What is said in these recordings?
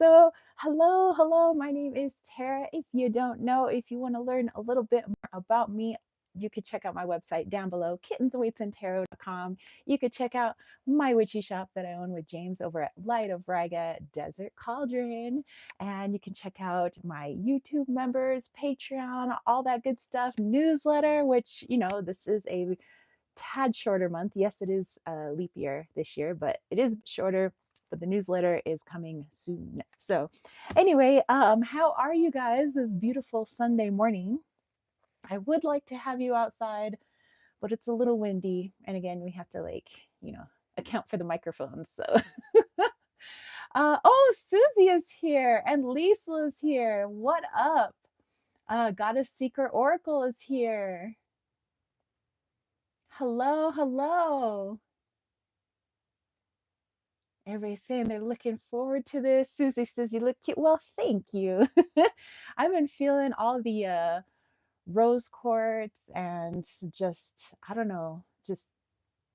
So, hello, my name is Tara. If you don't know, if you want to learn a little bit more about me, you could check out my website down below, kittenswaitsandtarot.com. You could check out my witchy shop that I own with James over at Light of Raga Desert Cauldron. And you can check out my YouTube members, Patreon, all that good stuff, newsletter, which, this is a tad shorter month. Yes, it is a leap year this year, but it is shorter. But the newsletter is coming soon. So, anyway, how are you guys this beautiful Sunday morning? I would like to have you outside, but it's a little windy. And again, we have to account for the microphones. So, oh, Susie is here and Lisa is here. What up? Goddess Secret Oracle is here. Hello. Everybody's saying they're looking forward to this. Susie says you look cute. Well, thank you. I've been feeling all the rose quartz and just, I don't know, just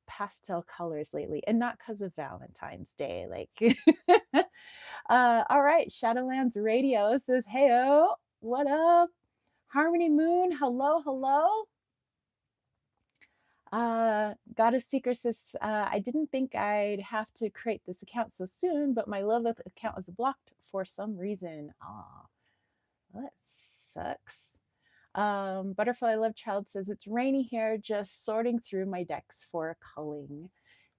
pastel colors lately. And not because of Valentine's Day. Like, all right. Shadowlands Radio says, heyo, what up? Harmony Moon, hello. Goddess Seeker says, I didn't think I'd have to create this account so soon, but my Lilith account was blocked for some reason. Aw, well, that sucks. Butterfly Love Child says, it's rainy here, just sorting through my decks for culling.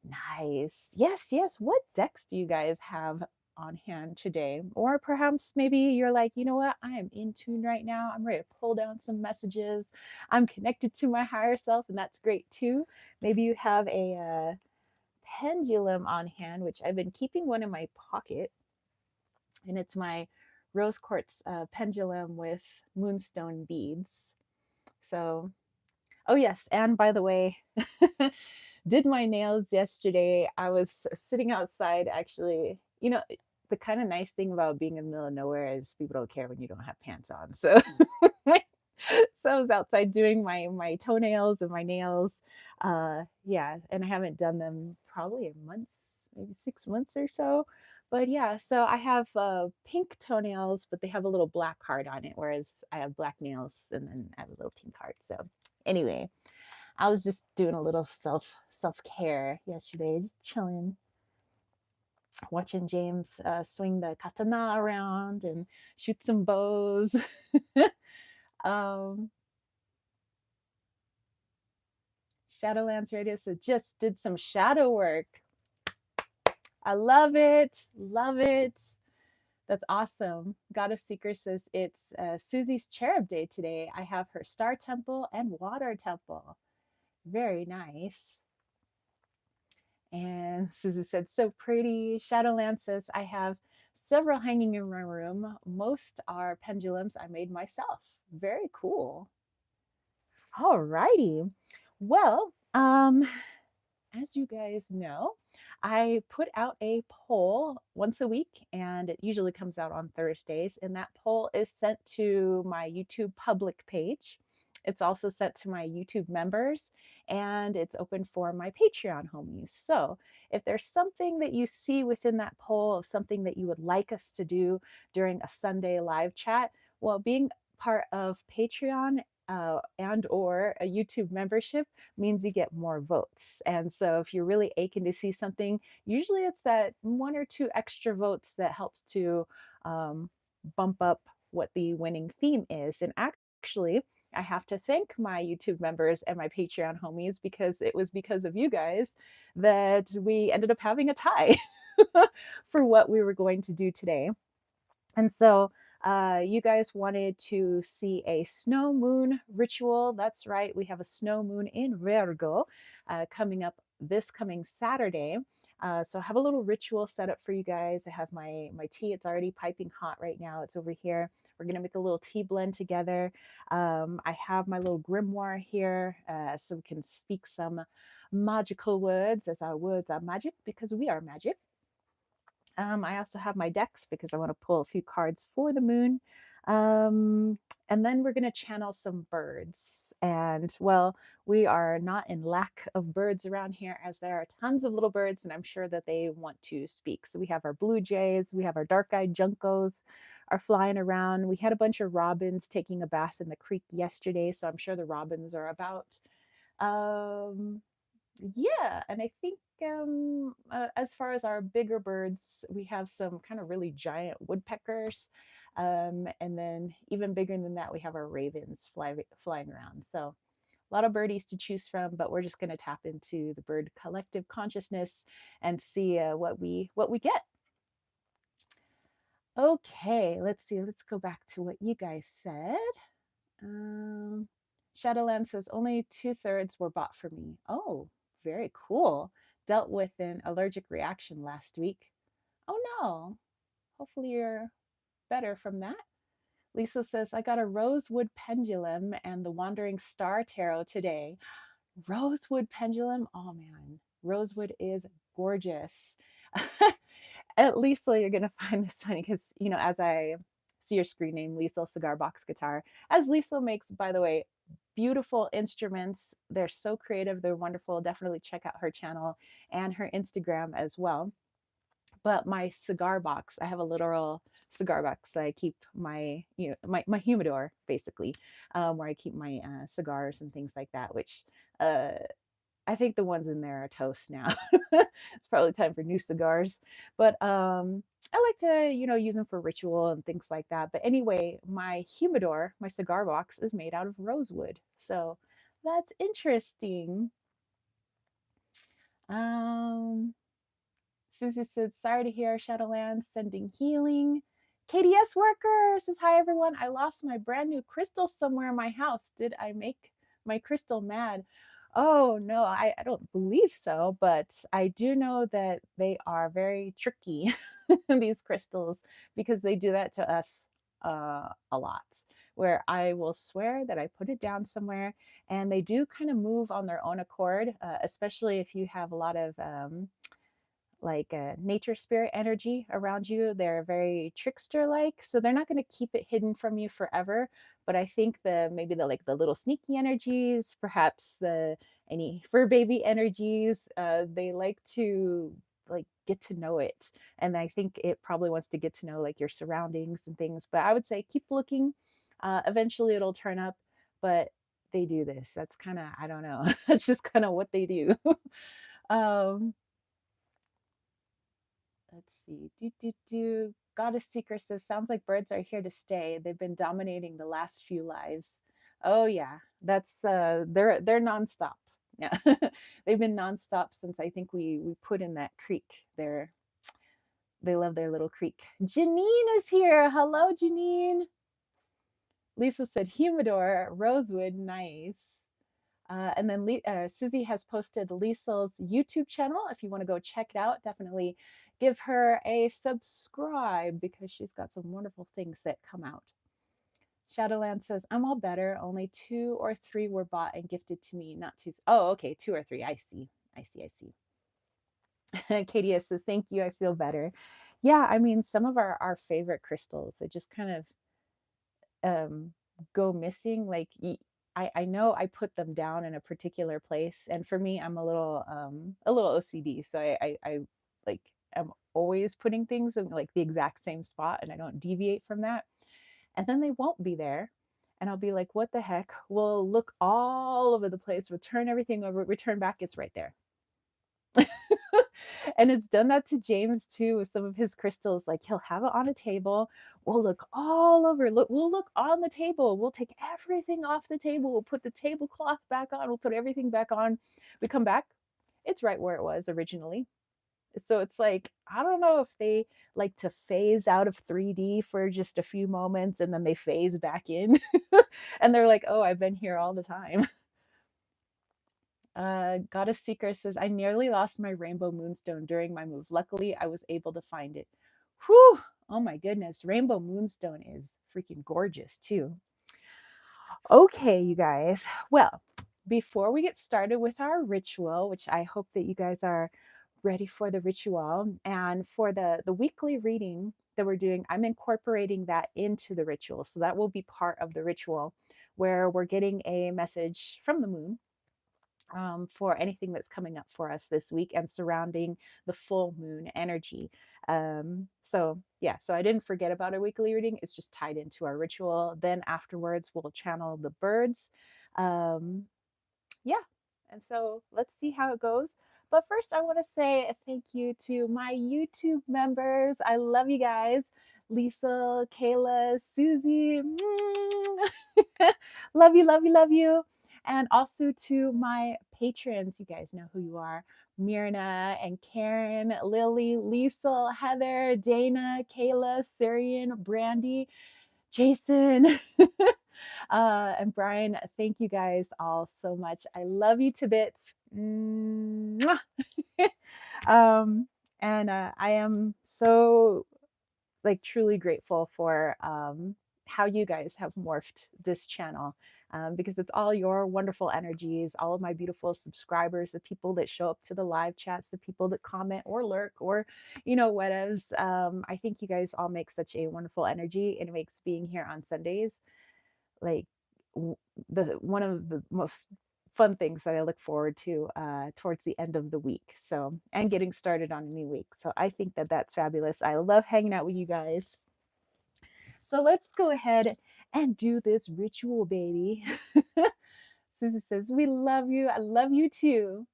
Nice. Yes. What decks do you guys have on hand today? Or perhaps maybe you're like, you know what? I am in tune right now. I'm ready to pull down some messages. I'm connected to my higher self, and that's great too. Maybe you have a pendulum on hand, which I've been keeping one in my pocket, and it's my rose quartz pendulum with moonstone beads. So, oh yes, and by the way, did my nails yesterday. I was sitting outside actually. The kind of nice thing about being in the middle of nowhere is people don't care when you don't have pants on. So so I was outside doing my toenails and my nails. Yeah, and I haven't done them probably in months, maybe 6 months or so. But yeah, so I have pink toenails, but they have a little black heart on it, whereas I have black nails and then I have a little pink heart. So anyway, I was just doing a little self-care yesterday, just chilling, watching James swing the katana around and shoot some bows. um, Shadowlands Radio said just did some shadow work. I love it. That's awesome. Goddess Seeker says it's Susie's cherub day today. I have her star temple and water temple. Very nice. And Susie said, so pretty. Shadowland says, I have several hanging in my room. Most are pendulums I made myself. Very cool. All righty. Well, as you guys know, I put out a poll once a week, and it usually comes out on Thursdays. And that poll is sent to my YouTube public page. It's also sent to my YouTube members, and it's open for my Patreon homies. So if there's something that you see within that poll of something that you would like us to do during a Sunday live chat, well, being part of Patreon and or a YouTube membership means you get more votes. And so if you're really aching to see something, usually it's that one or two extra votes that helps to bump up what the winning theme is. And actually, I have to thank my YouTube members and my Patreon homies, because it was because of you guys that we ended up having a tie for what we were going to do today. And so you guys wanted to see a snow moon ritual. That's right. We have a snow moon in Virgo coming up this coming Saturday. So I have a little ritual set up for you guys. I have my tea. It's already piping hot right now. It's over here. We're going to make a little tea blend together. I have my little grimoire here so we can speak some magical words, as our words are magic, because we are magic. I also have my decks because I want to pull a few cards for the moon. Um, and then we're going to channel some birds. And well, we are not in lack of birds around here, as there are tons of little birds, and I'm sure that they want to speak. So we have our blue jays, we have our dark-eyed juncos are flying around. We had a bunch of robins taking a bath in the creek yesterday, so I'm sure the robins are about. Um, yeah, and I think as far as our bigger birds, we have some kind of really giant woodpeckers, and then even bigger than that, we have our ravens flying around. So a lot of birdies to choose from, but we're just going to tap into the bird collective consciousness and see what we get. Okay, let's see. Let's go back to what you guys said. Um, Shadowland says only 2/3 were bought for me. Oh, very cool. Dealt with an allergic reaction last week. Oh no. Hopefully you're better from that. Lisa says I got a rosewood pendulum and the wandering star tarot today. Rosewood pendulum. Oh man, rosewood is gorgeous. At least so you're gonna find this funny because as I see your screen name, Liesl Cigar Box Guitar, as Liesl makes, by the way, beautiful instruments. They're so creative. They're wonderful. Definitely check out her channel and her Instagram as well. But my cigar box, I have a literal cigar box that I keep my humidor basically, where I keep my cigars and things like that. Which uh, I think the ones in there are toast now. It's probably time for new cigars. But I like to, use them for ritual and things like that. But anyway, my humidor, my cigar box, is made out of rosewood. So that's interesting. Um, Susie said, sorry to hear Shadowland sending healing. KDS worker says, hi everyone. I lost my brand new crystal somewhere in my house. Did I make my crystal mad? Oh no, I don't believe so, but I do know that they are very tricky, these crystals, because they do that to us a lot. Where I will swear that I put it down somewhere and they do kind of move on their own accord, especially if you have a lot of like a nature spirit energy around you. They're very trickster like, so they're not going to keep it hidden from you forever. But I think maybe the little sneaky energies, perhaps the any fur baby energies, they like to like get to know it, and I think it probably wants to get to know like your surroundings and things. But I would say keep looking. Eventually it'll turn up, but they do this. That's kind of, I don't know. That's just kind of what they do. um Let's see. Goddess Seeker says, sounds like birds are here to stay. They've been dominating the last few lives. Oh yeah, that's they're nonstop. Yeah, they've been nonstop since I think we put in that creek. They love their little creek. Janine is here. Hello, Janine. Lisa said humidor, rosewood, nice. And then Susie has posted Liesl's YouTube channel. If you want to go check it out, definitely give her a subscribe because she's got some wonderful things that come out. Shadowland says, I'm all better. Only 2 or 3 were bought and gifted to me. Not two. Oh, okay. 2 or 3. I see. I see. KDS says, thank you. I feel better. Yeah, I mean, some of our favorite crystals, it just kind of um, go missing. Like I know I put them down in a particular place, and for me, I'm a little OCD, so I like am always putting things in like the exact same spot, and I don't deviate from that. And then they won't be there, and I'll be like, "What the heck?" We'll look all over the place, return everything over, return back, it's right there. And it's done that to James too with some of his crystals. Like he'll have it on a table. We'll look all over. We'll look on the table. We'll take everything off the table. We'll put the tablecloth back on. We'll put everything back on. We come back. It's right where it was originally. So it's like, I don't know if they like to phase out of 3D for just a few moments and then they phase back in. And they're like, oh, I've been here all the time. Goddess Seeker says, I nearly lost my rainbow moonstone during my move. Luckily, I was able to find it. Whew! Oh my goodness. Rainbow moonstone is freaking gorgeous too. Okay, you guys. Well, before we get started with our ritual, which I hope that you guys are ready for the ritual and for the weekly reading, that we're doing, I'm incorporating that into the ritual. So that will be part of the ritual where we're getting a message from the moon for anything that's coming up for us this week and surrounding the full moon energy. So yeah, so I didn't forget about our weekly reading. It's just tied into our ritual. Then afterwards, we'll channel the birds. Um, yeah. And so let's see how it goes. But first, I want to say a thank you to my YouTube members. I love you guys. Lisa, Kayla, Susie. Love you, love you, love you. And also to my patrons. You guys know who you are. Myrna and Karen, Lily, Lisa, Heather, Dana, Kayla, Syrian, Brandy, Jason, and Brian. Thank you guys all so much. I love you to bits. Mwah. um, and I am so like truly grateful for how you guys have morphed this channel, because it's all your wonderful energies, all of my beautiful subscribers, the people that show up to the live chats, the people that comment or lurk or, whatevs. I think you guys all make such a wonderful energy, and it makes being here on Sundays like the one of the most fun things that I look forward to towards the end of the week. So, and getting started on a new week. So I think that that's fabulous. I love hanging out with you guys. So let's go ahead and do this ritual, baby. Susie says, "We love you. I love you too."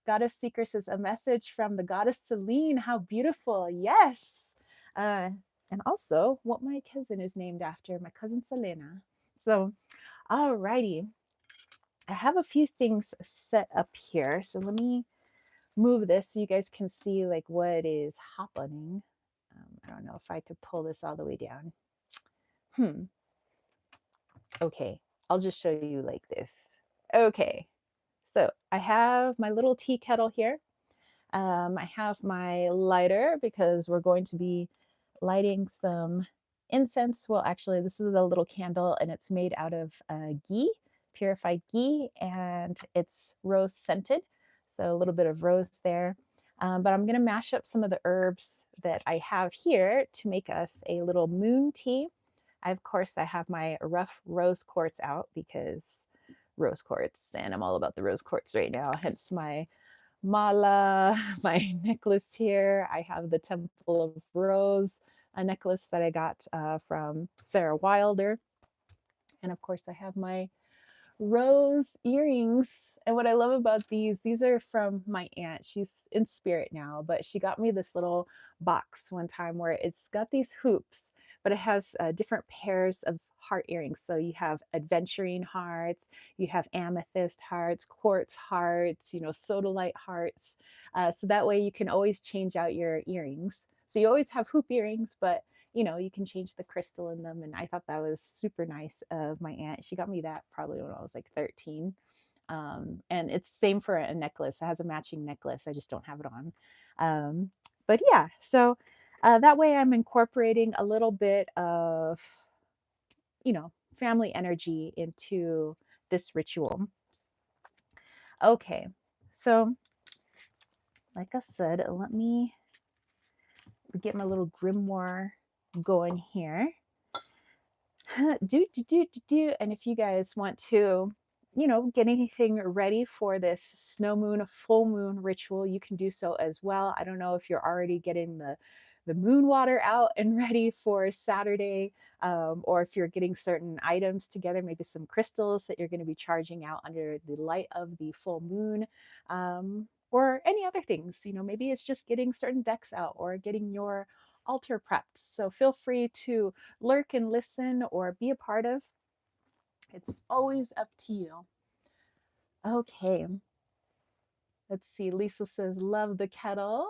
Goddess Seeker says, "A message from the goddess Celine. How beautiful." Yes. Uh, and also what my cousin is named after, my cousin Selena. So, alrighty. I have a few things set up here. So let me move this so you guys can see like what is happening. I don't know if I could pull this all the way down. Okay, I'll just show you like this. Okay, so I have my little tea kettle here. I have my lighter because we're going to be lighting some incense. Well, actually, this is a little candle and it's made out of ghee, purified ghee, and it's rose scented. So a little bit of rose there. But I'm going to mash up some of the herbs that I have here to make us a little moon tea. Of course, I have my rough rose quartz out because rose quartz, and I'm all about the rose quartz right now, hence my mala, my necklace here. I have the Temple of Rose, a necklace that I got from Sarah Wilder. And of course, I have my rose earrings. And what I love about these are from my aunt. She's in spirit now, but she got me this little box one time where it's got these hoops, but it has different pairs of heart earrings. So you have adventuring hearts, you have amethyst hearts, quartz hearts, sodalite hearts. So that way you can always change out your earrings. So you always have hoop earrings, but you can change the crystal in them. And I thought that was super nice of my aunt. She got me that probably when I was like 13. And it's same for a necklace. It has a matching necklace. I just don't have it on. But yeah, so that way I'm incorporating a little bit of, family energy into this ritual. Okay, so like I said, let me get my little grimoire going here. And if you guys want to, get anything ready for this snow moon, full moon ritual, you can do so as well. I don't know if you're already getting the moon water out and ready for Saturday, or if you're getting certain items together, maybe some crystals that you're going to be charging out under the light of the full moon, or any other things. Maybe it's just getting certain decks out or getting your altar prepped. So feel free to lurk and listen or be a part of. It's always up to you. Okay. Let's see. Lisa says, "Love the kettle."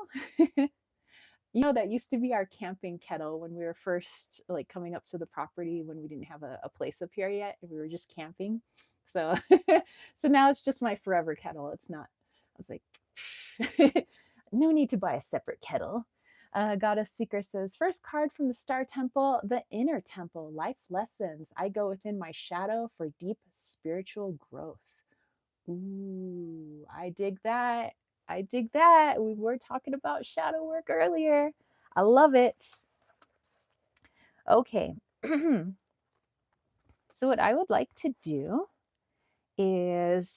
That used to be our camping kettle when we were first like coming up to the property when we didn't have a place up here yet. We were just camping. So so now it's just my forever kettle. It's not, I was like, no need to buy a separate kettle. Goddess Seeker says, "First card from the Star Temple, the Inner Temple, life lessons. I go within my shadow for deep spiritual growth." Ooh, I dig that. I dig that. We were talking about shadow work earlier. I love it. Okay. So what I would like to do is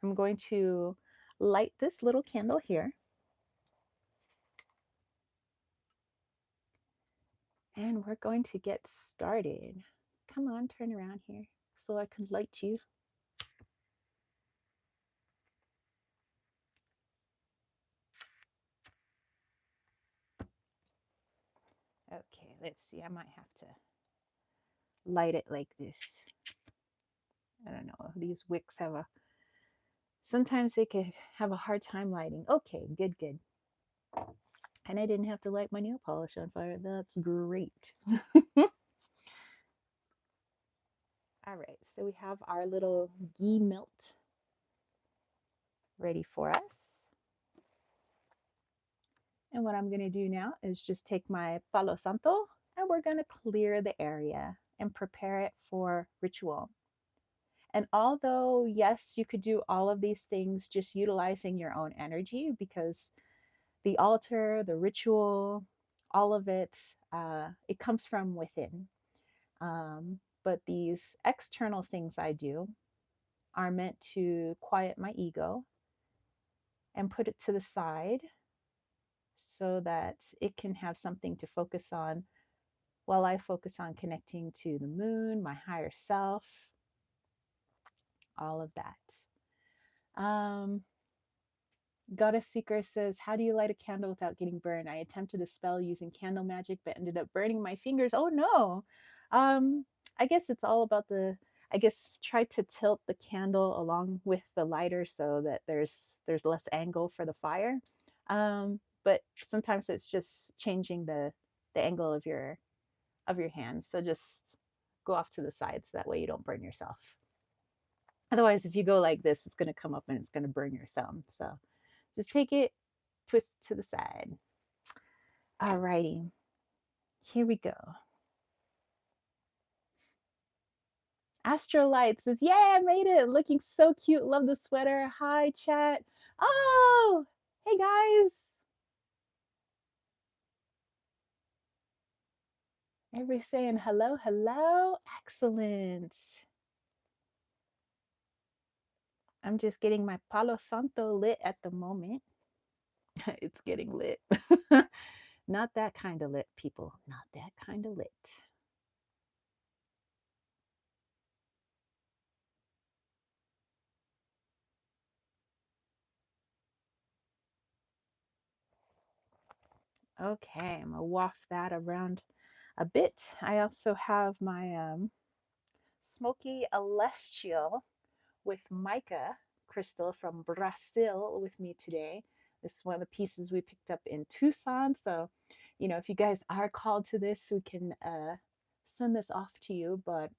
I'm going to light this little candle here. And we're going to get started. Come on, turn around here so I can light you. Okay, let's see. I might have to light it like this. I don't know. These wicks have a, sometimes they could have a hard time lighting. Okay, good, good. And I didn't have to light my nail polish on fire. That's great. All right, so we have our little ghee melt ready for us. And what I'm going to do now is just take my Palo Santo and we're going to clear the area and prepare it for ritual. And although, yes, you could do all of these things just utilizing your own energy because the altar, the ritual, all of it, it comes from within. But these external things I do are meant to quiet my ego and put it to the side so that it can have something to focus on while I focus on connecting to the moon, my higher self, all of that. Goddess Seeker says, how do you light a candle without getting burned? I attempted a spell using candle magic, but ended up burning my fingers. Oh no. I guess it's all about I guess try to tilt the candle along with the lighter so that there's less angle for the fire. But sometimes it's just changing the angle of your hand. So just go off to the sides. That way you don't burn yourself. Otherwise, if you go like this, it's going to come up and it's going to burn your thumb. So just take it, twist to the side. All righty. Here we go. Astrolight says, yay, I made it. Looking so cute. Love the sweater. Hi, chat. Oh, hey, guys. Everybody saying hello, hello. Excellent. I'm just getting my Palo Santo lit at the moment. It's getting lit. Not that kind of lit, people. Not that kind of lit. Okay, I'm gonna waft that around a bit. I also have my smoky celestial with mica crystal from Brazil with me today. This is one of the pieces we picked up in Tucson. So, if you guys are called to this, we can send this off to you. But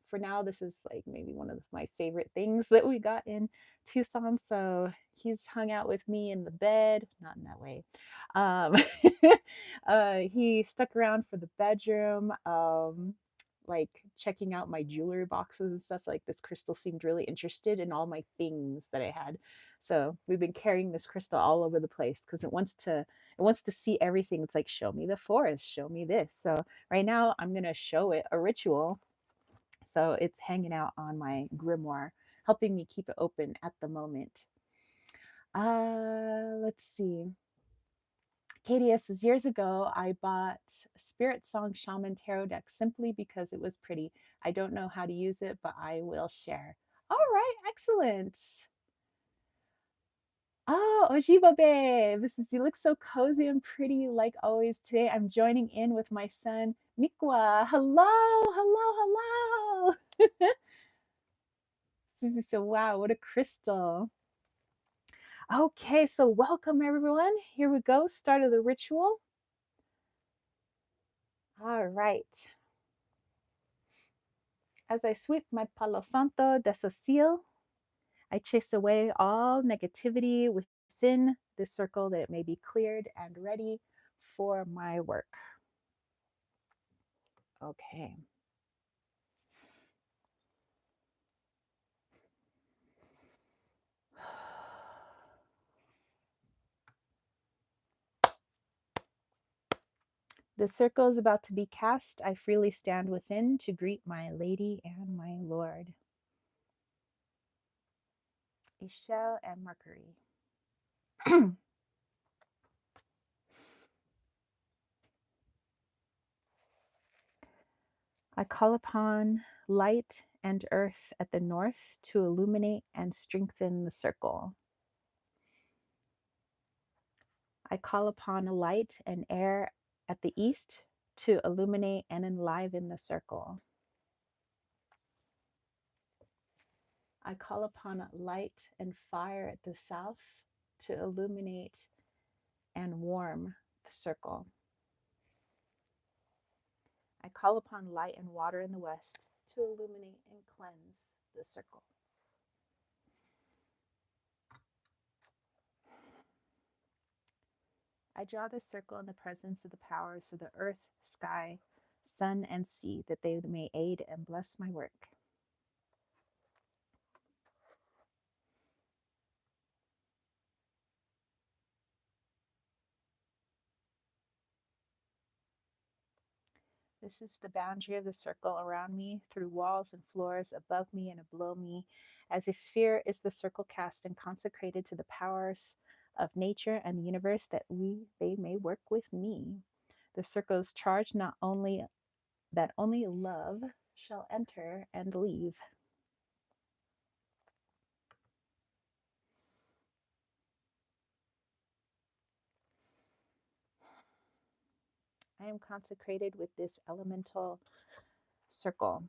for now, this is like maybe one of my favorite things that we got in Tucson. So he's hung out with me in the bed, not in that way. Um, he stuck around for the bedroom. Like checking out my jewelry boxes and stuff. Like this crystal seemed really interested in all my things that I had. So we've been carrying this crystal all over the place because it wants to see everything. It's like, show me the forest, show me this. So right now I'm gonna show it a ritual. So it's hanging out on my grimoire, helping me keep it open at the moment. Let's see. KDS says, years ago, I bought Spirit Song Shaman Tarot deck simply because it was pretty. I don't know how to use it, but I will share. All right, excellent. Oh, Ojiba Babe, you look so cozy and pretty like always. Today I'm joining in with my son, Mikwa. Hello, hello, hello. Susie said, wow, what a crystal. Okay, so welcome everyone. Here we go, start of the ritual. All right. As I sweep my Palo Santo de Social, I chase away all negativity within this circle that it may be cleared and ready for my work. Okay. The circle is about to be cast. I freely stand within to greet my lady and my lord. Ishel and Mercury. I call upon light and earth at the north to illuminate and strengthen the circle. I call upon light and air at the east to illuminate and enliven the circle. I call upon light and fire at the south to illuminate and warm the circle. I call upon light and water in the west to illuminate and cleanse the circle. I draw this circle in the presence of the powers of the earth, sky, sun, and sea, that they may aid and bless my work. This is the boundary of the circle around me, through walls and floors, above me and below me. As a sphere is the circle cast and consecrated to the powers of nature and the universe, that they may work with me. The circle is charged not only that only love shall enter and leave. I am consecrated with this elemental circle.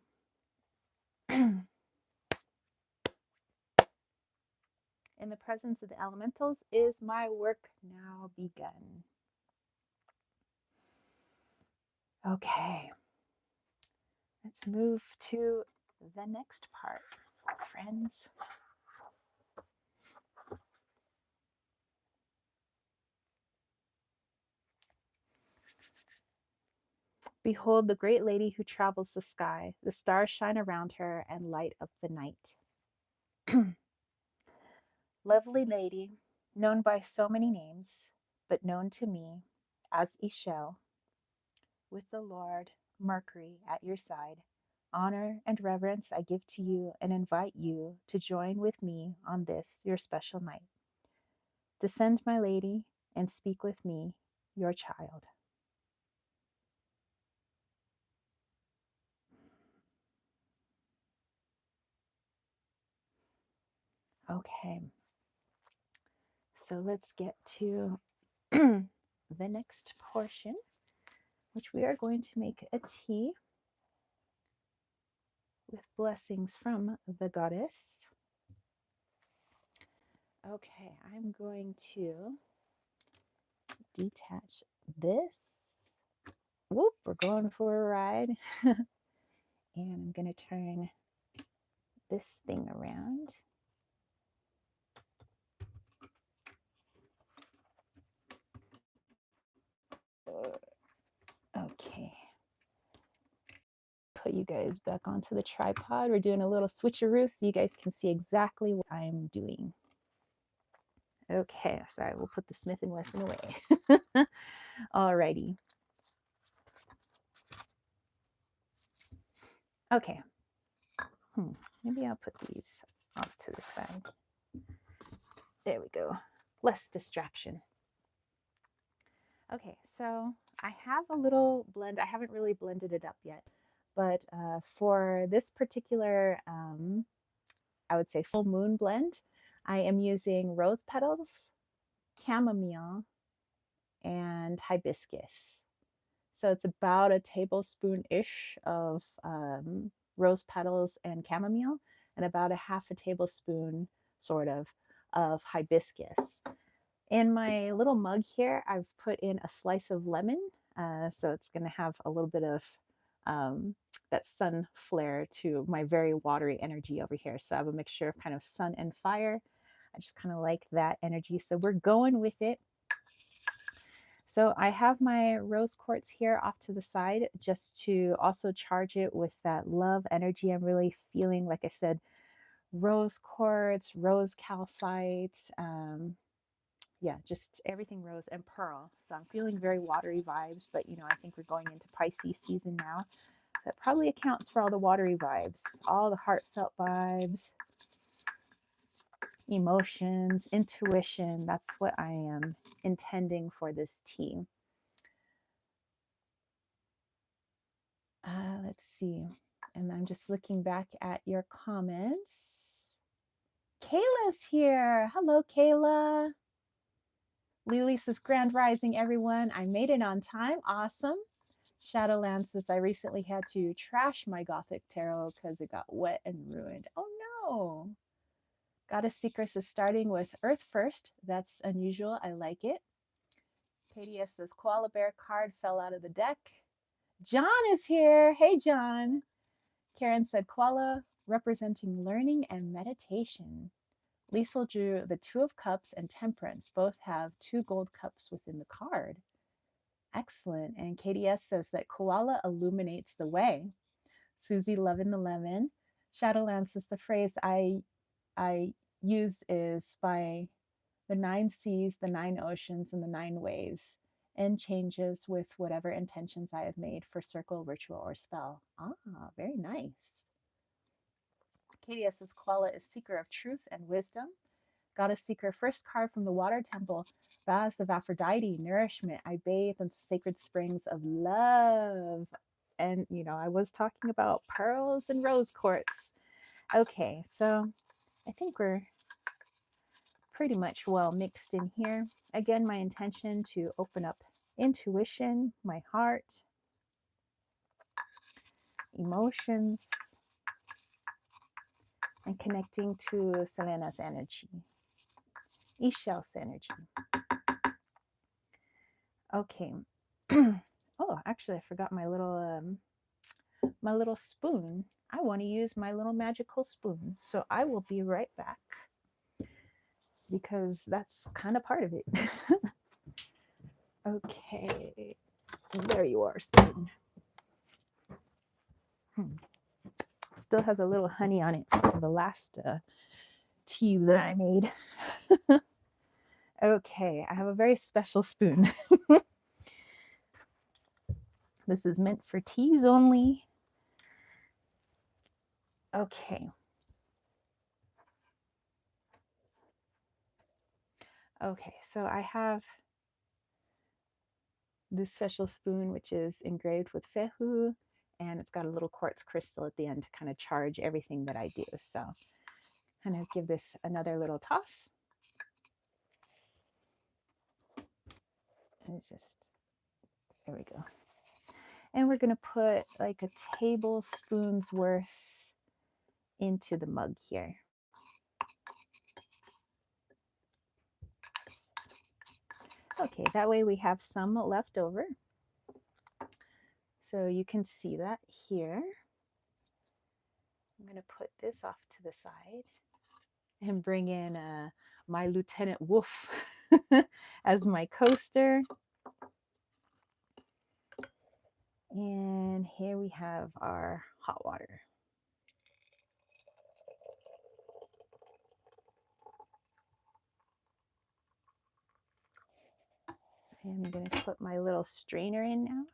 In the presence of the elementals is my work now begun. Okay, let's move to the next part, friends. Behold the great lady who travels the sky. The stars shine around her and light up the night. Lovely lady, known by so many names, but known to me as Ishel, with the Lord Mercury at your side, honor and reverence I give to you and invite you to join with me on this your special night. Descend, my lady, and speak with me, your child. Okay, so let's get to the next portion, which we are going to make a tea with blessings from the goddess. Okay, I'm going to detach this. Whoop, we're going for a ride. And I'm going to turn this thing around. Okay. Put you guys back onto the tripod. We're doing a little switcheroo so you guys can see exactly what I'm doing. Okay, sorry, we'll put the Smith & Wesson away. Alrighty. Okay. Maybe I'll put these off to the side. There we go. Less distraction. Okay, so I have a little blend. I haven't really blended it up yet, but for this particular, I would say full moon blend, I am using rose petals, chamomile, and hibiscus. So it's about a tablespoon-ish of rose petals and chamomile, and about a half a tablespoon sort of hibiscus. In my little mug here, I've put in a slice of lemon. So it's going to have a little bit of that sun flare to my very watery energy over here. So I have a mixture of kind of sun and fire. I just kind of like that energy. So we're going with it. So I have my rose quartz here off to the side just to also charge it with that love energy. I'm really feeling, like I said, rose quartz, rose calcite, yeah, just everything rose and pearl. So I'm feeling very watery vibes, but I think we're going into Pisces season now. So it probably accounts for all the watery vibes, all the heartfelt vibes, emotions, intuition. That's what I am intending for this tea. Let's see. And I'm just looking back at your comments. Kayla's here. Hello, Kayla. Lily says, Grand Rising, everyone. I made it on time. Awesome. Shadowland says, I recently had to trash my Gothic tarot because it got wet and ruined. Oh no. Goddess Secret is starting with Earth first. That's unusual. I like it. KDS says, Koala Bear card fell out of the deck. John is here. Hey, John. Karen said, Koala representing learning and meditation. Liesel drew the Two of Cups and Temperance. Both have 2 gold cups within the card. Excellent. And KDS says that koala illuminates the way. Susie Lovin' the Lemon. Shadowland says the phrase I use is by the 9 seas, the 9 oceans, and the 9 waves, and changes with whatever intentions I have made for circle, ritual, or spell. Ah, very nice. KDS says koala is seeker of truth and wisdom. Goddess Seeker, first card from the water temple, Vase of Aphrodite, nourishment. I bathe in sacred springs of love. And, I was talking about pearls and rose quartz. Okay, so I think we're pretty much well mixed in here. Again, my intention to open up intuition, my heart, emotions, and connecting to Selena's energy, Ishel's energy. Okay. Oh, actually, I forgot my little spoon. I want to use my little magical spoon. So I will be right back because that's kind of part of it. Okay. There you are, spoon. Still has a little honey on it from the last tea that I made. Okay, I have a very special spoon. This is meant for teas only. Okay. Okay, so I have this special spoon, which is engraved with fehu, and it's got a little quartz crystal at the end to kind of charge everything that I do. So I'm going to give this another little toss. And it's just, there we go. And we're going to put like a tablespoon's worth into the mug here. Okay, that way we have some left over. So you can see that here. I'm going to put this off to the side and bring in my Lieutenant Wolf as my coaster. And here we have our hot water. And I'm going to put my little strainer in now.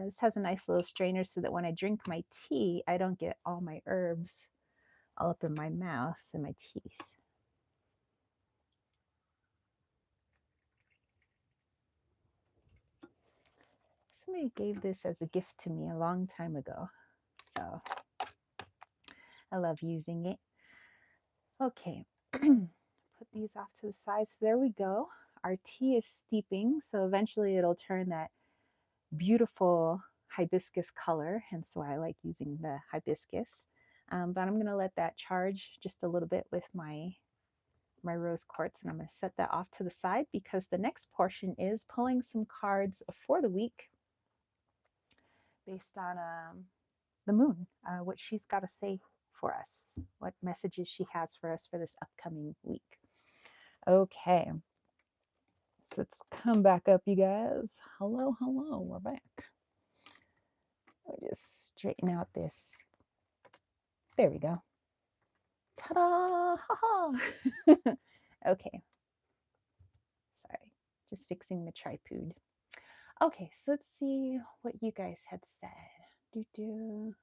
This has a nice little strainer so that when I drink my tea, I don't get all my herbs all up in my mouth and my teeth. Somebody gave this as a gift to me a long time ago, so I love using it. Okay, put these off to the side. So there we go. Our tea is steeping, so eventually it'll turn that beautiful hibiscus color, hence why I like using the hibiscus. But I'm going to let that charge just a little bit with my rose quartz, and I'm going to set that off to the side because the next portion is pulling some cards for the week based on the moon, what she's got to say for us, what messages she has for us for this upcoming week. Okay, so let's come back up, you guys. Hello, we're back. Let me just straighten out this. There we go. Ta-da! Ha-ha! Okay. Just fixing the tripod. Okay, so let's see what you guys had said. Do do.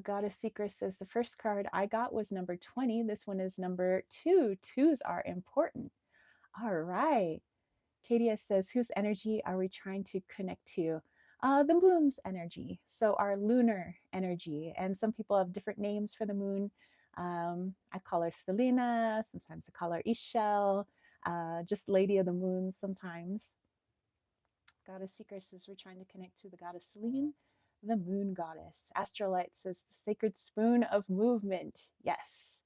Goddess Secret says the first card I got was number 20. This one is number 2. Twos are important. All right. Katia says, whose energy are we trying to connect to? The moon's energy. So our lunar energy. And some people have different names for the moon. I call her Selena. Sometimes I call her Ishel. Just Lady of the Moon sometimes. Goddess Seeker says we're trying to connect to the goddess Selene, the moon goddess. Astrolight says the sacred spoon of movement. Yes.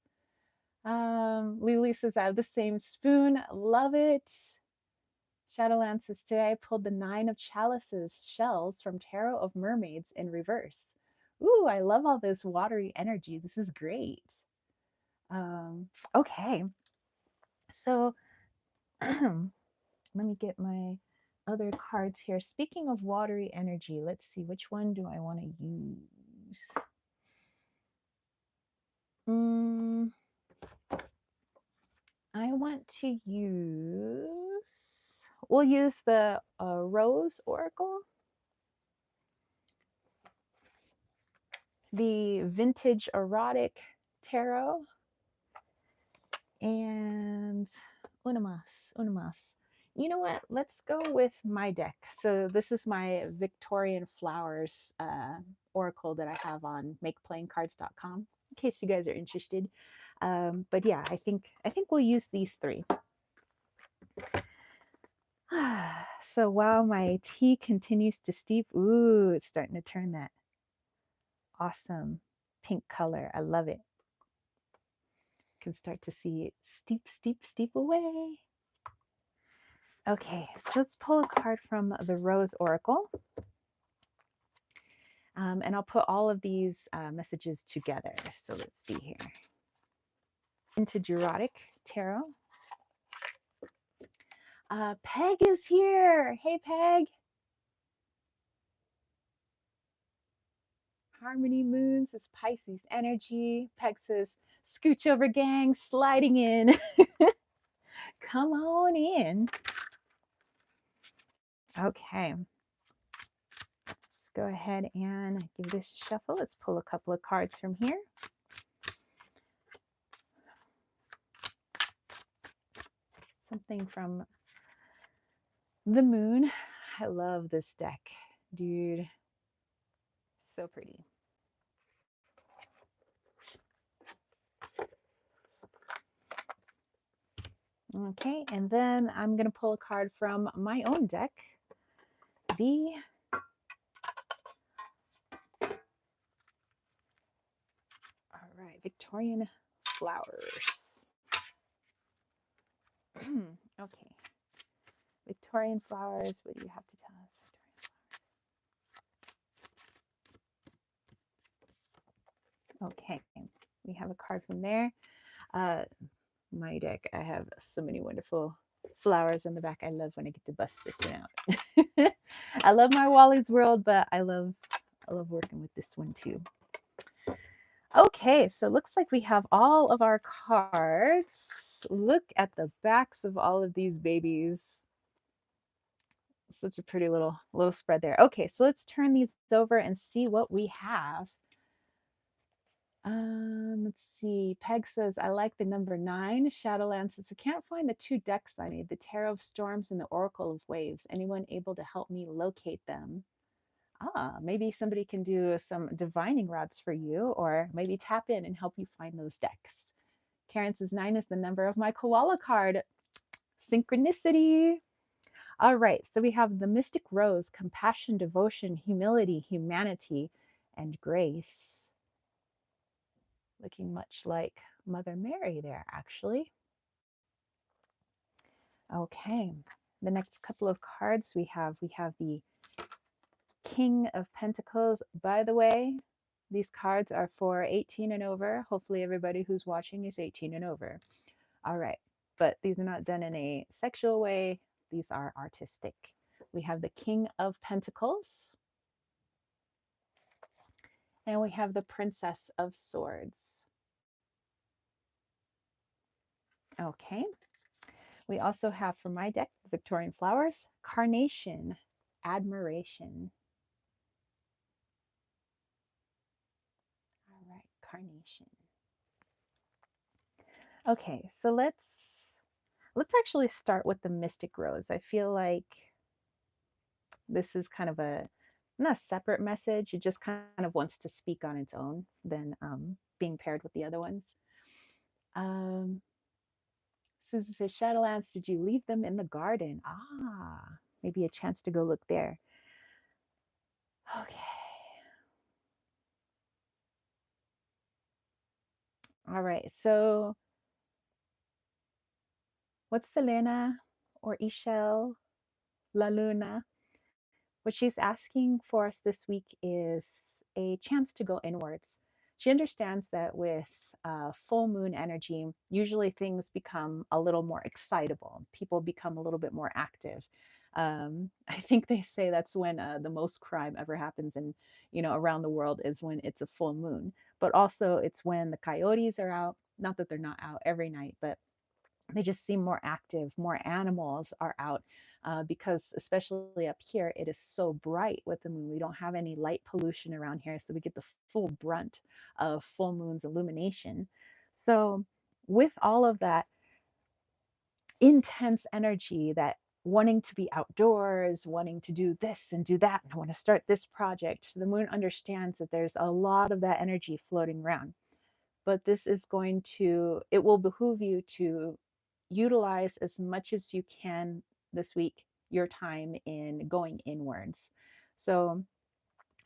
Lily says I have the same spoon. Love it. Shadowland says today I pulled the 9 of chalices shells from Tarot of Mermaids in reverse. Ooh, I love all this watery energy. This is great. Okay. So let me get my other cards here. Speaking of watery energy, let's see, which one do I want to use? I want to we'll use the Rose Oracle, the Vintage Erotic Tarot, and Unamas. You know what? Let's go with my deck. So this is my Victorian Flowers Oracle that I have on makeplayingcards.com, in case you guys are interested. But yeah, I think we'll use these 3. So while my tea continues to steep, ooh, it's starting to turn that awesome pink color. I love it. Can start to see it steep away. Okay, so let's pull a card from the Rose Oracle. And I'll put all of these messages together. So let's see here. Vintage Erotic Tarot. Peg is here. Hey, Peg. Harmony Moons is Pisces energy. Peg says, scooch over gang, sliding in. Come on in. Okay. Let's go ahead and give this a shuffle. Let's pull a couple of cards from here. Something from the moon. I love this deck, dude. So pretty. Okay, and then I'm going to pull a card from my own deck. All right, Victorian Flowers. Okay. Victorian Flowers, what do you have to tell us? Okay, we have a card from there. My deck, I have so many wonderful flowers in the back. I love when I get to bust this one out. I love my Wally's World, but I love working with this one too. Okay, so it looks like we have all of our cards. Look at the backs of all of these babies. Such a pretty little spread there. Okay, so let's turn these over and see what we have. Let's see. Peg says, I like the number 9. Shadowland says, I can't find the 2 decks I need, the Tarot of Storms and the Oracle of Waves. Anyone able to help me locate them? Maybe somebody can do some divining rods for you, or maybe tap in and help you find those decks. Karen says 9 is the number of my koala card. Synchronicity. All right, so we have the Mystic Rose, compassion, devotion, humility, humanity, and grace. Looking much like Mother Mary there, actually. Okay, the next couple of cards we have the King of Pentacles. By the way, these cards are for 18 and over. Hopefully everybody who's watching is 18 and over. All right, but these are not done in a sexual way. These are artistic. We have the King of Pentacles. And we have the Princess of Swords. Okay. We also have from my deck, Victorian flowers, carnation, admiration. All right, carnation. Okay, so let's actually start with the mystic rose. I feel like this is kind of a not a separate message. It just kind of wants to speak on its own than being paired with the other ones. Um, Susan says, Shadowlands, did you leave them in the garden? Ah, maybe a chance to go look there. Okay. All right. So what's Selena or Ishel La Luna? What she's asking for us this week is a chance to go inwards. She understands that with full moon energy, usually things become a little more excitable. People become a little bit more active. I think they say that's when the most crime ever happens in, around the world is when it's a full moon. But also, it's when the coyotes are out. Not that they're not out every night, but they just seem more active. More animals are out because, especially up here, it is so bright with the moon. We don't have any light pollution around here, so we get the full brunt of full moon's illumination. So, with all of that intense energy, that wanting to be outdoors, wanting to do this and do that, and I want to start this project, the moon understands that there's a lot of that energy floating around. But this is going to, it will behoove you to utilize as much as you can this week your time in going inwards. So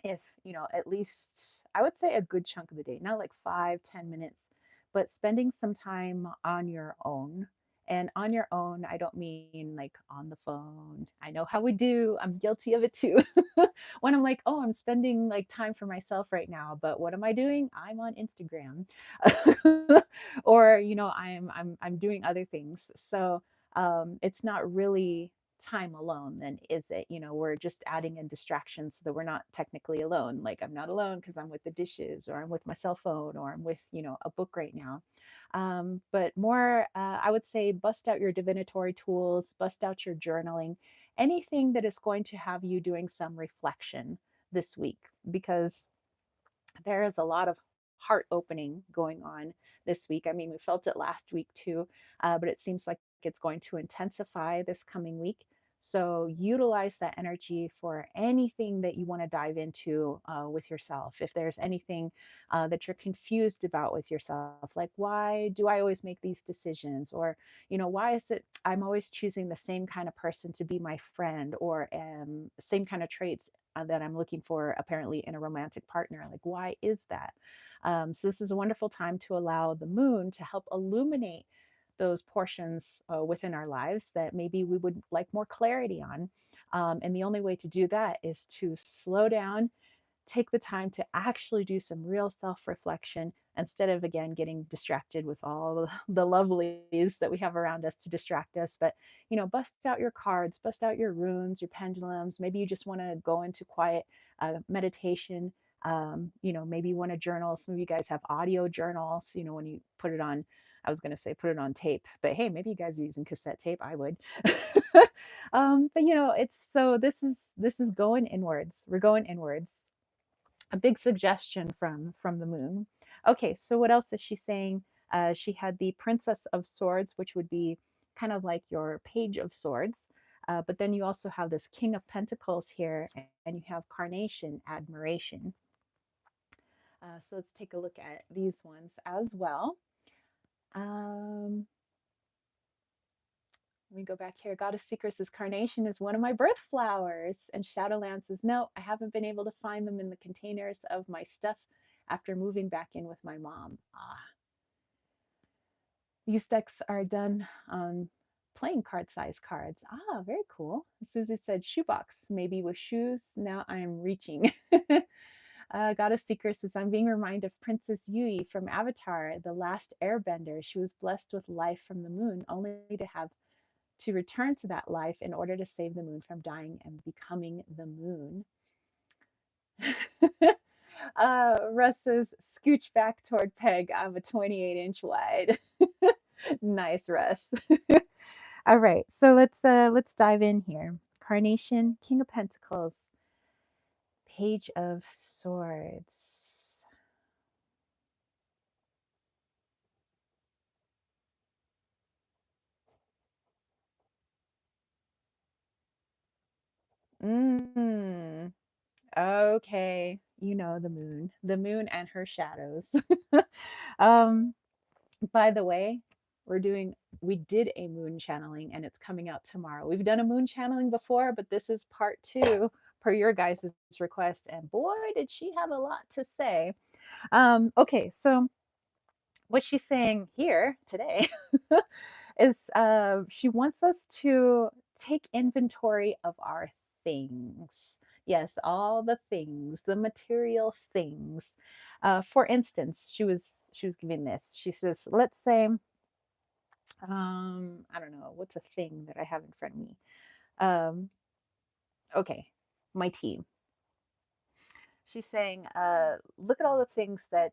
if at least I would say a good chunk of the day, not like 5-10 minutes, but spending some time on your own. And on your own, I don't mean like on the phone. I know how we do. I'm guilty of it too. When I'm like, oh, I'm spending like time for myself right now, but what am I doing? I'm on Instagram. Or I'm doing other things. So it's not really time alone, then is it? We're just adding in distractions so that we're not technically alone. Like I'm not alone because I'm with the dishes, or I'm with my cell phone, or I'm with a book right now. But more, I would say, bust out your divinatory tools, bust out your journaling, anything that is going to have you doing some reflection this week, because there is a lot of heart opening going on this week. I mean, we felt it last week too, but it seems like it's going to intensify this coming week. So utilize that energy for anything that you want to dive into with yourself. If there's anything that you're confused about with yourself, like why do I always make these decisions, or why is it I'm always choosing the same kind of person to be my friend, or same kind of traits that I'm looking for apparently in a romantic partner. Like, why is that? So, this is a wonderful time to allow the moon to help illuminate those portions within our lives that maybe we would like more clarity on. And the only way to do that is to slow down, take the time to actually do some real self-reflection instead of again getting distracted with all the lovelies that we have around us to distract us. But bust out your cards, bust out your runes, your pendulums. Maybe you just want to go into quiet meditation. Maybe you want to journal. Some of you guys have audio journals, when you put it on, I was going to say put it on tape, but hey, maybe you guys are using cassette tape. I would. But it's so this is going inwards. We're going inwards. A big suggestion from the moon. Okay, so what else is she saying? She had the Princess of Swords, which would be kind of like your Page of Swords. But then you also have this King of Pentacles here, and you have Carnation, Admiration. So let's take a look at these ones as well. Um, Let me go back here. Goddess Seeker says carnation is one of my birth flowers. And Shadowland says, no, I haven't been able to find them in the containers of my stuff after moving back in with my mom. Ah, these decks are done on playing card size cards. Ah, very cool. Susie said shoebox, maybe with shoes. Now I'm reaching. Goddess Seeker says, I'm being reminded of Princess Yui from Avatar, the last airbender. She was blessed with life from the moon, only to have to return to that life in order to save the moon from dying and becoming the moon. Russ says, scooch back toward Peg. I'm a 28-inch wide. Nice, Russ. All right, so let's dive in here. Carnation, King of Pentacles, Page of Swords. Mm, okay, you know the moon and her shadows. um, by the way, we did a moon channeling and it's coming out tomorrow. We've done a moon channeling before, but this is part two per your guys' request. And boy, did she have a lot to say. Okay, so what she's saying here today is she wants us to take inventory of our things. Yes, all the things, the material things. For instance, she was giving this. She says, let's say, I don't know, what's a thing that I have in front of me? Um, okay, my tea. She's saying, look at all the things that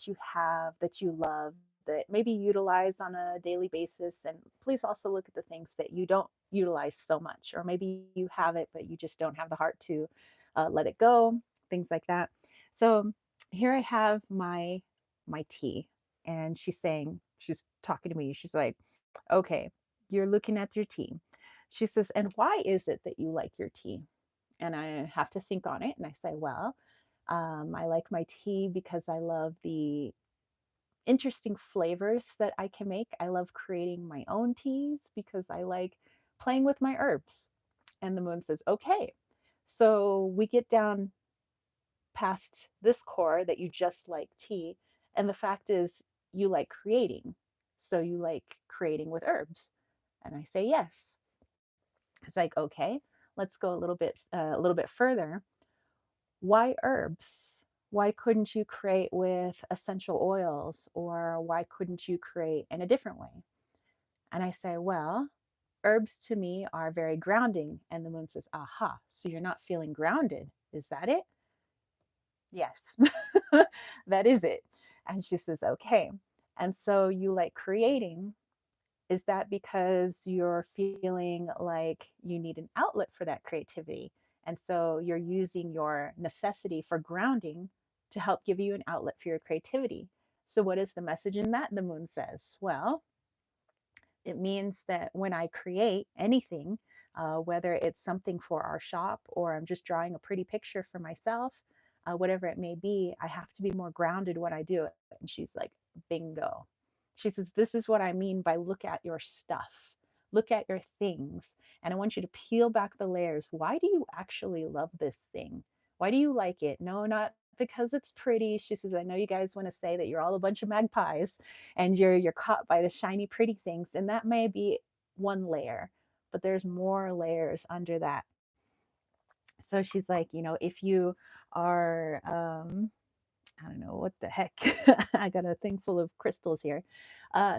you have, that you love, that maybe you utilize on a daily basis, and please also look at the things that you don't utilize so much, or maybe you have it but you just don't have the heart to let it go, things like that. So here I have my tea, and she's talking to me. She's like, okay, you're looking at your tea. She says, and why is it that you like your tea? And I have to think on it, and I say, well, I like my tea because I love the interesting flavors that I can make. I love creating my own teas because I like playing with my herbs. And the moon says, okay. So we get down past this core that you just like tea. And the fact is, you like creating. So you like creating with herbs. And I say, yes. It's like, okay, let's go a little bit further. Why herbs? Why couldn't you create with essential oils, or why couldn't you create in a different way? And I say, well, herbs to me are very grounding. And the moon says, aha, so you're not feeling grounded. Is that it? Yes, that is it. And she says, okay. And so you like creating. Is that because you're feeling like you need an outlet for that creativity? And so you're using your necessity for grounding to help give you an outlet for your creativity. So, what is the message in that? The moon says, well, it means that when I create anything, whether it's something for our shop or I'm just drawing a pretty picture for myself, whatever it may be, I have to be more grounded when I do it. And she's like, bingo. She says, this is what I mean by look at your stuff, look at your things. And I want you to peel back the layers. Why do you actually love this thing? Why do you like it? No, not because it's pretty. She says, I know you guys want to say that you're all a bunch of magpies and you're caught by the shiny pretty things, and that may be one layer, but there's more layers under that. So she's like, if you are I don't know what the heck. I got a thing full of crystals here.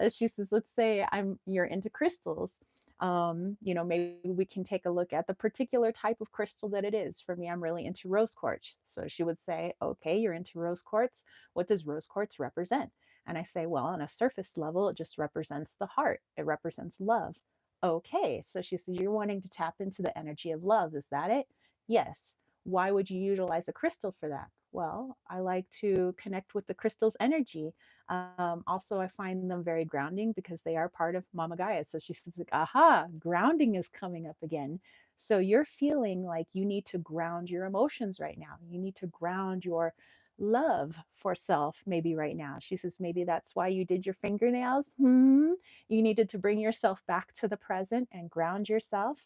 She says, let's say you're into crystals. Maybe we can take a look at the particular type of crystal that it is. For me, I'm really into rose quartz. So she would say, okay, you're into rose quartz. What does rose quartz represent? And I say, well, on a surface level, it just represents the heart. It represents love. Okay. So she says, you're wanting to tap into the energy of love. Is that it? Yes. Why would you utilize a crystal for that? Well, I like to connect with the crystal's energy. Also, I find them very grounding because they are part of Mama Gaia. So she says, like, aha, grounding is coming up again. So you're feeling like you need to ground your emotions right now. You need to ground your love for self maybe right now. She says, maybe that's why you did your fingernails. You needed to bring yourself back to the present and ground yourself.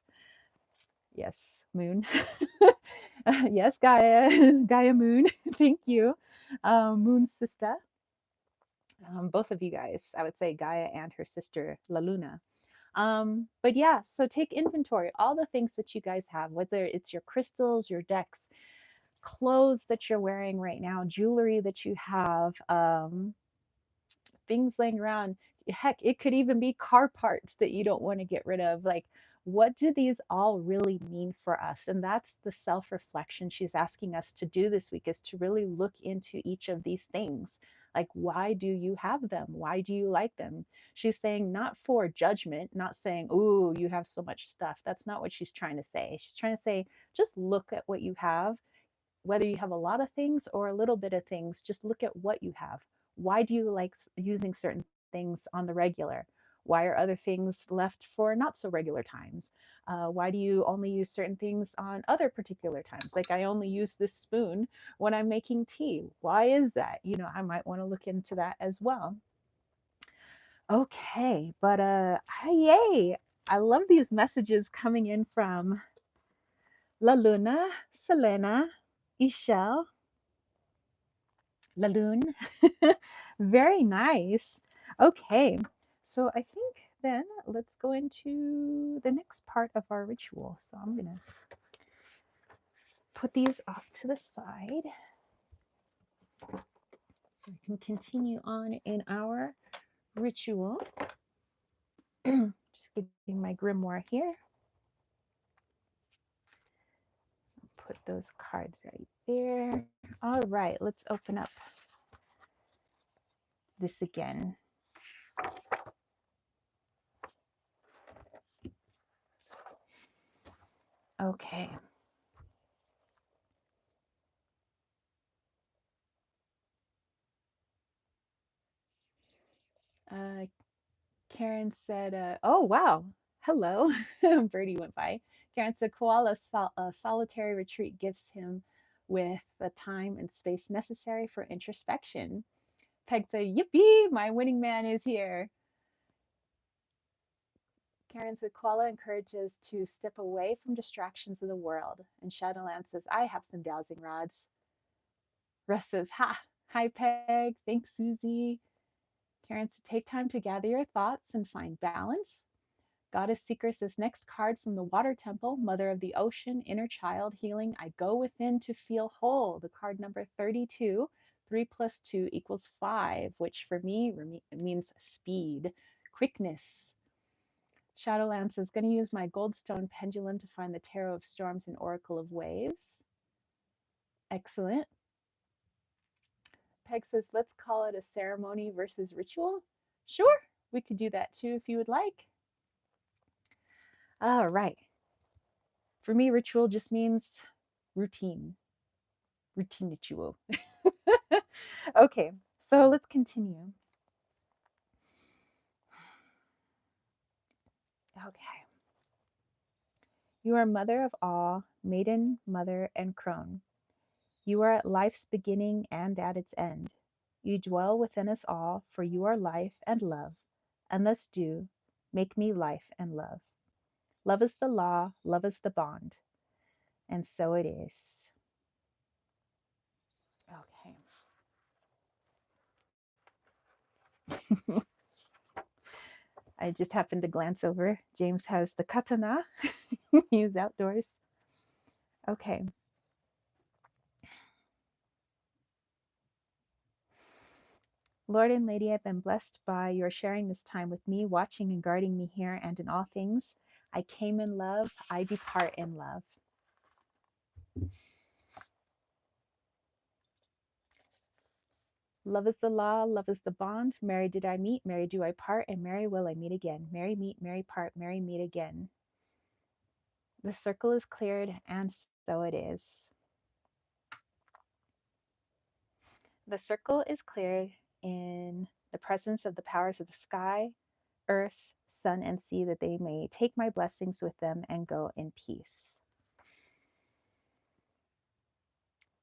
Yes, moon. Yes, Gaia, Gaia moon. Thank you, moon sister. Both of you guys, I would say Gaia and her sister La Luna. But yeah, so take inventory, all the things that you guys have, whether it's your crystals, your decks, clothes that you're wearing right now, jewelry that you have, things laying around. Heck, it could even be car parts that you don't want to get rid of. Like, what do these all really mean for us? And that's the self reflection she's asking us to do this week, is to really look into each of these things. Like, why do you have them? Why do you like them? She's saying not for judgment, not saying, ooh, you have so much stuff. That's not what she's trying to say. She's trying to say, just look at what you have, whether you have a lot of things or a little bit of things, just look at what you have. Why do you like using certain things on the regular? Why are other things left for not so regular times? Why do you only use certain things on other particular times? Like, I only use this spoon when I'm making tea. Why is that? You know, I might want to look into that as well. Okay, but yay! I love these messages coming in from La Luna, Selena, Ishel, La Lune. Very nice. Okay, so I think then let's go into the next part of our ritual. So I'm going to put these off to the side so we can continue on in our ritual. Just getting my grimoire here. Put those cards right there. All right, let's open up this again. Okay. Karen said, oh, wow. Hello. Birdie went by. Karen said, koala solitary retreat gives him with the time and space necessary for introspection. Peg said, yippee, my winning man is here. Karen said, koala encourages to step away from distractions of the world. And Shadowland says, I have some dowsing rods. Russ says, ha, hi, Peg. Thanks, Susie. Karen said, take time to gather your thoughts and find balance. Goddess Seeker says, next card from the Water Temple, Mother of the Ocean, Inner Child Healing. I go within to feel whole. The card number 32. 3 plus 2 equals 5, which for me means speed, quickness. Shadowland says, going to use my Goldstone pendulum to find the Tarot of Storms and Oracle of Waves. Excellent. Peg says, let's call it a ceremony versus ritual. Sure, we could do that too if you would like. All right. For me, ritual just means routine. Routine ritual. Okay, so let's continue. Okay. You are mother of all, maiden, mother, and crone. You are at life's beginning and at its end. You dwell within us all, for you are life and love, and thus do make me life and love. Love is the law, love is the bond, and so it is. Okay. I just happened to glance over. James has the katana. He's outdoors. Okay. Lord and Lady, I've been blessed by your sharing this time with me, watching and guarding me here and in all things. I came in love. I depart in love. Love is the law, love is the bond. Mary did I meet, Mary do I part, and Mary will I meet again. Mary meet, Mary part, Mary meet again. The circle is cleared, and so it is. The circle is cleared in the presence of the powers of the sky, earth, sun, and sea, that they may take my blessings with them and go in peace.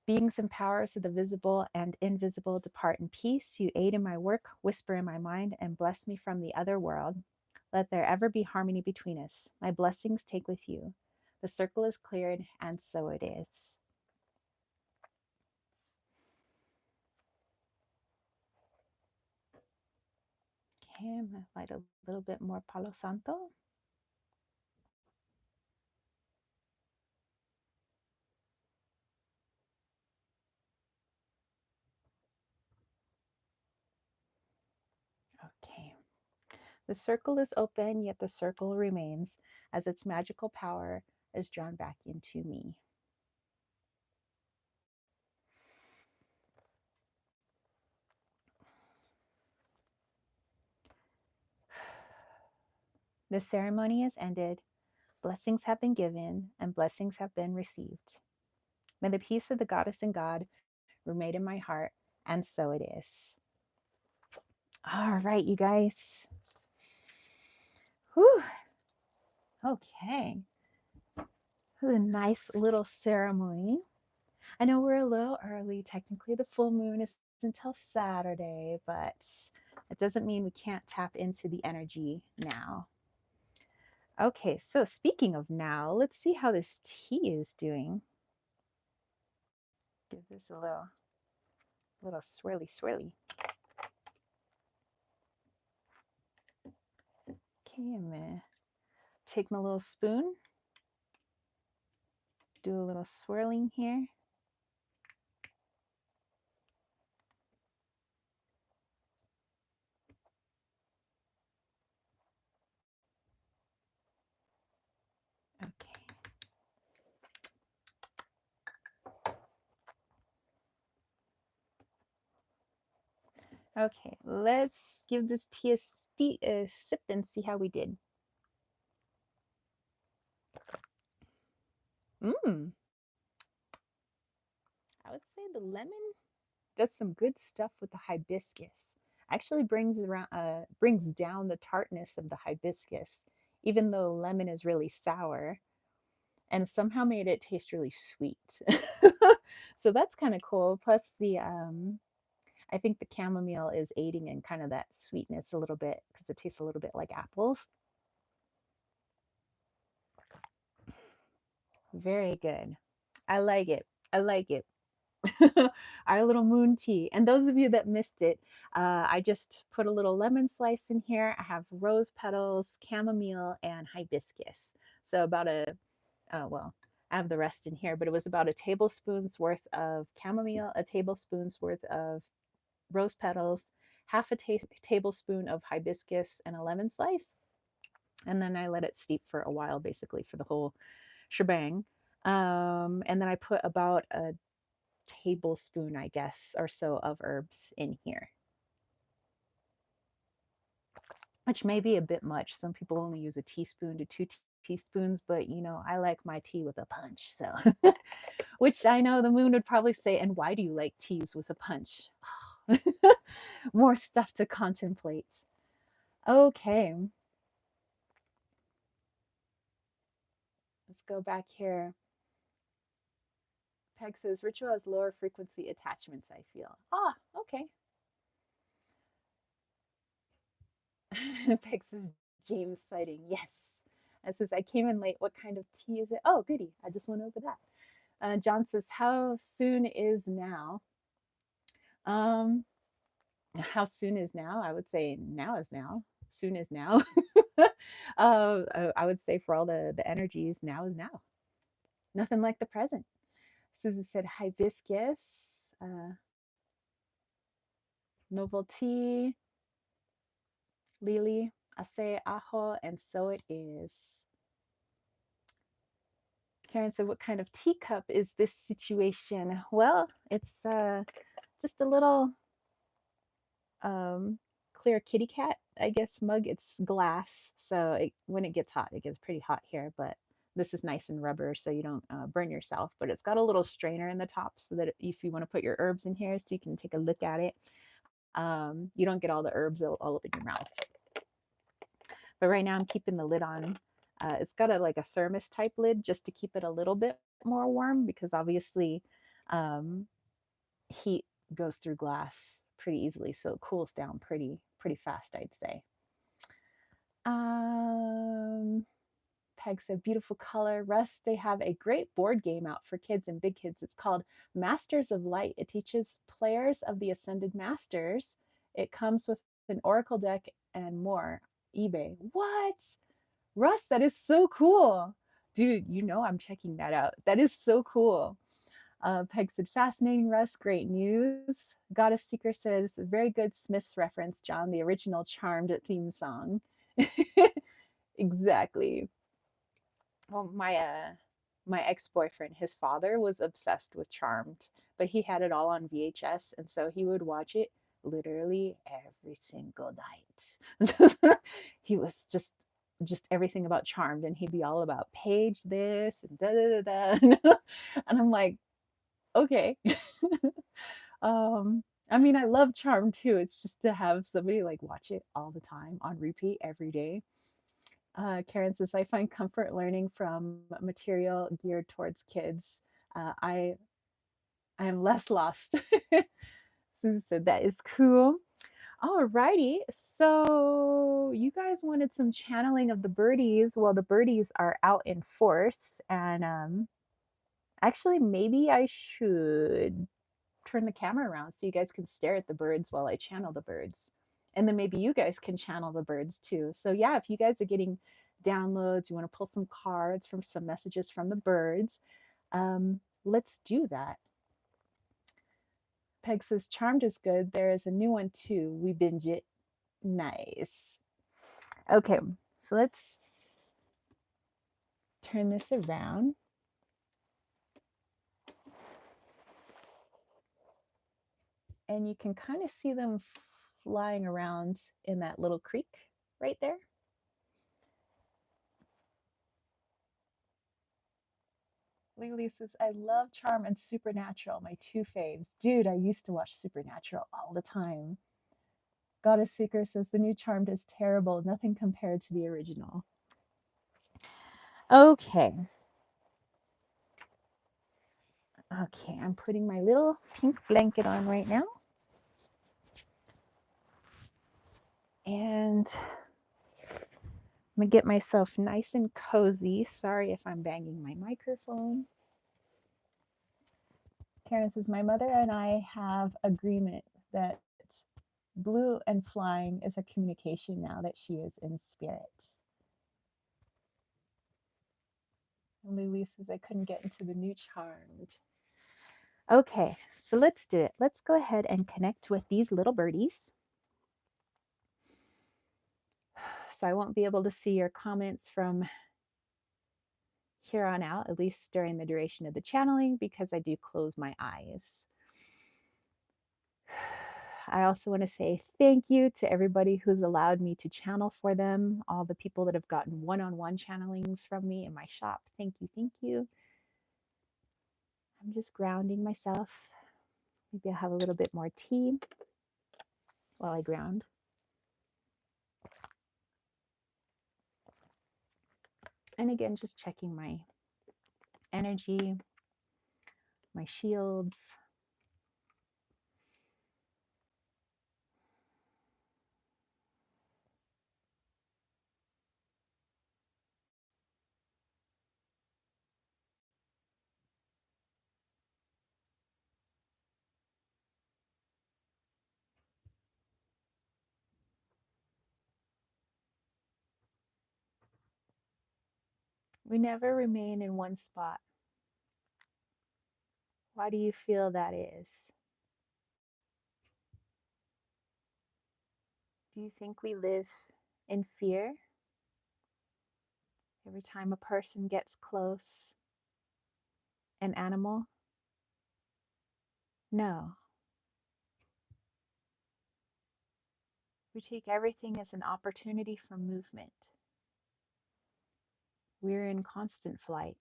Beings and powers of the visible and invisible, depart in peace. You aid in my work, whisper in my mind, and bless me from the other world. Let there ever be harmony between us. My blessings take with you. The circle is cleared, and so it is. Okay, I'm going to light a little bit more Palo Santo. Okay. The circle is open, yet the circle remains as its magical power is drawn back into me. The ceremony is ended, blessings have been given, and blessings have been received. May the peace of the goddess and God remain in my heart, and so it is. All right, you guys. Whew. Okay. This is a nice little ceremony. I know we're a little early. Technically, the full moon is until Saturday, but it doesn't mean we can't tap into the energy now. Okay, so speaking of now, let's see how this tea is doing. Give this a little swirly swirly. Okay, I'm gonna take my little spoon, do a little swirling here. Okay. Okay, let's give this tea a sip and see how we did. Mmm, I would say the lemon does some good stuff with the hibiscus. Actually brings down the tartness of the hibiscus, even though lemon is really sour, and somehow made it taste really sweet. So that's kind of cool. Plus I think the chamomile is aiding in kind of that sweetness a little bit because it tastes a little bit like apples. Very good. I like it. I like it. Our little moon tea. And those of you that missed it, I just put a little lemon slice in here. I have rose petals, chamomile, and hibiscus. So about well, I have the rest in here, but it was about a tablespoon's worth of chamomile, a tablespoon's worth of rose petals, half a tablespoon of hibiscus, and a lemon slice. And then I let it steep for a while, basically for the whole shebang. And then I put about a tablespoon, I guess, or so of herbs in here, which may be a bit much. Some people only use a teaspoon to two teaspoons, but I like my tea with a punch. So, which I know the moon would probably say, and why do you like teas with a punch? More stuff to contemplate. Okay, let's go back here. Peg says ritual has lower frequency attachments, I feel. Ah, okay. Peg says James sighting. Yes. It says I came in late. What kind of tea is it? Oh, goody. I just went over that. John says, how soon is now? Um, how soon is now? I would say now is now. Soon is now. I would say for all the energies, now is now. Nothing like the present. Susan said hibiscus, novelty, lily, ace, ajo, and so it is. Karen said, what kind of teacup is this situation? Well, it's just a little clear kitty cat, I guess, mug. It's glass. So when it gets hot, it gets pretty hot here, but this is nice and rubber so you don't burn yourself. But it's got a little strainer in the top so that if you want to put your herbs in here so you can take a look at it, you don't get all the herbs all up in your mouth. But right now I'm keeping the lid on. It's got like a thermos type lid just to keep it a little bit more warm because obviously um, heat goes through glass pretty easily, so it cools down pretty fast, I'd say. Um, Peg said, beautiful color. Russ, they have a great board game out for kids and big kids. It's called Masters of Light. It teaches players of the Ascended Masters. It comes with an Oracle deck and more. eBay. What? Russ, that is so cool. Dude, I'm checking that out. That is so cool. Peg said, fascinating, Russ. Great news. Goddess Seeker says, very good Smiths reference, John, the original Charmed theme song. Exactly. Well, my ex-boyfriend, his father was obsessed with Charmed, but he had it all on VHS, and so he would watch it literally every single night. He was just just everything about Charmed, and he'd be all about page this and da da da da. And I'm like, okay. I mean, I love Charmed too. It's just to have somebody like watch it all the time on repeat every day. Karen says, I find comfort learning from material geared towards kids. I am less lost. Susan said, that is cool. All righty. So you guys wanted some channeling of the birdies. Well, the birdies are out in force. And actually, maybe I should turn the camera around so you guys can stare at the birds while I channel the birds. And then maybe you guys can channel the birds too. So, yeah, if you guys are getting downloads, you want to pull some cards from some messages from the birds, let's do that. Peg says, Charmed is good. There is a new one too. We binge it. Nice. Okay, so let's turn this around. And you can kind of see them flying around in that little creek right there. Lily says, I love Charm and Supernatural, my two faves. Dude, I used to watch Supernatural all the time. Goddess Seeker says, the new Charmed is terrible, nothing compared to the original. Okay. Okay, I'm putting my little pink blanket on right now. And I'm going to get myself nice and cozy. Sorry if I'm banging my microphone. Karen says, my mother and I have agreement that blue and flying is a communication now that she is in spirit. And Lily says, I couldn't get into the new Charmed. Okay, so let's do it. Let's go ahead and connect with these little birdies. So I won't be able to see your comments from here on out, at least during the duration of the channeling, because I do close my eyes. I also want to say thank you to everybody who's allowed me to channel for them, all the people that have gotten one-on-one channelings from me in my shop. Thank you, thank you. I'm just grounding myself. Maybe I'll have a little bit more tea while I ground. And again, just checking my energy, my shields. We never remain in one spot. Why do you feel that is? Do you think we live in fear every time a person gets close? An animal? No. We take everything as an opportunity for movement. We're in constant flight.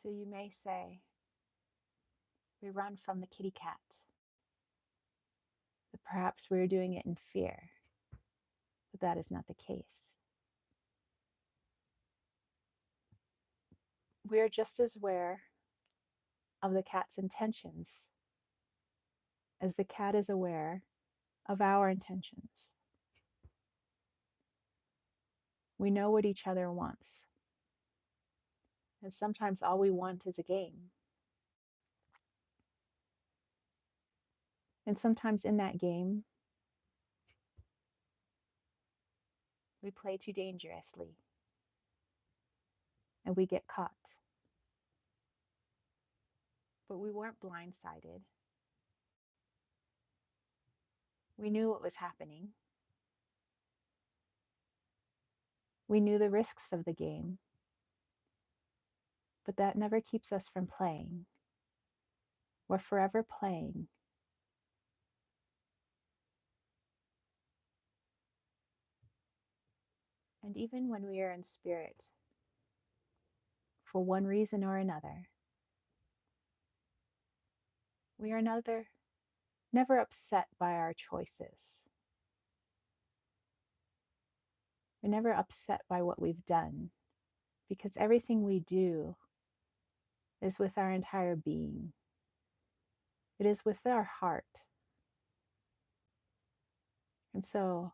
So you may say, we run from the kitty cat. But perhaps we're doing it in fear. But that is not the case. We're just as aware of the cat's intentions as the cat is aware of our intentions. We know what each other wants. And sometimes all we want is a game. And sometimes in that game, we play too dangerously and we get caught. But we weren't blindsided. We knew what was happening. We knew the risks of the game. But that never keeps us from playing. We're forever playing. And even when we are in spirit, for one reason or another, we are never upset by our choices. We're never upset by what we've done because everything we do is with our entire being. It is with our heart. And so,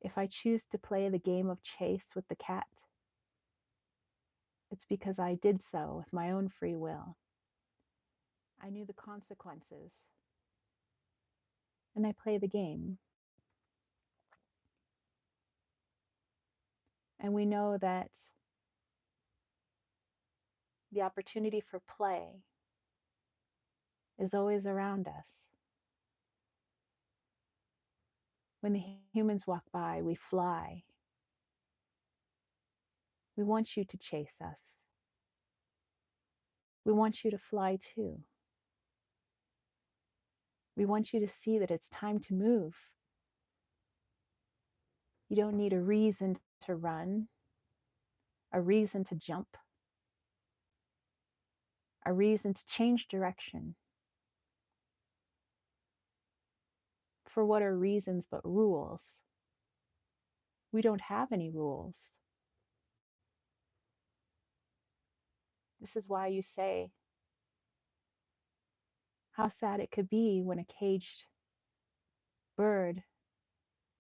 if I choose to play the game of chase with the cat, it's because I did so with my own free will. I knew the consequences, and I play the game. And we know that the opportunity for play is always around us. When the humans walk by, we fly. We want you to chase us. We want you to fly too. We want you to see that it's time to move. You don't need a reason to run, a reason to jump, a reason to change direction. For what are reasons but rules? We don't have any rules. This is why you say how sad it could be when a caged bird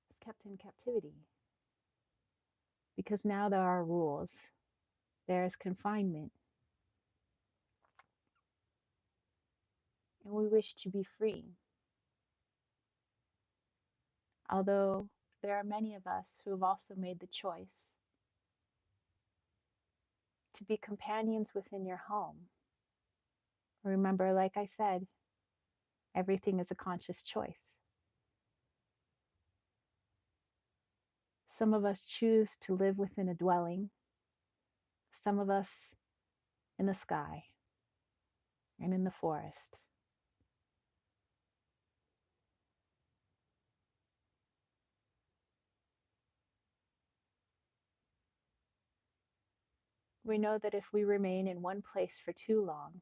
is kept in captivity. Because now there are rules, there is confinement, and we wish to be free. Although there are many of us who have also made the choice to be companions within your home. Remember, like I said, everything is a conscious choice. Some of us choose to live within a dwelling, some of us in the sky and in the forest. We know that if we remain in one place for too long,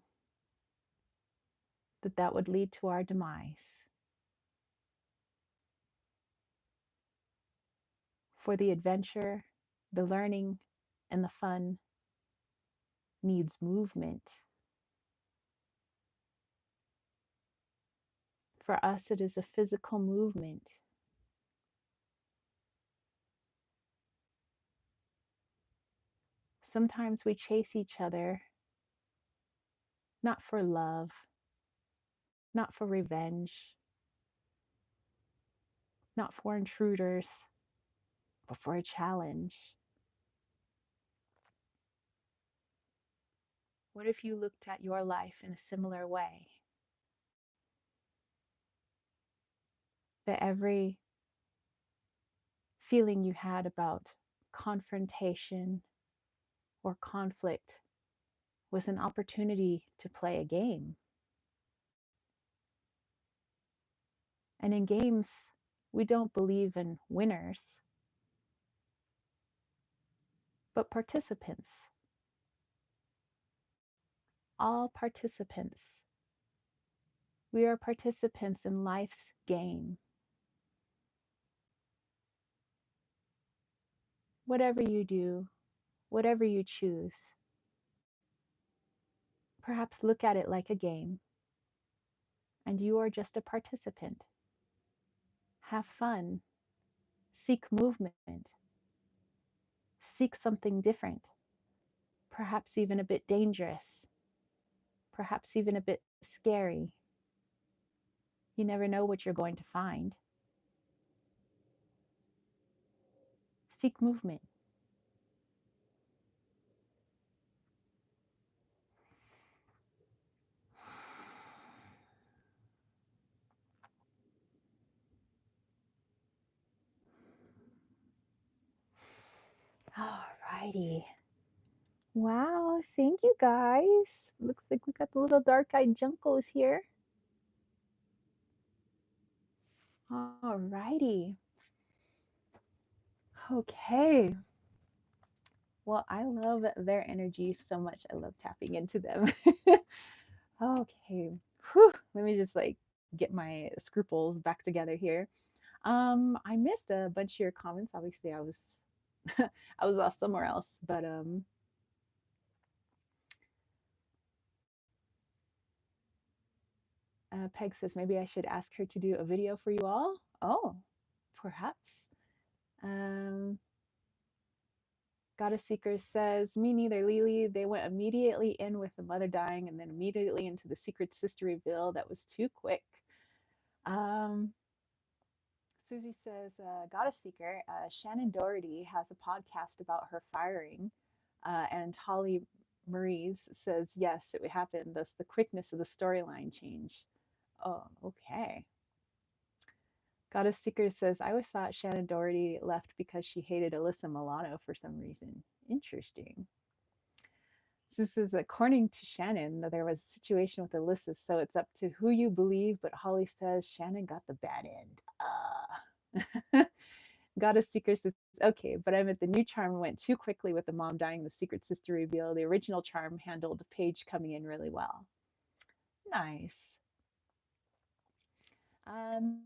that would lead to our demise. For the adventure, the learning, and the fun needs movement. For us, it is a physical movement. Sometimes we chase each other, not for love, not for revenge, not for intruders, but for a challenge. What if you looked at your life in a similar way? That every feeling you had about confrontation or conflict was an opportunity to play a game. And in games, we don't believe in winners, but participants. All participants. We are participants in life's game. Whatever you do, whatever you choose, perhaps look at it like a game, and you are just a participant. Have fun. Seek movement. Seek something different, perhaps even a bit dangerous, perhaps even a bit scary. You never know what you're going to find. Seek movement. Alrighty. Wow, thank you guys. Looks like we got the little dark-eyed juncos here. Alrighty. Okay. Well, I love their energy so much. I love tapping into them. Okay. Whew. Let me just like get my scruples back together here. I missed a bunch of your comments. Obviously, I was I was off somewhere else, but Peg says maybe I should ask her to do a video for you all. Oh, perhaps. Um, Goddess Seeker says, me neither, Lily. They went immediately in with the mother dying and then immediately into the secret sister reveal. That was too quick. Um, Susie says, Goddess Seeker, Shannon Doherty has a podcast about her firing. And Holly Marie's says, yes, it would happen. Thus, the quickness of the storyline change. Oh, okay. Goddess Seeker says, I always thought Shannon Doherty left because she hated Alyssa Milano for some reason. Interesting. This is according to Shannon, there was a situation with Alyssa, so it's up to who you believe, but Holly says Shannon got the bad end. Goddess Seeker says, okay, but I meant the new charm went too quickly with the mom dying, the secret sister reveal. The original charm handled Paige coming in really well. Nice.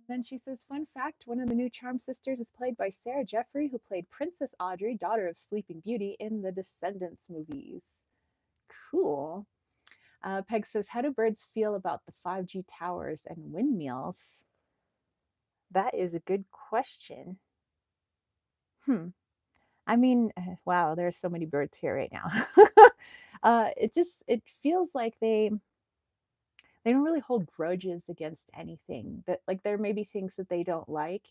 Then she says, fun fact, one of the new Charm sisters is played by Sarah Jeffrey, who played Princess Audrey, daughter of Sleeping Beauty, in the Descendants movies. Cool. Peg says, how do birds feel about the 5G towers and windmills? That is a good question. I mean, wow, there are so many birds here right now. It feels like they don't really hold grudges against anything. That like there may be things that they don't like,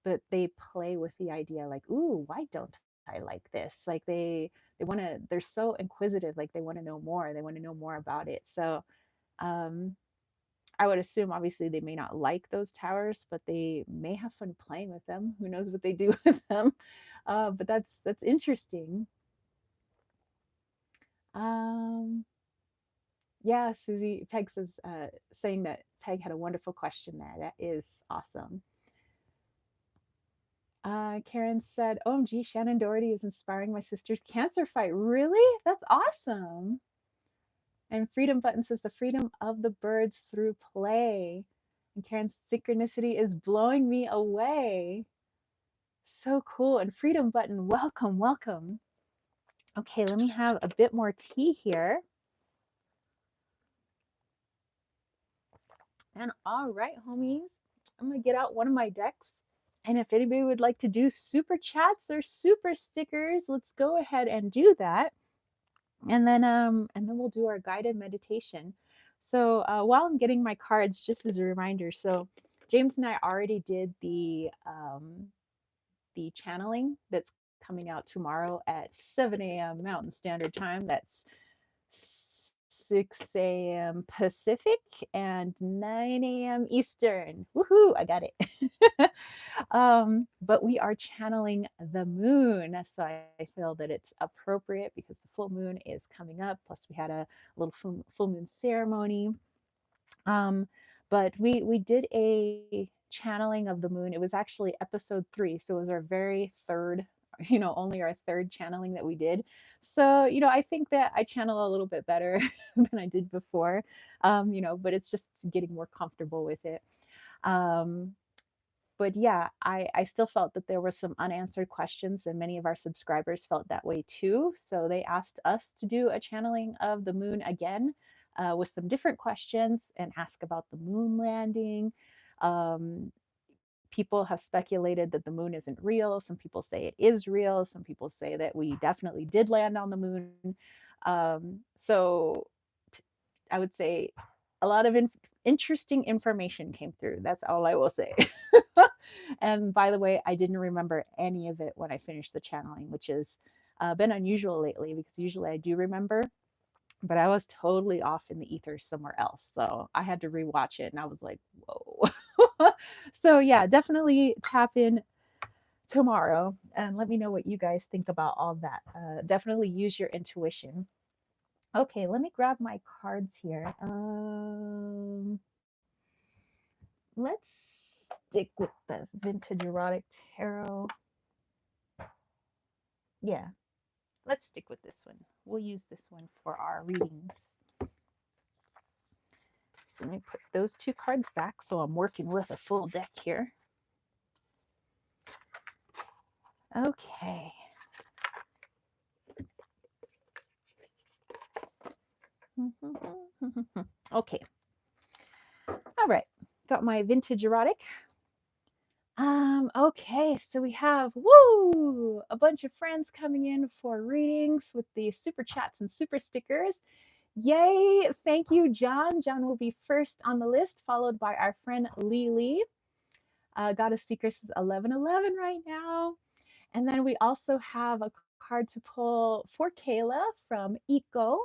but they play with the idea like, ooh, why don't I like this? Like they want to. They're so inquisitive. Like they want to know more. They want to know more about it. So um, I would assume obviously they may not like those towers, but they may have fun playing with them. Who knows what they do with them? But that's interesting. Um, yeah, Susie Peg says saying that Peg had a wonderful question there. That is awesome. Karen said, "OMG, Shannon Doherty is inspiring my sister's cancer fight. Really? That's awesome." And Freedom Button says, "The freedom of the birds through play." And Karen's synchronicity is blowing me away. So cool. And Freedom Button, welcome, welcome. Okay, let me have a bit more tea here. And all right, homies, I'm going to get out one of my decks. And if anybody would like to do super chats or super stickers, let's go ahead and do that. And then we'll do our guided meditation. So while I'm getting my cards, just as a reminder, so James and I already did the channeling that's coming out tomorrow at 7 a.m. Mountain Standard Time. That's 6 a.m. Pacific and 9 a.m. Eastern. Woohoo! I got it. But we are channeling the moon. So I feel that it's appropriate because the full moon is coming up. Plus, we had a little full moon ceremony. Um, but we did a channeling of the moon. It was actually episode 3, so it was our very third, only our third channeling that we did. So I think that I channel a little bit better than I did before. But it's just getting more comfortable with it. Um, but yeah, I still felt that there were some unanswered questions, and many of our subscribers felt that way too. So they asked us to do a channeling of the moon again with some different questions and ask about the moon landing. Um, People have speculated that the moon isn't real. Some people say it is real. Some people say that we definitely did land on the moon. So I would say a lot of interesting information came through. That's all I will say. And by the way, I didn't remember any of it when I finished the channeling, which has been unusual lately because usually I do remember, but I was totally off in the ether somewhere else. So I had to rewatch it and I was like, whoa. So yeah, definitely tap in tomorrow and let me know what you guys think about all that. Definitely use your intuition. Okay, let me grab my cards here. Let's stick with the vintage erotic tarot. Yeah, let's stick with this one. We'll use this one for our readings. So let me put those two cards back so I'm working with a full deck here. Okay. Okay. All right. Got my vintage erotic. Okay, so we have a bunch of friends coming in for readings with the super chats and super stickers. Yay! Thank you, John. John will be first on the list, followed by our friend Lily. Goddess Secrets is 1111 right now. And then we also have a card to pull for Kayla from Eco.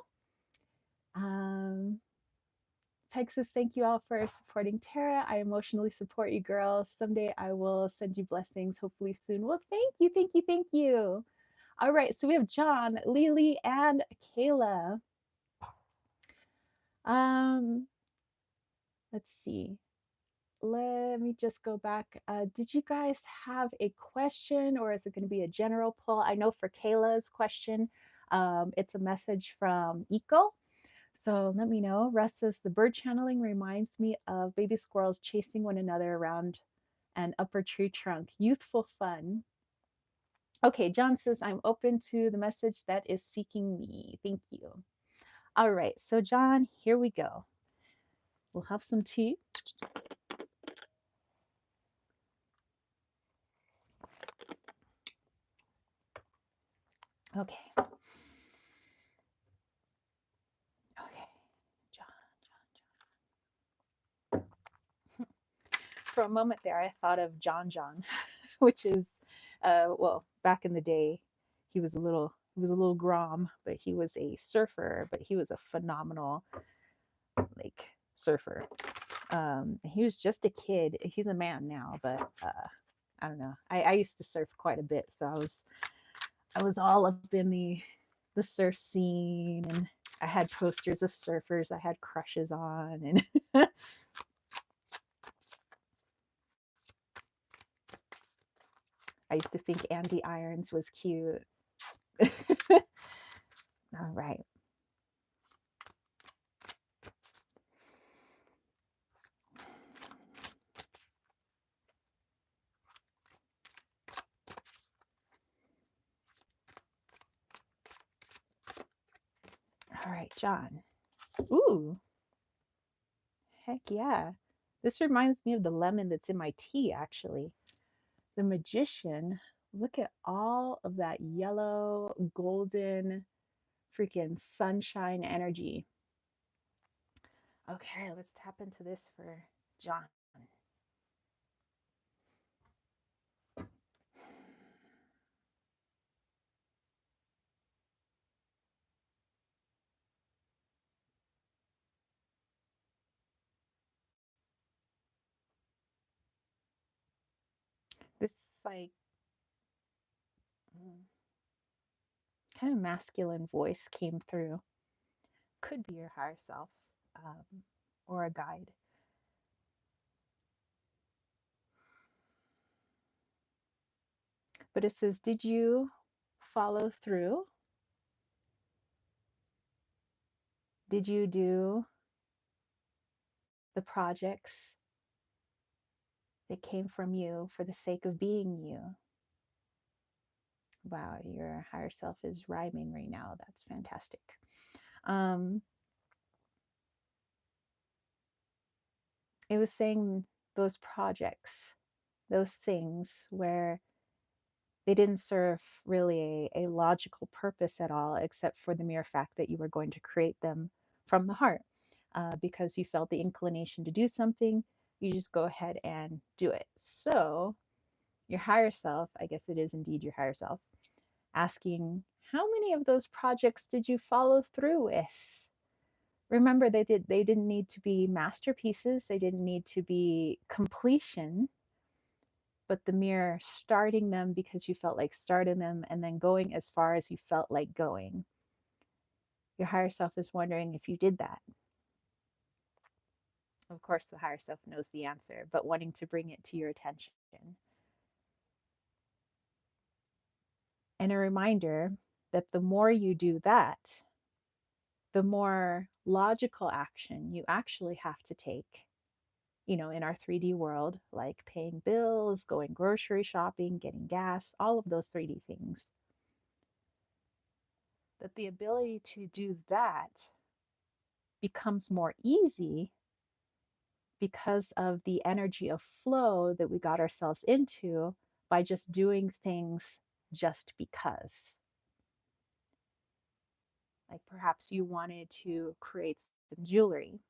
Peg says, thank you all for supporting Tara. I emotionally support you, girls. Someday I will send you blessings, hopefully soon. Well, thank you, thank you, thank you. All right, so we have John, Lily, and Kayla. Let's see. Let me just go back. Did you guys have a question, or is it going to be a general poll? I know for Kayla's question, it's a message from Eco. So let me know. Russ says the bird channeling reminds me of baby squirrels chasing one another around an upper tree trunk. Youthful fun. Okay, John says I'm open to the message that is seeking me. Thank you. All right, so John, here we go. We'll have some tea. Okay. Okay. John. For a moment there, I thought of John, which is, well, back in the day, he was a little grom, but he was a surfer, but he was a phenomenal, like, surfer. He was just a kid. He's a man now, but I don't know. I used to surf quite a bit, so I was all up in the surf scene, and I had posters of surfers I had crushes on, and I used to think Andy Irons was cute. All right. All right, John. Ooh, heck yeah. This reminds me of the lemon that's in my tea, actually. The Magician. Look at all of that yellow, golden, freaking sunshine energy. Okay, let's tap into this for John. This, like, kind of masculine voice came through. Could be your higher self, or a guide. But it says, did you follow through? Did you do the projects that came from you for the sake of being you? Wow, your higher self is rhyming right now. That's fantastic. Um, it was saying those projects, those things where they didn't serve really a logical purpose at all, except for the mere fact that you were going to create them from the heart. Because you felt the inclination to do something, you just go ahead and do it. So, your higher self, I guess it is indeed your higher self, asking, how many of those projects did you follow through with? Remember, they didn't need to be masterpieces, they didn't need to be completion, but the mere starting them because you felt like starting them and then going as far as you felt like going. Your higher self is wondering if you did that. Of course, the higher self knows the answer, but wanting to bring it to your attention. And a reminder that the more you do that, the more logical action you actually have to take, in our 3D world, like paying bills, going grocery shopping, getting gas, all of those 3D things. That the ability to do that becomes more easy because of the energy of flow that we got ourselves into by just doing things just because. Like perhaps you wanted to create some jewelry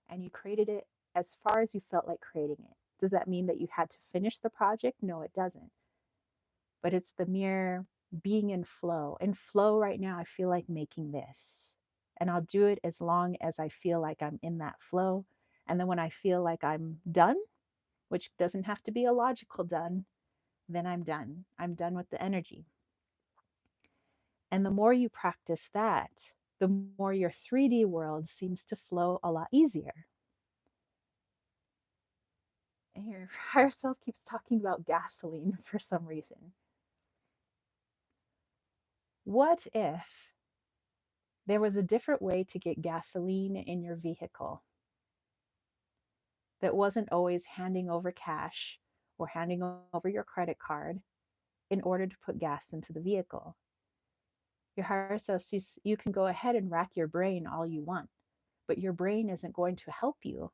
and you created it as far as you felt like creating it. Does that mean that you had to finish the project? No, it doesn't. But it's the mere being in flow. In flow right now, I feel like making this. And I'll do it as long as I feel like I'm in that flow. And then when I feel like I'm done, which doesn't have to be a logical done, then I'm done. I'm done with the energy. And the more you practice that, the more your 3D world seems to flow a lot easier. And your higher self keeps talking about gasoline for some reason. What if there was a different way to get gasoline in your vehicle that wasn't always handing over cash or handing over your credit card in order to put gas into the vehicle? Your higher self sees you can go ahead and rack your brain all you want, but your brain isn't going to help you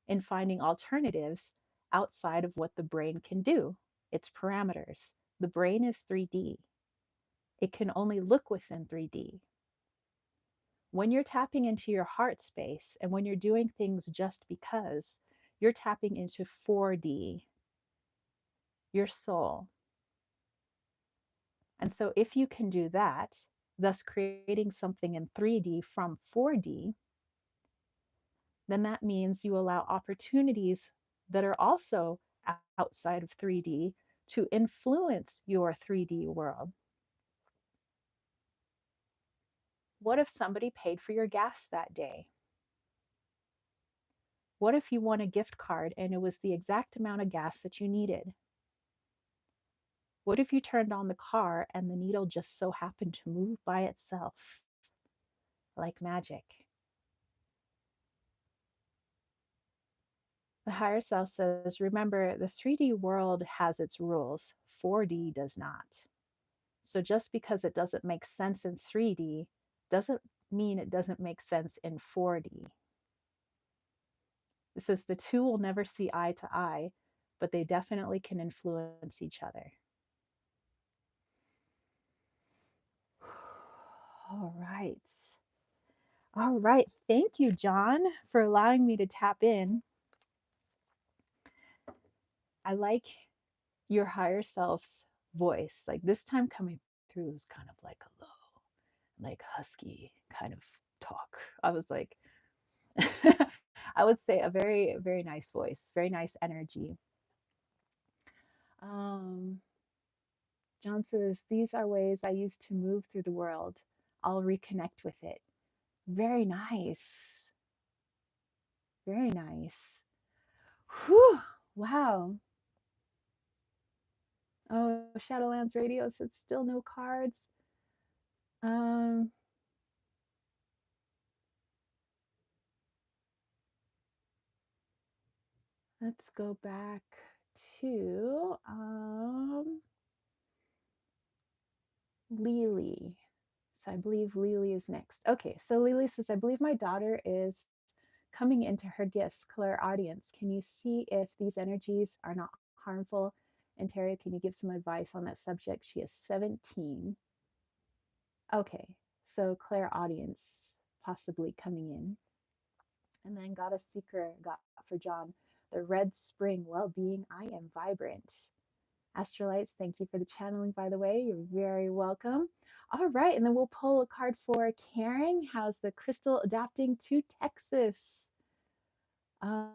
in finding alternatives outside of what the brain can do, its parameters. The brain is 3D. It can only look within 3D. When you're tapping into your heart space and when you're doing things just because, you're tapping into 4D, your soul. And so if you can do that, thus creating something in 3D from 4D, then that means you allow opportunities that are also outside of 3D to influence your 3D world. What if somebody paid for your gas that day? What if you won a gift card and it was the exact amount of gas that you needed? What if you turned on the car and the needle just so happened to move by itself like magic? The higher self says, remember, the 3D world has its rules, 4D does not. So just because it doesn't make sense in 3D doesn't mean it doesn't make sense in 4D. It says the two will never see eye to eye, but they definitely can influence each other. All right. All right. Thank you, John, for allowing me to tap in. I like your higher self's voice. Like this time coming through was kind of like a low, like husky kind of talk. I was like, I would say a very, very nice voice, very nice energy. Um, John says, these are ways I use to move through the world. I'll reconnect with it. Very nice. Very nice. Whew. Wow. Oh, Shadowlands Radio said still no cards. Um, let's go back to Lily. So I believe Lily is next. Okay, so Lily says, I believe my daughter is coming into her gifts, clairaudience. Can you see if these energies are not harmful? And Terry, can you give some advice on that subject? She is 17. Okay, so clairaudience possibly coming in. And then Goddess Seeker got for John, the red spring well-being. I am vibrant. Astrolites, thank you for the channeling, by the way. You're very welcome. All right, and then we'll pull a card for Karen. How's the crystal adapting to Texas?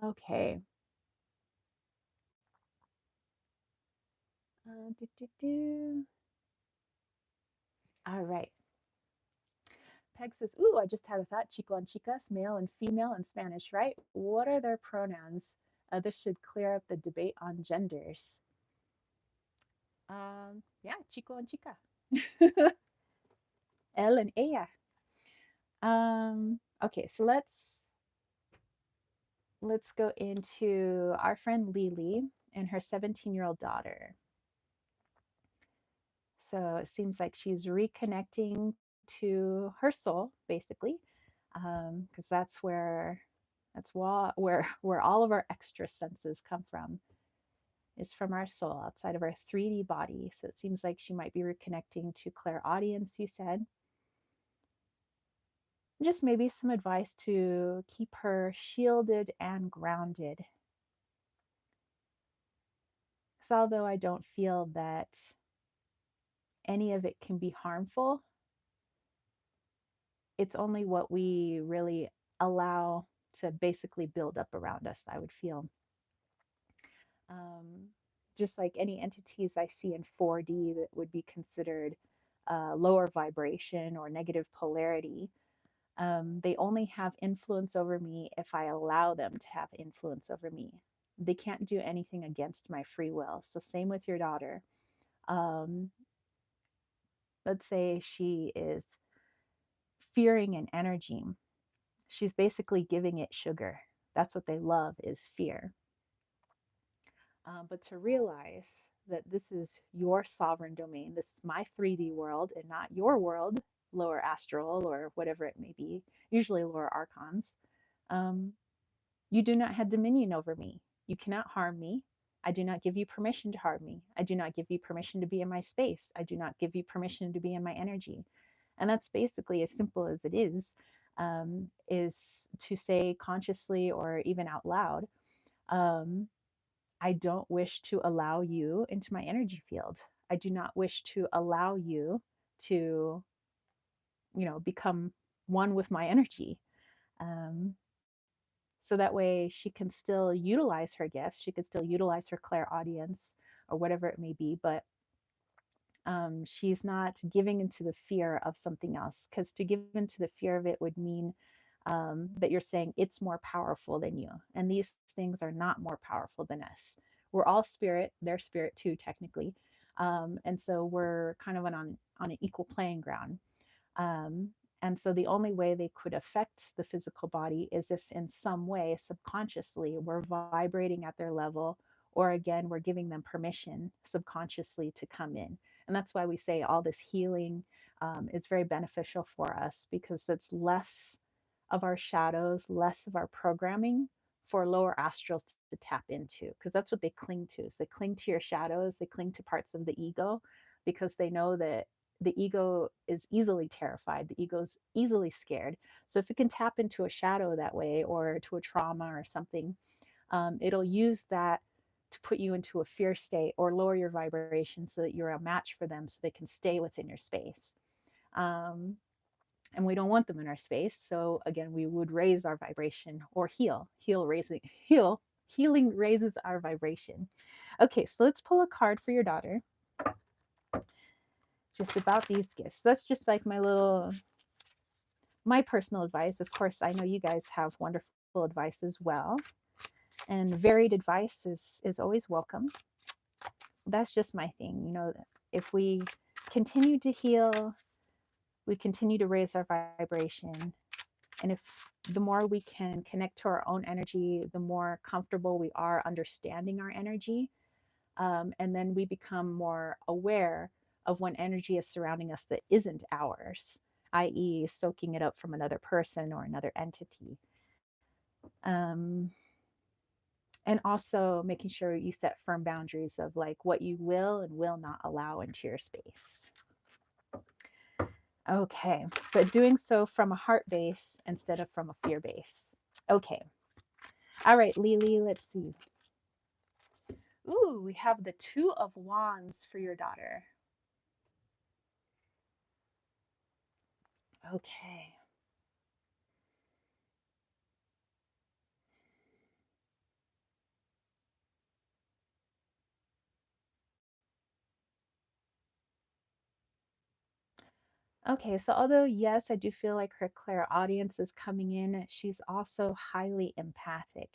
Okay. Do, do, do. All right. Peg says, ooh, I just had a thought. Chico and chicas, male and female in Spanish, right? What are their pronouns? This should clear up the debate on genders. Yeah, chico and chica. Él and ella. Okay, so let's go into our friend Lily and her 17-year-old daughter. So it seems like she's reconnecting to her soul, basically, because that's where all of our extra senses come from, is from our soul outside of our 3D body. So it seems like she might be reconnecting to clairaudience, you said. Just maybe some advice to keep her shielded and grounded. Because although I don't feel that any of it can be harmful, it's only what we really allow to basically build up around us, I would feel. Um, just like any entities I see in 4D that would be considered lower vibration or negative polarity, they only have influence over me if I allow them to have influence over me. They can't do anything against my free will. So, same with your daughter. Um, let's say she is fearing an energy. She's basically giving it sugar. That's what they love, is fear. But to realize that this is your sovereign domain, this is my 3D world and not your world, lower astral or whatever it may be, usually lower archons. Um, you do not have dominion over me. You cannot harm me. I do not give you permission to harm me. I do not give you permission to be in my space. I do not give you permission to be in my energy. And that's basically as simple as it is to say consciously or even out loud. Um, I don't wish to allow you into my energy field. I do not wish to allow you to, become one with my energy. Um, so that way she can still utilize her gifts. She could still utilize her clairaudience or whatever it may be, but she's not giving into the fear of something else. Because to give into the fear of it would mean that you're saying it's more powerful than you. And these things are not more powerful than us. We're all spirit, they're spirit too, technically. And so we're kind of on an equal playing ground. Um, and so the only way they could affect the physical body is if, in some way, subconsciously, we're vibrating at their level, or again, we're giving them permission subconsciously to come in. And that's why we say all this healing is very beneficial for us, because it's less of our shadows, less of our programming for lower astrals to tap into, because that's what they cling to. Is they cling to your shadows, they cling to parts of the ego, because they know that the ego is easily terrified, the ego is easily scared. So if it can tap into a shadow that way, or to a trauma or something, it'll use that to put you into a fear state or lower your vibration so that you're a match for them, so they can stay within your space. um, and we don't want them in our space. So again, we would raise our vibration, or healing raises our vibration. Okay, so let's pull a card for your daughter, just about these gifts. That's just like my personal advice. Of course, I know you guys have wonderful advice as well, and varied advice is always welcome. That's just my thing. If we continue to heal, we continue to raise our vibration. And if the more we can connect to our own energy, the more comfortable we are understanding our energy. And then we become more aware of when energy is surrounding us that isn't ours, i.e., soaking it up from another person or another entity. Um, and also making sure you set firm boundaries of like what you will and will not allow into your space. Okay, but doing so from a heart base instead of from a fear base. Okay. All right, Lily, let's see. Ooh, we have the Two of Wands for your daughter. Okay. Okay, so although, yes, I do feel like her clairaudience is coming in, she's also highly empathic.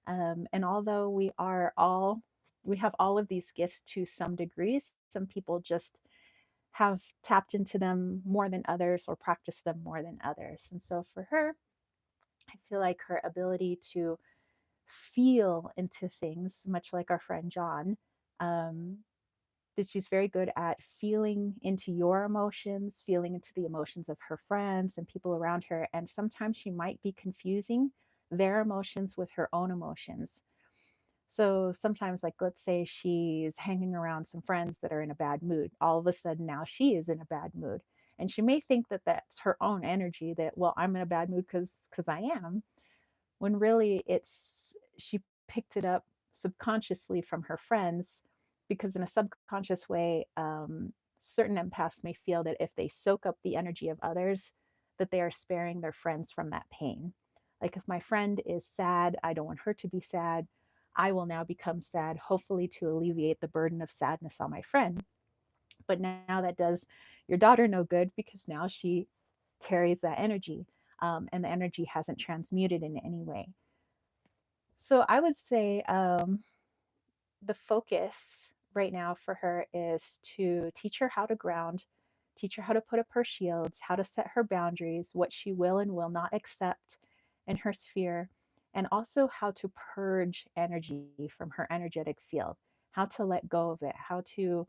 And although we are all, We have all of these gifts to some degrees. Some people just have tapped into them more than others or practice them more than others. And so for her, I feel like her ability to feel into things, much like our friend John, um, that she's very good at feeling into your emotions, feeling into the emotions of her friends and people around her. And sometimes she might be confusing their emotions with her own emotions. So sometimes, like, let's say she's hanging around some friends that are in a bad mood. All of a sudden, now she is in a bad mood. And she may think that that's her own energy, that, well, I'm in a bad mood because I am, when really it's she picked it up subconsciously from her friends, because in a subconscious way, certain empaths may feel that if they soak up the energy of others, that they are sparing their friends from that pain. Like, if my friend is sad, I don't want her to be sad. I will now become sad, hopefully to alleviate the burden of sadness on my friend. But now that does your daughter no good, because now she carries that energy, and the energy hasn't transmuted in any way. So I would say, the focus right now for her is to teach her how to ground, teach her how to put up her shields, how to set her boundaries, what she will and will not accept in her sphere, and also how to purge energy from her energetic field, how to let go of it, how to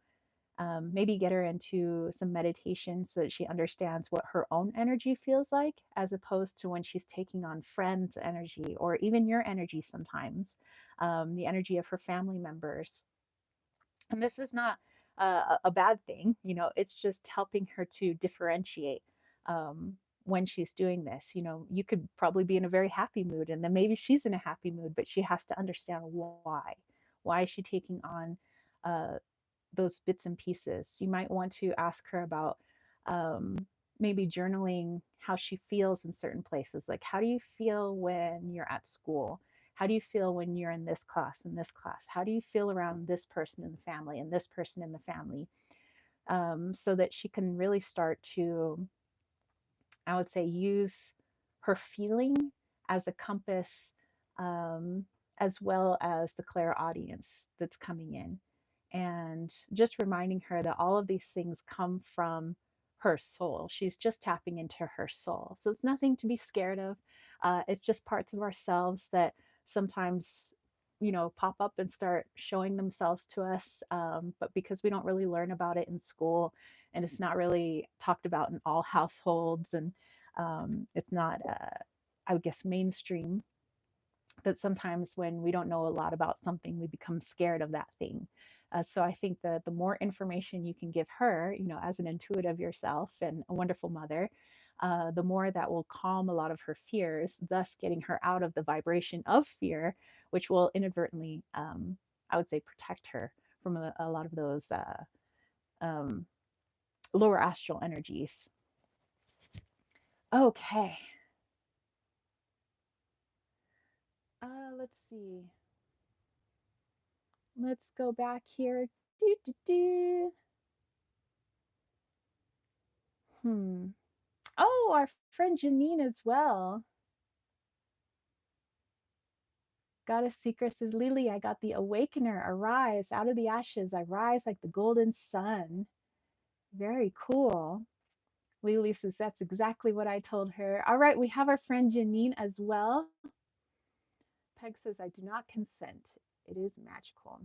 maybe get her into some meditation so that she understands what her own energy feels like, as opposed to when she's taking on friends' energy or even your energy sometimes, the energy of her family members. And this is not a bad thing, it's just helping her to differentiate, when she's doing this. You could probably be in a very happy mood, and then maybe she's in a happy mood, but she has to understand why. Why is she taking on uh, those bits and pieces? You might want to ask her about, um, maybe journaling how she feels in certain places. Like, how do you feel when you're at school? How do you feel when you're in this class and this class? How do you feel around this person in the family and this person in the family? So that she can really start to, I would say, use her feeling as a compass, um, as well as the clairaudience that's coming in. And just reminding her that all of these things come from her soul. She's just tapping into her soul. So it's nothing to be scared of. It's just parts of ourselves that sometimes, pop up and start showing themselves to us. But because we don't really learn about it in school, and it's not really talked about in all households, and it's not, I would guess, mainstream, that sometimes when we don't know a lot about something, we become scared of that thing. So I think that the more information you can give her, as an intuitive yourself and a wonderful mother, the more that will calm a lot of her fears, thus getting her out of the vibration of fear, which will inadvertently, I would say, protect her from a lot of those um, lower astral energies. Okay, let's see. Let's go back here. Do, do, do. Hmm. Oh, our friend Janine as well. Goddess Seeker says, Lily, I got the awakener. Arise out of the ashes. I rise like the golden sun. Very cool. Lily says, that's exactly what I told her. All right, we have our friend Janine as well. Peg says, I do not consent. It is magical.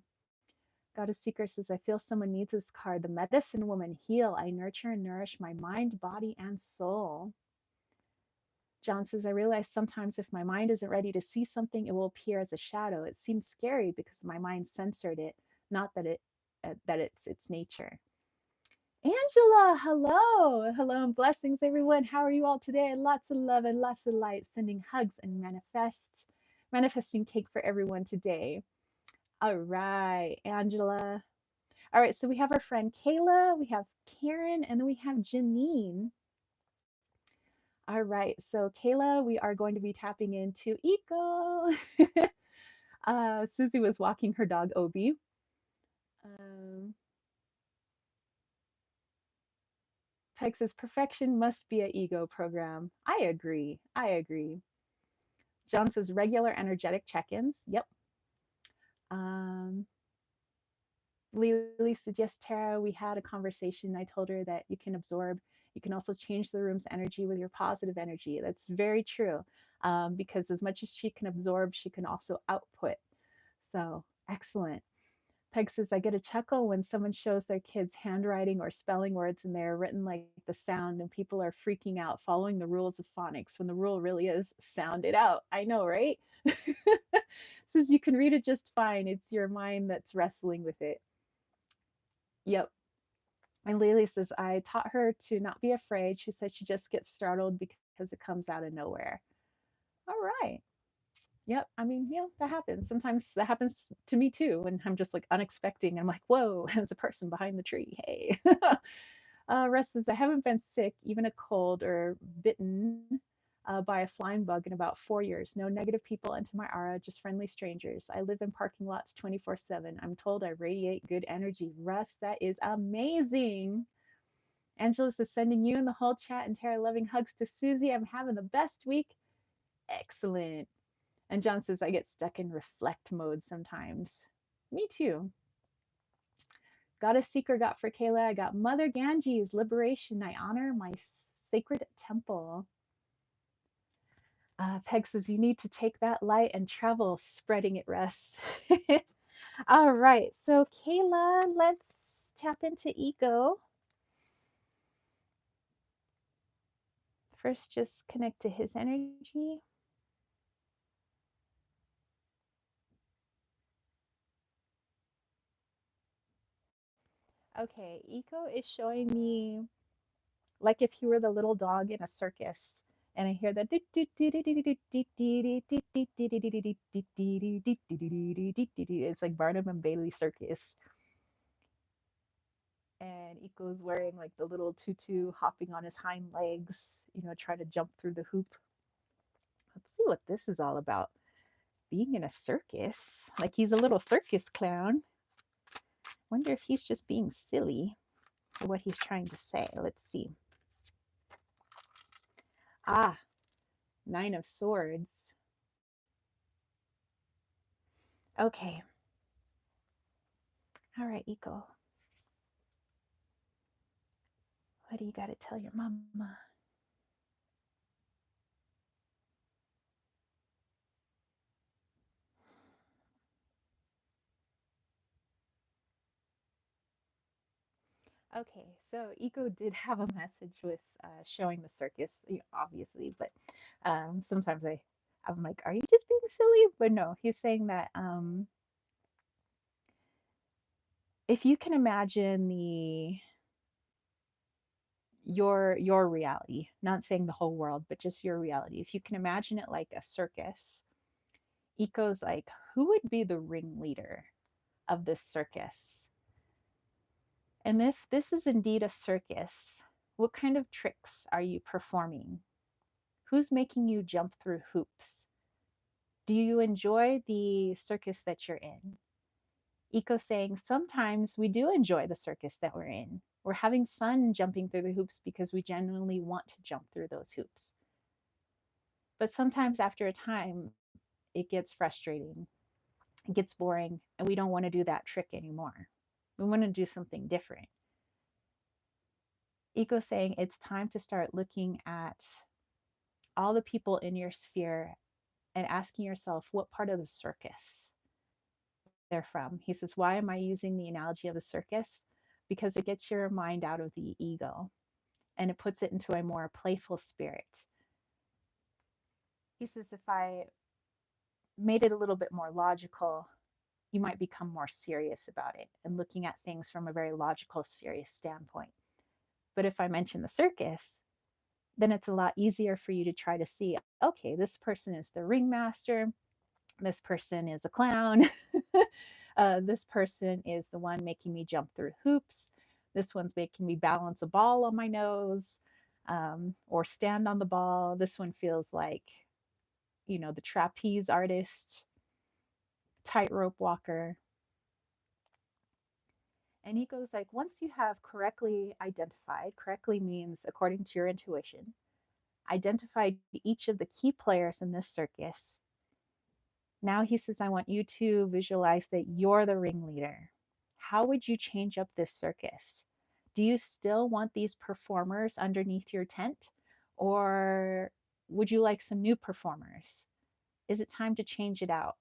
Goddess Seeker says, I feel someone needs this card. The medicine woman, heal. I nurture and nourish my mind, body, and soul. John says, I realize sometimes if my mind isn't ready to see something, it will appear as a shadow. It seems scary because my mind censored it, not that it's its nature. Angela, hello. Hello and blessings, everyone. How are you all today? Lots of love and lots of light, sending hugs and manifesting cake for everyone today. All right, Angela. All right, so we have our friend Kayla, we have Karen, and then we have Janine. All right, so Kayla, we are going to be tapping into ego. Susie was walking her dog Obi. Um, Peg says perfection must be an ego program. I agree. I agree. John says regular energetic check-ins. Yep. Um, Lily suggests, Tara, we had a conversation. I told her that you can absorb, you can also change the room's energy with your positive energy. That's very true. Because as much as she can absorb, she can also output. So excellent. Peg says, I get a chuckle when someone shows their kids handwriting or spelling words and they're written like the sound, and people are freaking out, following the rules of phonics when the rule really is sound it out. I know, right? Says you can read it just fine. It's your mind that's wrestling with it. Yep. And Lily says, I taught her to not be afraid. She said she just gets startled because it comes out of nowhere. All right. Yep. I mean, that happens. Sometimes that happens to me too. And I'm just like unexpected. I'm like, whoa, there's a person behind the tree. Hey. Russ says, I haven't been sick, even a cold or bitten by a flying bug in about 4 years. No negative people into my aura, just friendly strangers. I live in parking lots 24/7. I'm told I radiate good energy. Russ, that is amazing. Angela is sending you and the whole chat and Tara loving hugs to Susie. I'm having the best week. Excellent. And John says, I get stuck in reflect mode sometimes. Me too. Got a secret got for Kayla. I got Mother Ganges, liberation. I honor my sacred temple. Peg says, you need to take that light and travel, spreading it, Russ. All right. So, Kayla, let's tap into ego. First, just connect to his energy. Okay, ego is showing me like if you were the little dog in a circus and I hear that it's like Barnum and Bailey circus, and Iko's wearing like the little tutu, hopping on his hind legs, trying to jump through the hoop. Let's see what this is all about. Being in a circus, like he's a little circus clown. Wonder if he's just being silly or what he's trying to say. Let's see. Ah, Nine of Swords. Okay. All right, Iko. What do you got to tell your mama? Okay, so Iko did have a message with showing the circus, obviously, but sometimes I'm like, are you just being silly? But no, he's saying that if you can imagine your reality, not saying the whole world, but just your reality, if you can imagine it like a circus, Iko's like, who would be the ringleader of this circus? And if this is indeed a circus, what kind of tricks are you performing? Who's making you jump through hoops? Do you enjoy the circus that you're in? Iko saying sometimes we do enjoy the circus that we're in. We're having fun jumping through the hoops because we genuinely want to jump through those hoops. But sometimes after a time, it gets frustrating, it gets boring, and we don't want to do that trick anymore. We want to do something different. Iko saying it's time to start looking at all the people in your sphere and asking yourself what part of the circus they're from. He says, why am I using the analogy of a circus? Because it gets your mind out of the ego and it puts it into a more playful spirit. He says, if I made it a little bit more logical, you might become more serious about it and looking at things from a very logical, serious standpoint. But if I mention the circus, then it's a lot easier for you to try to see, okay, this person is the ringmaster, this person is a clown, this person is the one making me jump through hoops, this one's making me balance a ball on my nose, or stand on the ball. This one feels like, the trapeze artist, tightrope walker. And he goes like, once you have correctly identified, correctly means according to your intuition, identified each of the key players in this circus. Now he says, I want you to visualize that you're the ringleader. How would you change up this circus? Do you still want these performers underneath your tent? Or would you like some new performers? Is it time to change it out?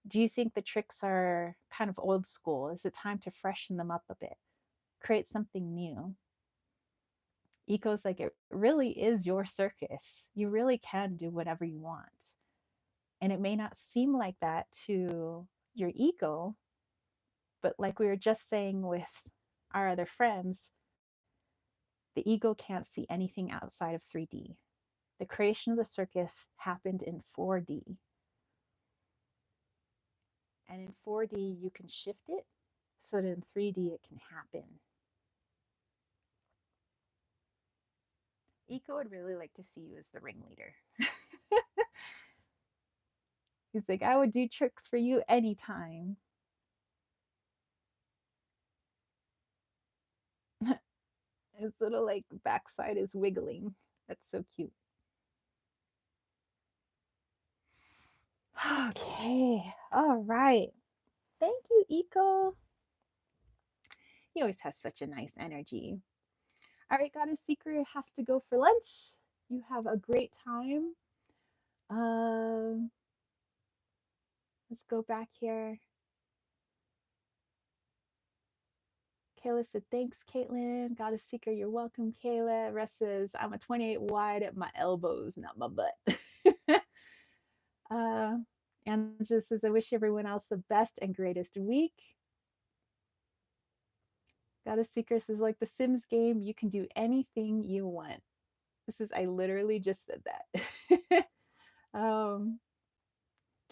Do you think the tricks are kind of old school? Is it time to freshen them up a bit? Create something new? Eco's like, it really is your circus. You really can do whatever you want. And it may not seem like that to your ego, but like we were just saying with our other friends, the ego can't see anything outside of 3D. The creation of the circus happened in 4D. And in 4D, you can shift it so that in 3D, it can happen. Eco would really like to see you as the ringleader. He's like, I would do tricks for you anytime. His little like backside is wiggling. That's so cute. Okay. All right. Thank you, Eco. He always has such a nice energy. All right, Goddess Secret has to go for lunch. You have a great time. Um, let's go back here. Kayla said, thanks, Caitlin. Goddess Seeker, you're welcome, Kayla. Russ says, I'm a 28 wide at my elbows, not my butt. uh, Angela says, I wish everyone else the best and greatest week. Goddess Seeker says, like the Sims game, you can do anything you want. This is, I literally just said that. um,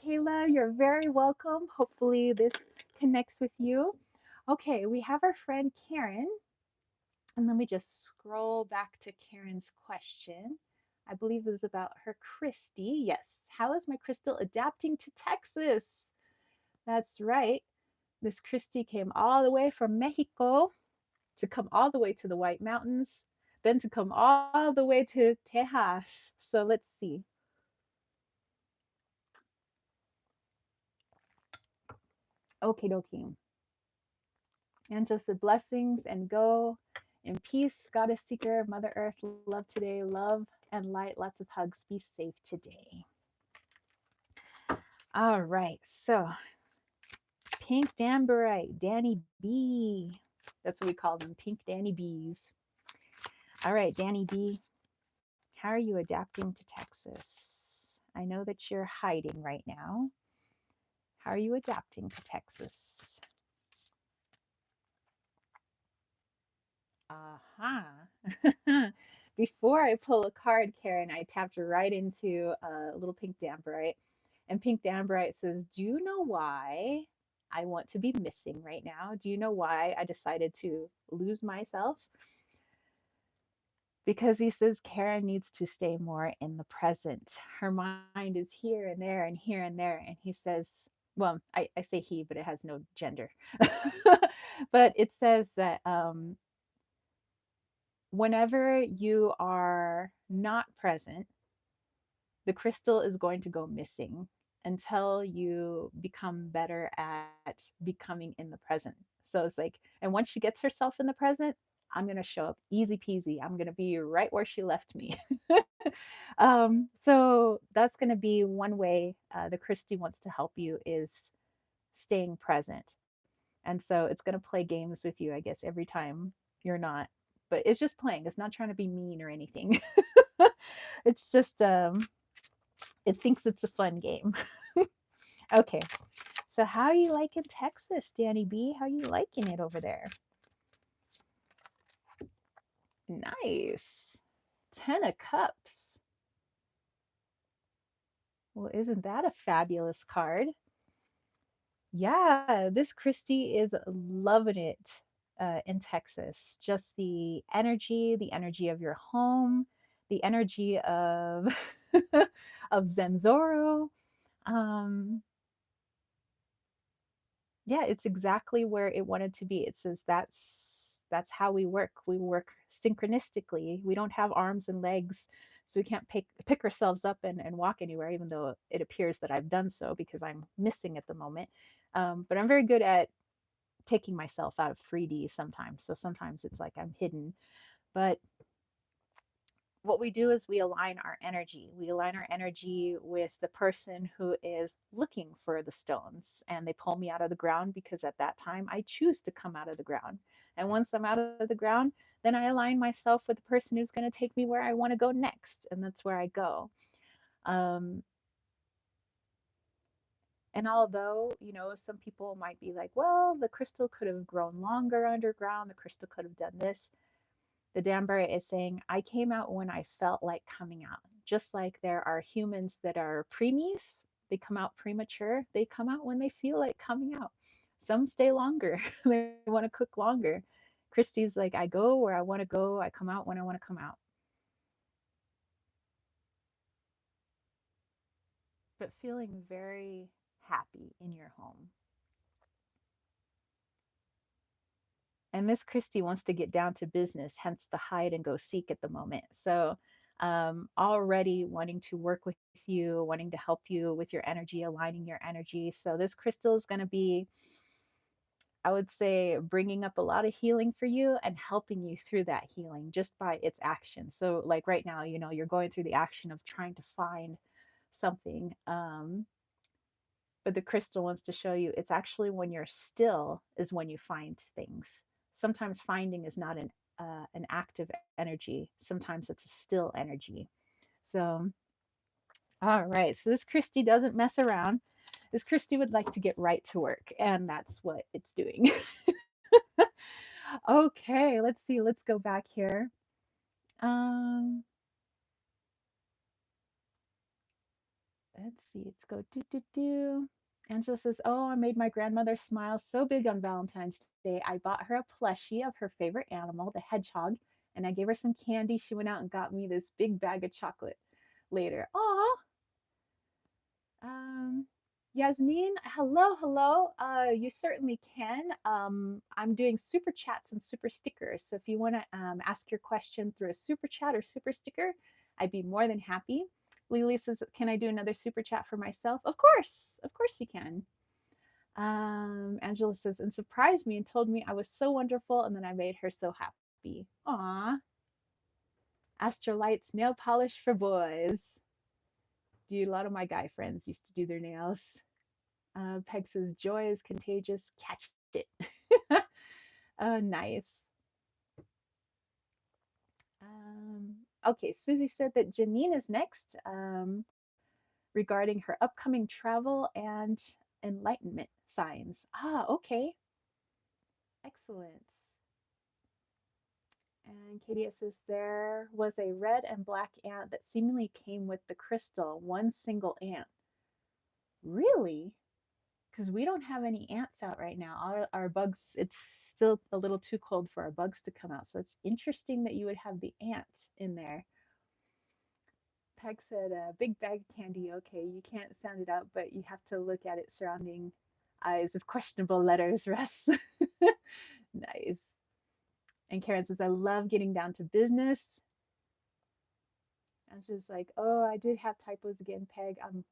Kayla, you're very welcome. Hopefully, this connects with you. Okay, we have our friend Karen. And let me just scroll back to Karen's question. I believe it was about her Christy. Yes. How is my crystal adapting to Texas? That's right. This Christy came all the way from Mexico to come all the way to the White Mountains, then to come all the way to Tejas. So let's see. Okay, dokie. And just the blessings and go in peace, Goddess Seeker, Mother Earth, love today, love and light, lots of hugs, be safe today. All right, so Pink Damberite, Danny B. That's what we call them, Pink Danny B's. All right, Danny B, how are you adapting to Texas? I know that you're hiding right now. How are you adapting to Texas? Uh-huh. Before I pull a card, Karen, I tapped right into a little pink Damberite. And pink Damberite says, do you know why I want to be missing right now? Do you know why I decided to lose myself? Because he says Karen needs to stay more in the present. Her mind is here and there and here and there. And he says, well, I say he, but it has no gender. But it says that whenever you are not present, the crystal is going to go missing until you become better at becoming in the present. So it's like, and once she gets herself in the present, I'm going to show up easy peasy. I'm going to be right where she left me. So that's going to be one way the Christy wants to help you is staying present. And so it's going to play games with you, I guess, every time you're not. But it's just playing. It's not trying to be mean or anything. It's just it thinks it's a fun game. Okay. So how are you liking Texas, Danny B? How are you liking it over there? Nice. 10 of Cups. Well, isn't that a fabulous card? Yeah, this Christy is loving it in Texas. Just the energy of your home, the energy of of Zenzoro. Um, yeah, it's exactly where it wanted to be. It says that's how we work. We work synchronistically. We don't have arms and legs, so we can't pick ourselves up and walk anywhere, even though it appears that I've done so because I'm missing at the moment. But I'm very good at taking myself out of 3D sometimes. So sometimes it's like I'm hidden. But what we do is we align our energy. We align our energy with the person who is looking for the stones, and they pull me out of the ground because at that time I choose to come out of the ground. And once I'm out of the ground, then I align myself with the person who's going to take me where I want to go next, and that's where I go. Um, and although, some people might be like, well, the crystal could have grown longer underground, the crystal could have done this. The Danbury is saying, I came out when I felt like coming out. Just like there are humans that are preemies, they come out premature, they come out when they feel like coming out. Some stay longer, they want to cook longer. Christy's like, I go where I want to go, I come out when I want to come out. But feeling very happy in your home. And Miss Christie wants to get down to business, hence the hide and go seek at the moment. So, already wanting to work with you, wanting to help you with your energy, aligning your energy. So, this crystal is going to be, I would say, bringing up a lot of healing for you and helping you through that healing just by its action. So, like right now, you're going through the action of trying to find something. But the crystal wants to show you it's actually when you're still is when you find things. Sometimes finding is not an active energy. Sometimes it's a still energy. So, all right. So this Christy doesn't mess around. This Christy would like to get right to work, and that's what it's doing. Okay, let's see. Let's go back here. Um, let's see. Let's go do. Angela says, oh, I made my grandmother smile so big on Valentine's Day. I bought her a plushie of her favorite animal, the hedgehog, and I gave her some candy. She went out and got me this big bag of chocolate later. Aw. Um, Yasmin, hello, hello. You certainly can. I'm doing super chats and super stickers. So if you want to ask your question through a super chat or super sticker, I'd be more than happy. Lily says, can I do another super chat for myself? Of course you can. Angela says, and surprised me and told me I was so wonderful, and then I made her so happy. Aw. Astrolights nail polish for boys. A lot of my guy friends used to do their nails. Peg says, joy is contagious. Catch it. Oh, nice. Okay, Susie said that Janine is next regarding her upcoming travel and enlightenment signs. Ah, okay. Excellent. And Katie says there was a red and black ant that seemingly came with the crystal, one single ant. Really? Because we don't have any ants out right now. Our bugs, it's still a little too cold for our bugs to come out. So it's interesting that you would have the ant in there. Peg said, big bag of candy. Okay, you can't sound it out, but you have to look at it surrounding eyes of questionable letters, Russ. Nice. And Karen says, I love getting down to business. And she's like, oh, I did have typos again, Peg. I'm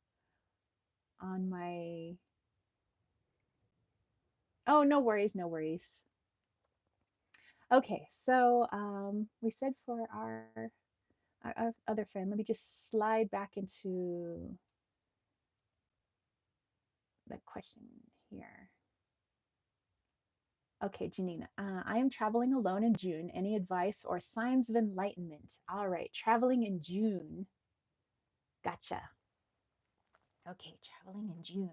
on my. Oh, no worries, no worries. Okay, so we said for our other friend, let me just slide back into the question here. Okay, Janina, I am traveling alone in June. Any advice or signs of enlightenment? All right, traveling in June. Gotcha. Okay, traveling in June.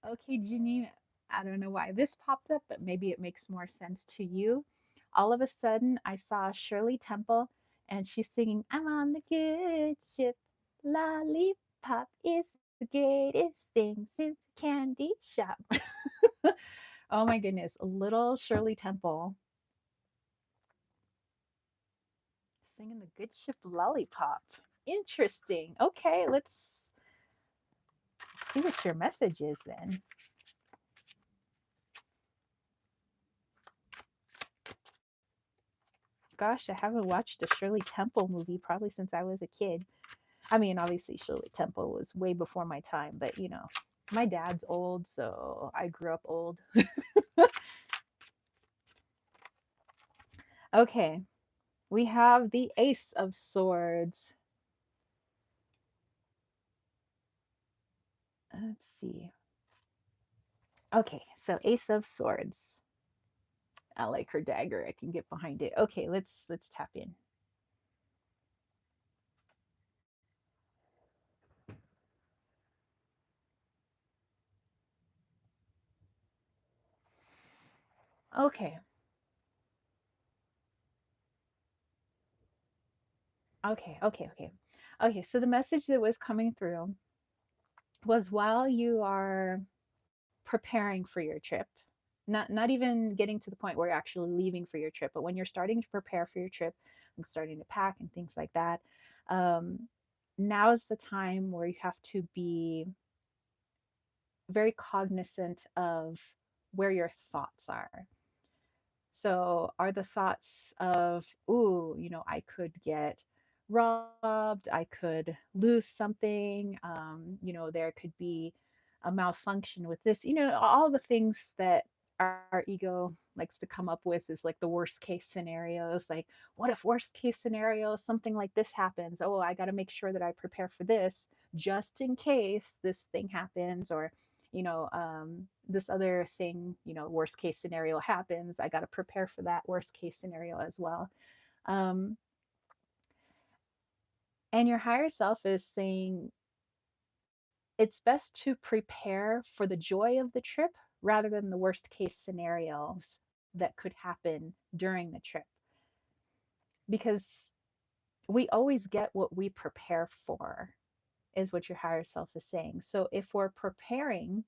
Okay, Janine, I don't know why this popped up, but maybe it makes more sense to you. All of a sudden, I saw Shirley Temple and she's singing, I'm on the good ship. Lollipop is the greatest thing since candy shop. Oh my goodness, little Shirley Temple singing the good ship Lollipop. Interesting. Okay, let's see what your message is then. Gosh, I haven't watched a Shirley Temple movie probably since I was a kid. I mean, obviously, Shirley Temple was way before my time, but my dad's old, so I grew up old. Okay, we have the Ace of Swords. Let's see. Okay, so Ace of Swords. I like her dagger. I can get behind it. Okay, let's tap in. Okay. Okay. Okay, so the message that was coming through was while you are preparing for your trip, not even getting to the point where you're actually leaving for your trip, but when you're starting to prepare for your trip and starting to pack and things like that, um, now is the time where you have to be very cognizant of where your thoughts are. So, are the thoughts of, ooh, I could get robbed, I could lose something, there could be a malfunction with this, all the things that our ego likes to come up with is like the worst case scenarios. Like, what if worst case scenario, something like this happens? Oh, I got to make sure that I prepare for this just in case this thing happens, or this other thing, worst case scenario happens. I got to prepare for that worst case scenario as well. Um, and your higher self is saying it's best to prepare for the joy of the trip rather than the worst case scenarios that could happen during the trip. Because we always get what we prepare for, is what your higher self is saying. So if we're preparing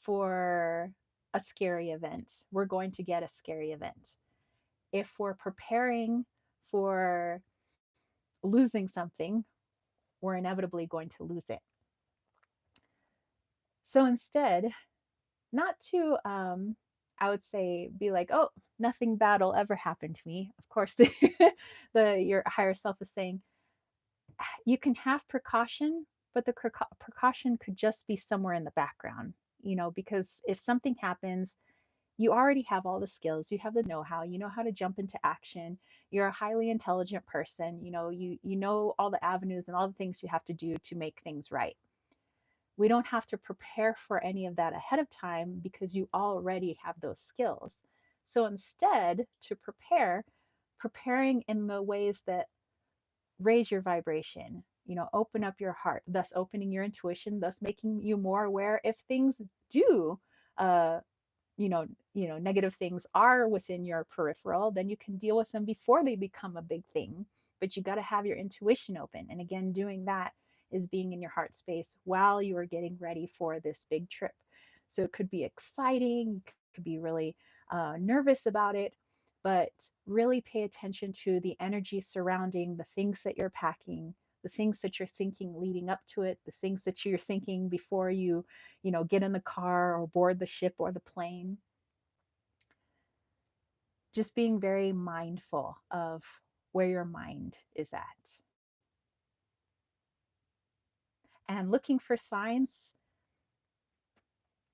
for a scary event, we're going to get a scary event. If we're preparing for losing something, we're inevitably going to lose it. So instead, not to, I would say, be like, oh, nothing bad will ever happen to me. Of course, your higher self is saying you can have precaution, but the precaution could just be somewhere in the background, because if something happens, you already have all the skills, you have the know-how, you know how to jump into action. You're a highly intelligent person, you know all the avenues and all the things you have to do to make things right. We don't have to prepare for any of that ahead of time because you already have those skills. So instead, to preparing in the ways that raise your vibration, open up your heart, thus opening your intuition, thus making you more aware if things do uh negative things are within your peripheral, then you can deal with them before they become a big thing. But you got to have your intuition open. And again, doing that is being in your heart space while you are getting ready for this big trip. So it could be exciting, you could be really nervous about it, but really pay attention to the energy surrounding the things that you're packing, the things that you're thinking leading up to it, the things that you're thinking before you get in the car or board the ship or the plane. Just being very mindful of where your mind is at and looking for signs.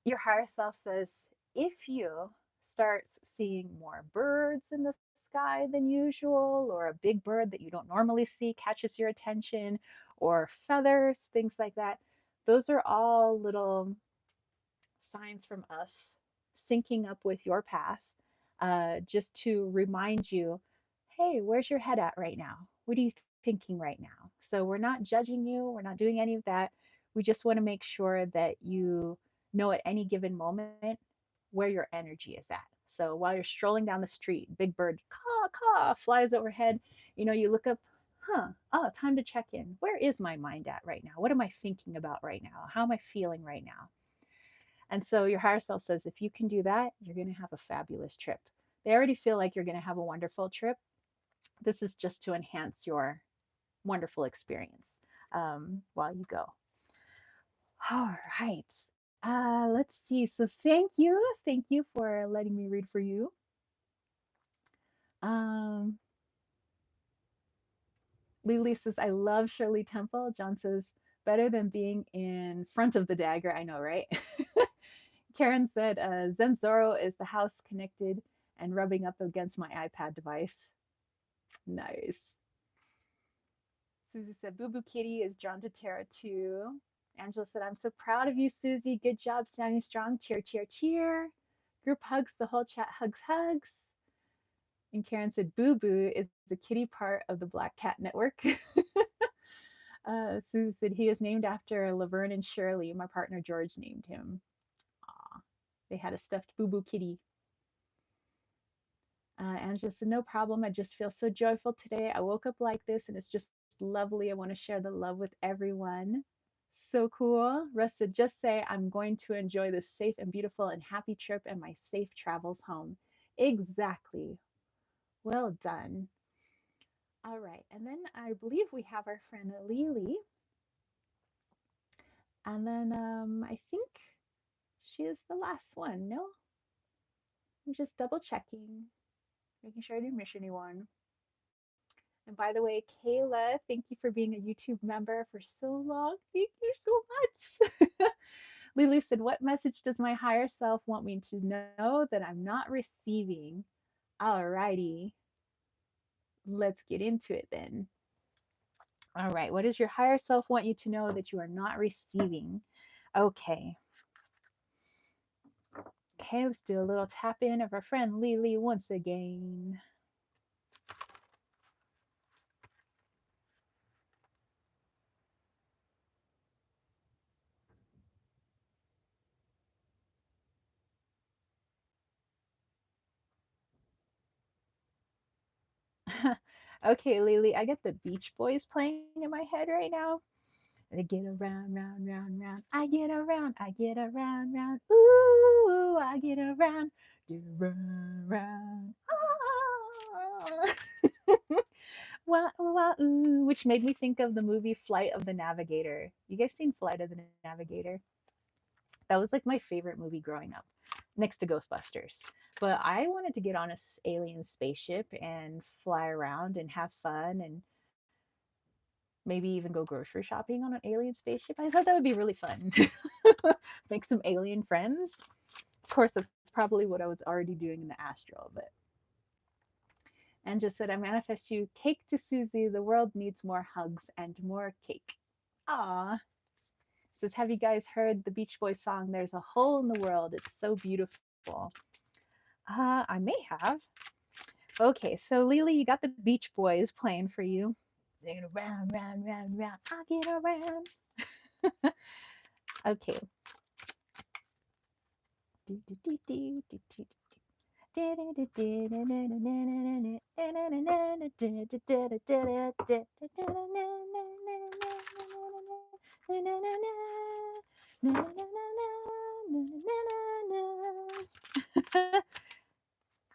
Your higher self says if you start seeing more birds in the sky than usual, or a big bird that you don't normally see catches your attention, or feathers, things like that, those are all little signs from us syncing up with your path, just to remind you, hey, where's your head at right now? What are you thinking right now? So we're not judging you, we're not doing any of that. We just want to make sure that you know at any given moment where your energy is at. So while you're strolling down the street, big bird caw caw flies overhead, you look up, oh, time to check in. Where is my mind at right now? What am I thinking about right now? How am I feeling right now? And so your higher self says, if you can do that, you're going to have a fabulous trip. They already feel like you're going to have a wonderful trip. This is just to enhance your wonderful experience while you go. All right. Let's see. So thank you. Thank you for letting me read for you. Um, Lily says, I love Shirley Temple. John says, better than being in front of the dagger. I know, right? Karen said, Zenzoro is the house connected and rubbing up against my iPad device. Nice. Susie said, Boo Boo Kitty is drawn to Tara too. Angela said, I'm so proud of you, Susie. Good job standing strong. Cheer, cheer, cheer. Group hugs. The whole chat hugs, hugs. And Karen said, Boo Boo is the kitty part of the Black Cat Network. Susie said, he is named after Laverne and Shirley. My partner George named him. Aw, they had a stuffed Boo Boo kitty. Angela said, no problem. I just feel so joyful today. I woke up like this and it's just lovely. I want to share the love with everyone. So cool. Russ said, just say I'm going to enjoy this safe and beautiful and happy trip and my safe travels home. Exactly. Well done. All right. And then I believe we have our friend Lily. And then I think she is the last one. No? I'm just double checking, making sure I didn't miss anyone. And by the way, Kayla, thank you for being a YouTube member for so long. Thank you so much. Lily said, what message does my higher self want me to know that I'm not receiving? Alrighty, let's get into it then. All right, what does your higher self want you to know that you are not receiving? Okay. Okay, let's do a little tap in of our friend Lily once again. Okay, Lily, I get the Beach Boys playing in my head right now. I get around, round, round, round. I get around, I get around, round. Ooh, I get around, round. Ah. Wah, wah, ooh, which made me think of the movie Flight of the Navigator. You guys seen Flight of the Navigator? That was like my favorite movie growing up, next to Ghostbusters. But I wanted to get on a alien spaceship and fly around and have fun and maybe even go grocery shopping on an alien spaceship. I thought that would be really fun. Make some alien friends. Of course, that's probably what I was already doing in the astral, but and just said, I manifest you cake to Susie. The world needs more hugs and more cake. Ah. Says, have you guys heard the Beach Boys song, There's a Hole in the World? It's so beautiful. I may have. Okay, so Lily, you got the Beach Boys playing for you. Singing around, round, round, round. I'll get around. Okay.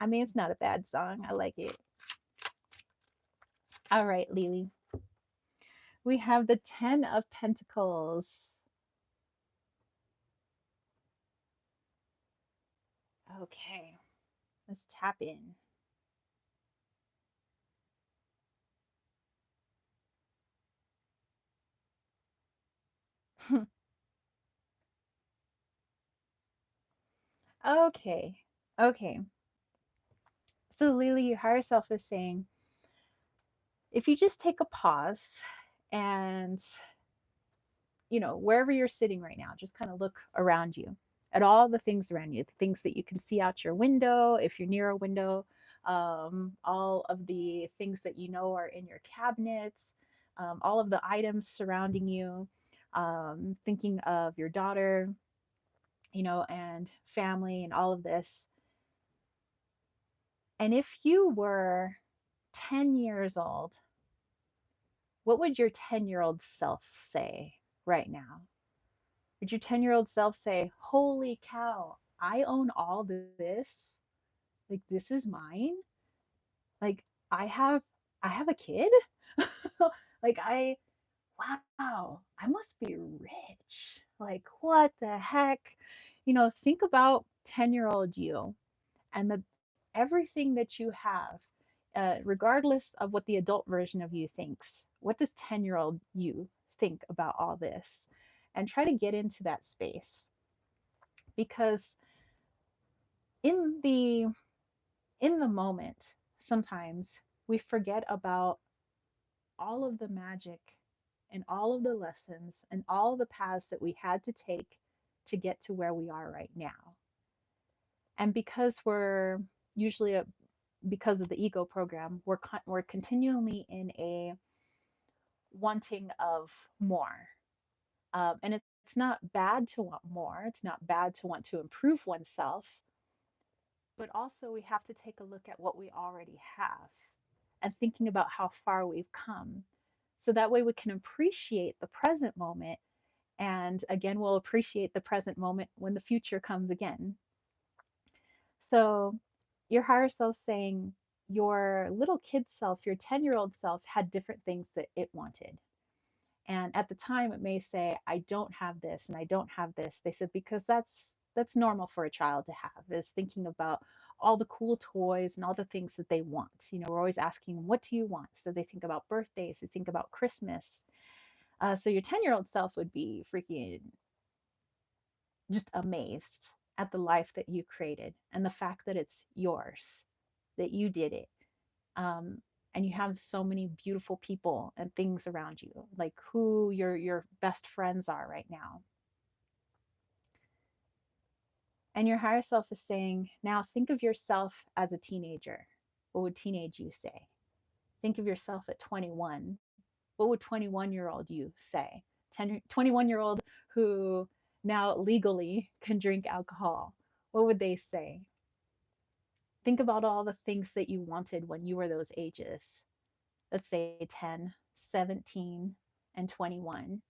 I mean, it's not a bad song. I like it. All right, Lily. We have the 10 of Pentacles. Okay, let's tap in. Okay, okay. So, Lily, your higher self is saying, if you just take a pause and, wherever you're sitting right now, just kind of look around you at all the things around you, the things that you can see out your window, if you're near a window, all of the things that are in your cabinets, all of the items surrounding you, thinking of your daughter, and family and all of this. And if you were 10 years old, what would your 10-year-old self say right now? Would your 10-year-old self say, holy cow, I own all this? Like, this is mine? Like, I have a kid? Like, wow, I must be rich. Like, what the heck? Think about 10-year-old you and everything that you have regardless of what the adult version of you thinks. What does 10-year-old you think about all this? And try to get into that space, because in the in the moment, sometimes we forget about all of the magic and all of the lessons and all the paths that we had to take to get to where we are right now. And because we're usually because of the ego program, we're continually in a wanting of more. And it's not bad to want more. It's not bad to want to improve oneself, but also we have to take a look at what we already have and thinking about how far we've come. So that way we can appreciate the present moment. And again, we'll appreciate the present moment when the future comes again. So your higher self saying your little kid self, your 10-year-old self had different things that it wanted. And at the time, it may say, I don't have this and I don't have this. They said, because that's normal for a child to have, is thinking about all the cool toys and all the things that they want. We're always asking, what do you want? So they think about birthdays, they think about Christmas. So your 10-year-old self would be freaking just amazed at the life that you created and the fact that it's yours, that you did it. Um, and you have so many beautiful people and things around you, like who your best friends are right now. And your higher self is saying, now think of yourself as a teenager. What would teenage you say? Think of yourself at 21. What would 21-year-old you say? 21-year-old who now legally can drink alcohol. What would they say? Think about all the things that you wanted when you were those ages. Let's say 10, 17, and 21.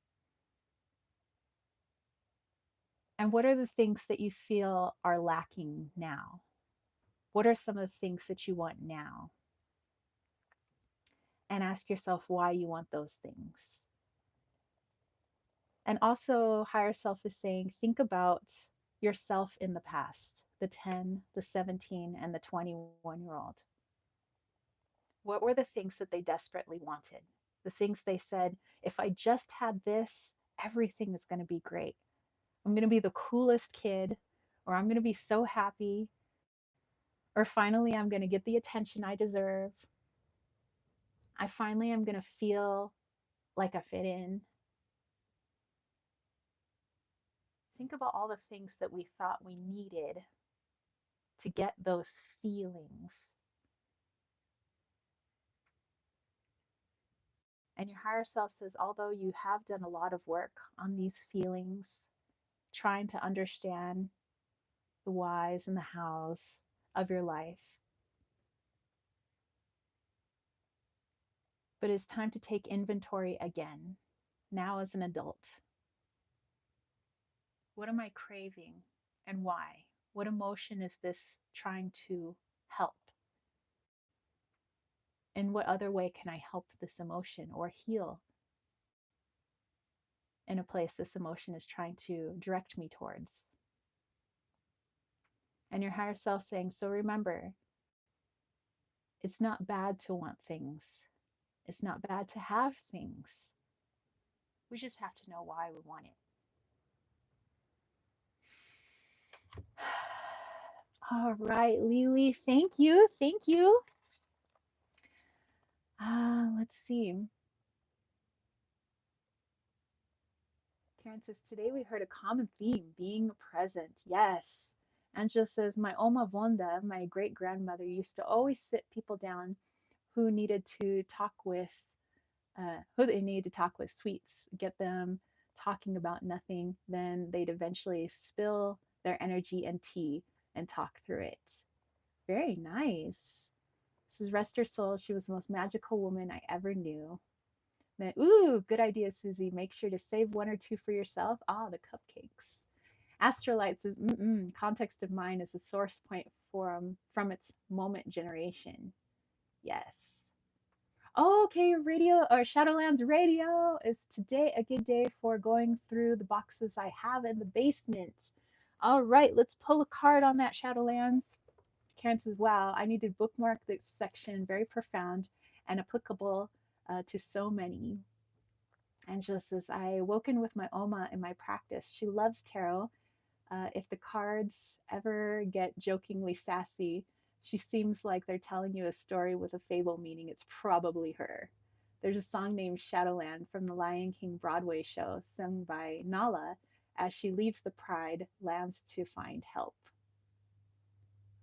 And what are the things that you feel are lacking now? What are some of the things that you want now? And ask yourself why you want those things. And also, higher self is saying, think about yourself in the past, the 10, the 17, and the 21-year-old. What were the things that they desperately wanted? The things they said, if I just had this, everything is going to be great. I'm going to be the coolest kid, or I'm going to be so happy, or finally I'm going to get the attention I deserve. I finally am going to feel like I fit in. Think about all the things that we thought we needed to get those feelings. And your higher self says, although you have done a lot of work on these feelings, trying to understand the whys and the hows of your life, but it's time to take inventory again, now as an adult. What am I craving and why? What emotion is this trying to help? In what other way can I help this emotion or heal in a place this emotion is trying to direct me towards? And your higher self saying, so remember, it's not bad to want things. It's not bad to have things. We just have to know why we want it. All right, Lily, thank you. Thank you. Let's see. Karen says, today we heard a common theme, being present. Yes. Angela says, my Oma Vonda, my great grandmother, used to always sit people down who needed to talk with, who they needed to talk with sweets, get them talking about nothing. Then they'd eventually spill their energy and tea and talk through it. Very nice. This is Rest Her Soul. She was the most magical woman I ever knew. Then, ooh, good idea, Susie. Make sure to save one or two for yourself. Ah, the cupcakes. Astrolight says, context of mind is a source point from its moment generation. Yes. Oh, okay, radio or Shadowlands Radio is today a good day for going through the boxes I have in the basement. All right, let's pull a card on that, Shadowlands. Karen says, wow, I need to bookmark this section. Very profound and applicable to so many. Angela says, I woken with my Oma in my practice. She loves tarot. If the cards ever get jokingly sassy, she seems like they're telling you a story with a fable meaning. It's probably her. There's a song named Shadowland from the Lion King Broadway show, sung by Nala as she leaves the Pride lands to find help.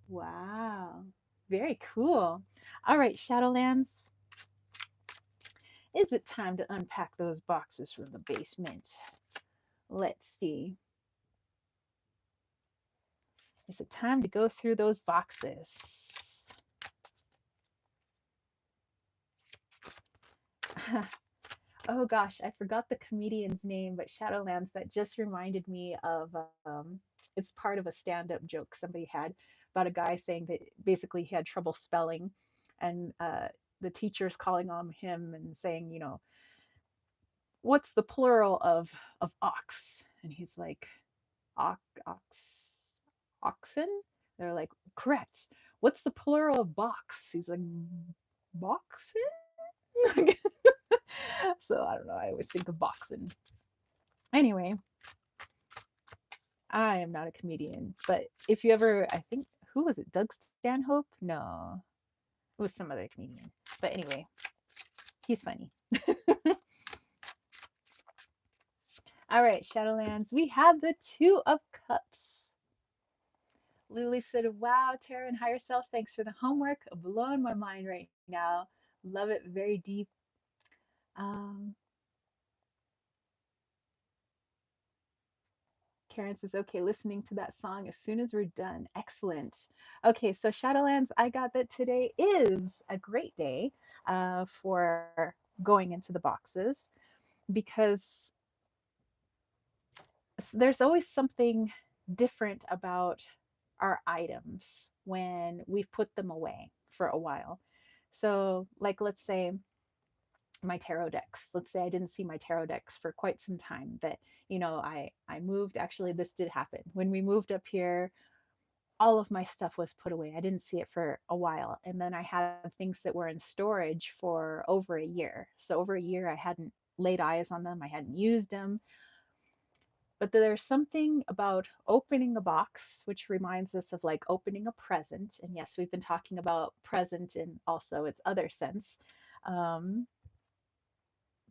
Wow. Very cool. All right, Shadowlands, is it time to unpack those boxes from the basement? Let's see. Is it time to go through those boxes? Oh gosh, I forgot the comedian's name, but Shadowlands, that just reminded me of it's part of a stand-up joke somebody had about a guy saying that basically he had trouble spelling, and the teacher's calling on him and saying, what's the plural of ox? And he's like, ox, oxen? They're like, correct. What's the plural of box? He's like, boxen? So I don't know. I always think of boxing. Anyway, I am not a comedian, but if you ever, I think, who was it? Doug Stanhope? No, it was some other comedian. But anyway, he's funny. All right, Shadowlands, we have the Two of Cups. Lily said, wow, Tara and Higher Self, thanks for the homework. Blowing my mind right now. Love it, very deep. Um, Karen says, okay, listening to that song as soon as we're done. Excellent. Okay, so Shadowlands, I got that today is a great day for going into the boxes because there's always something different about our items when we've put them away for a while. So, like, let's say my tarot decks. Let's say I didn't see my tarot decks for quite some time. That I moved. Actually, this did happen when we moved up here. All of my stuff was put away. I didn't see it for a while, and then I had things that were in storage for over a year. So over a year, I hadn't laid eyes on them. I hadn't used them. But there's something about opening a box, which reminds us of like opening a present. And yes, we've been talking about present in also its other sense. Um,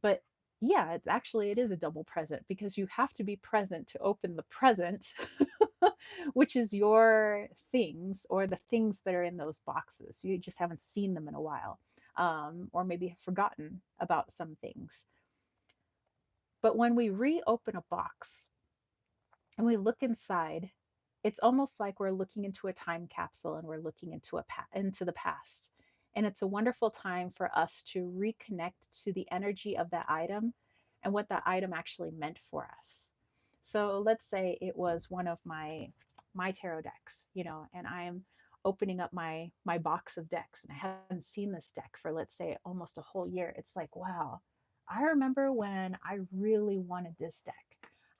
but yeah, it is a double present because you have to be present to open the present, which is your things or the things that are in those boxes. You just haven't seen them in a while, or maybe have forgotten about some things. But when we reopen a box and we look inside, it's almost like we're looking into a time capsule and we're looking into the past. And it's a wonderful time for us to reconnect to the energy of that item and what that item actually meant for us. So let's say it was one of my tarot decks, and I'm opening up my box of decks and I haven't seen this deck for, let's say, almost a whole year. It's like, wow, I remember when I really wanted this deck.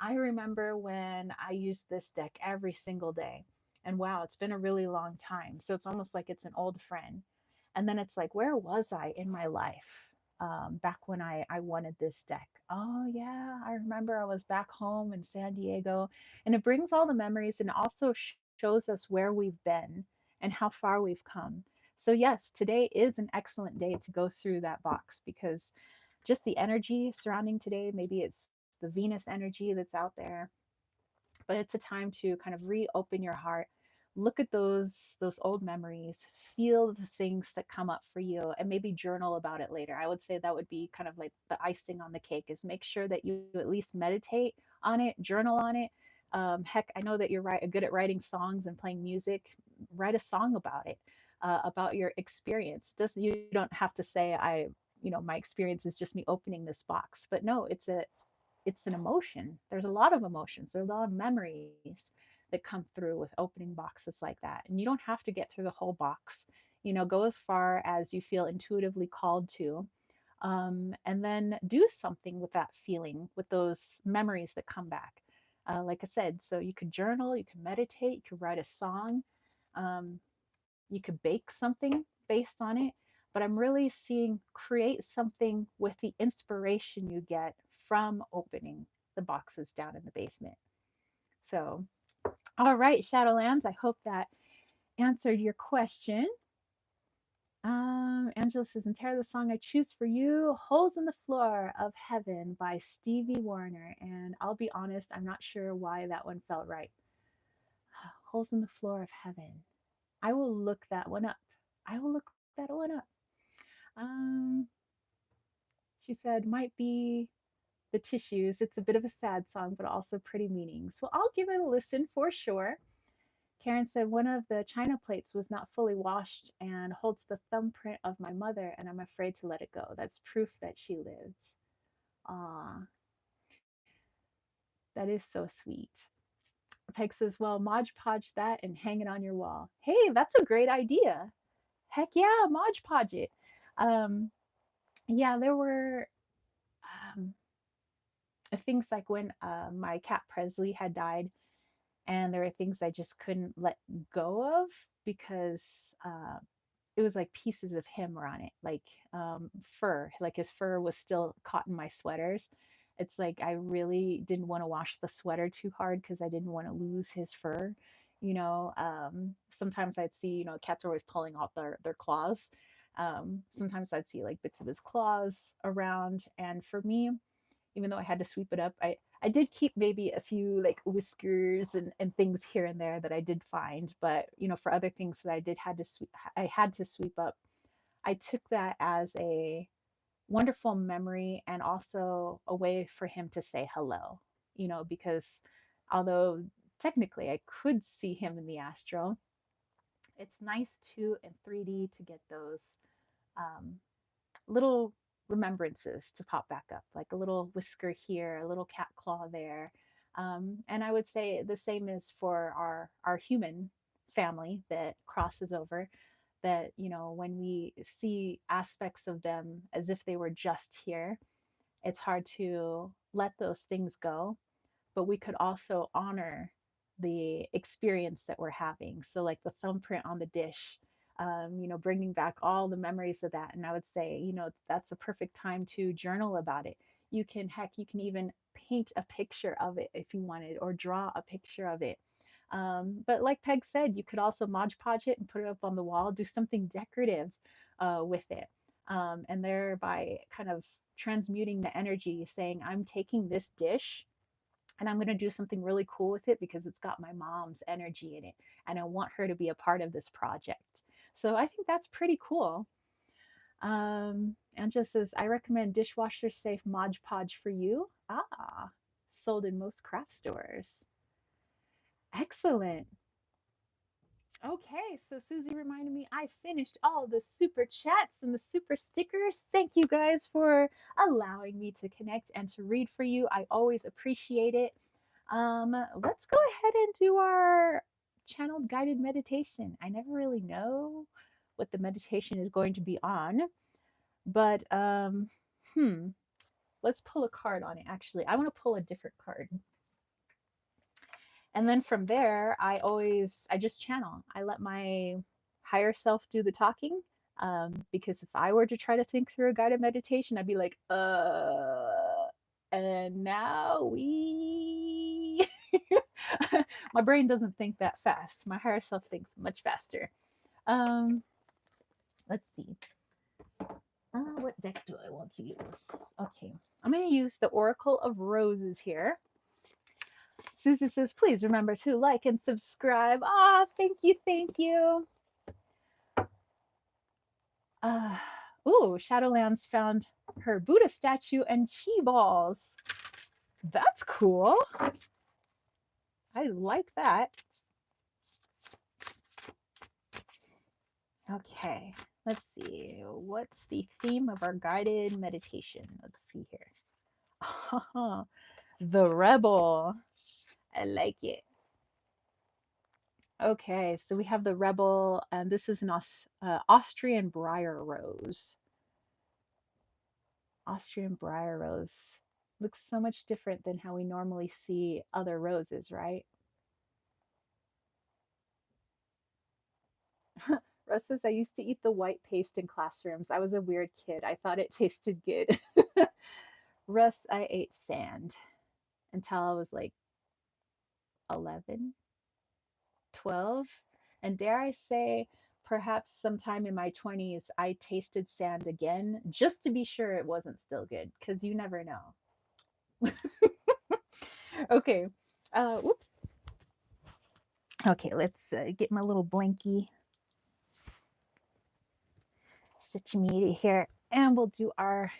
I remember when I used this deck every single day. And wow, it's been a really long time. So it's almost like it's an old friend. And then it's like, where was I in my life back when I wanted this deck? Oh, yeah, I remember I was back home in San Diego. And it brings all the memories and also shows us where we've been and how far we've come. So, yes, today is an excellent day to go through that box because just the energy surrounding today, maybe it's the Venus energy that's out there, but it's a time to kind of reopen your heart, look at those old memories, feel the things that come up for you, and maybe journal about it later. I would say that would be kind of like the icing on the cake, is make sure that you at least meditate on it, journal on it. Heck, I know that you're good at writing songs and playing music. Write a song about it, about your experience. You don't have to say my experience is just me opening this box, but no, it's an emotion. There's a lot of emotions. There's a lot of memories that come through with opening boxes like that. And you don't have to get through the whole box. Go as far as you feel intuitively called to. And then do something with that feeling, with those memories that come back. Like I said, so you could journal, you can meditate, you could write a song. Um, You could bake something based on it, but I'm really seeing create something with the inspiration you get from opening the boxes down in the basement. So, all right, Shadowlands, I hope that answered your question. Angela says, and Tara, the song I choose for you, Holes in the Floor of Heaven by Stevie Warner. And I'll be honest, I'm not sure why that one felt right. Holes in the Floor of Heaven. I will look that one up. I will look that one up. Um, she said, might be the tissues. It's a bit of a sad song, but also pretty meanings. Well, I'll give it a listen for sure. Karen said one of the china plates was not fully washed and holds the thumbprint of my mother, and I'm afraid to let it go. That's proof that she lives. Ah, that is so sweet. Peg says, well, Mod Podge that and hang it on your wall. Hey, that's a great idea. Heck yeah, Mod Podge it. Um, yeah, there were um, things like when my cat Presley had died, and there were things I just couldn't let go of because uh, it was like pieces of him were on it, like fur, like his fur was still caught in my sweaters. It's like I really didn't want to wash the sweater too hard because I didn't want to lose his fur. Sometimes I'd see, cats are always pulling out their claws. Sometimes I'd see like bits of his claws around. And for me, even though I had to sweep it up, I did keep maybe a few like whiskers and things here and there that I did find. But for other things that I had to sweep up. I took that as a wonderful memory and also a way for him to say hello. Because although technically I could see him in the astral, it's nice too in 3D to get those um, little remembrances to pop back up, like a little whisker here, a little cat claw there. And I would say the same is for our human family that crosses over. That when we see aspects of them as if they were just here, it's hard to let those things go, but we could also honor the experience that we're having. So, like the thumbprint on the dish, bringing back all the memories of that. And I would say, that's a perfect time to journal about it. You can even paint a picture of it if you wanted, or draw a picture of it. But like Peg said, you could also Mod Podge it and put it up on the wall, do something decorative with it, and thereby kind of transmuting the energy, saying, I'm taking this dish and I'm going to do something really cool with it because it's got my mom's energy in it and I want her to be a part of this project. So I think that's pretty cool. Angela says, I recommend dishwasher safe Mod Podge for you. Ah, sold in most craft stores. Excellent. Okay, so Susie reminded me I finished all the super chats and the super stickers. Thank you guys for allowing me to connect and to read for you. I always appreciate it. Let's go ahead and do our channeled guided meditation. I never really know what the meditation is going to be on, but let's pull a card on it. Actually, I want to pull a different card. And then from there, I just channel. I let my higher self do the talking. Because if I were to try to think through a guided meditation, I'd be like, and now we. My brain doesn't think that fast. My higher self thinks much faster. Um, let's see. What deck do I want to use? Okay, I'm going to use the Oracle of Roses here. Susie says, please remember to like and subscribe. Ah, thank you, thank you. Shadowlands found her Buddha statue and chi balls. That's cool. I like that. Okay, let's see. What's the theme of our guided meditation? Let's see here. The Rebel. I like it. Okay, so we have the Rebel, and this is an Austrian briar rose. Austrian briar rose looks so much different than how we normally see other roses, right? Russ says, I used to eat the white paste in classrooms. I was a weird kid. I thought it tasted good. Russ, I ate sand until I was like 11, 12. And dare I say, perhaps sometime in my 20s, I tasted sand again just to be sure it wasn't still good, because you never know. Okay. Whoops. Okay, let's get my little blankie situated here, and we'll do our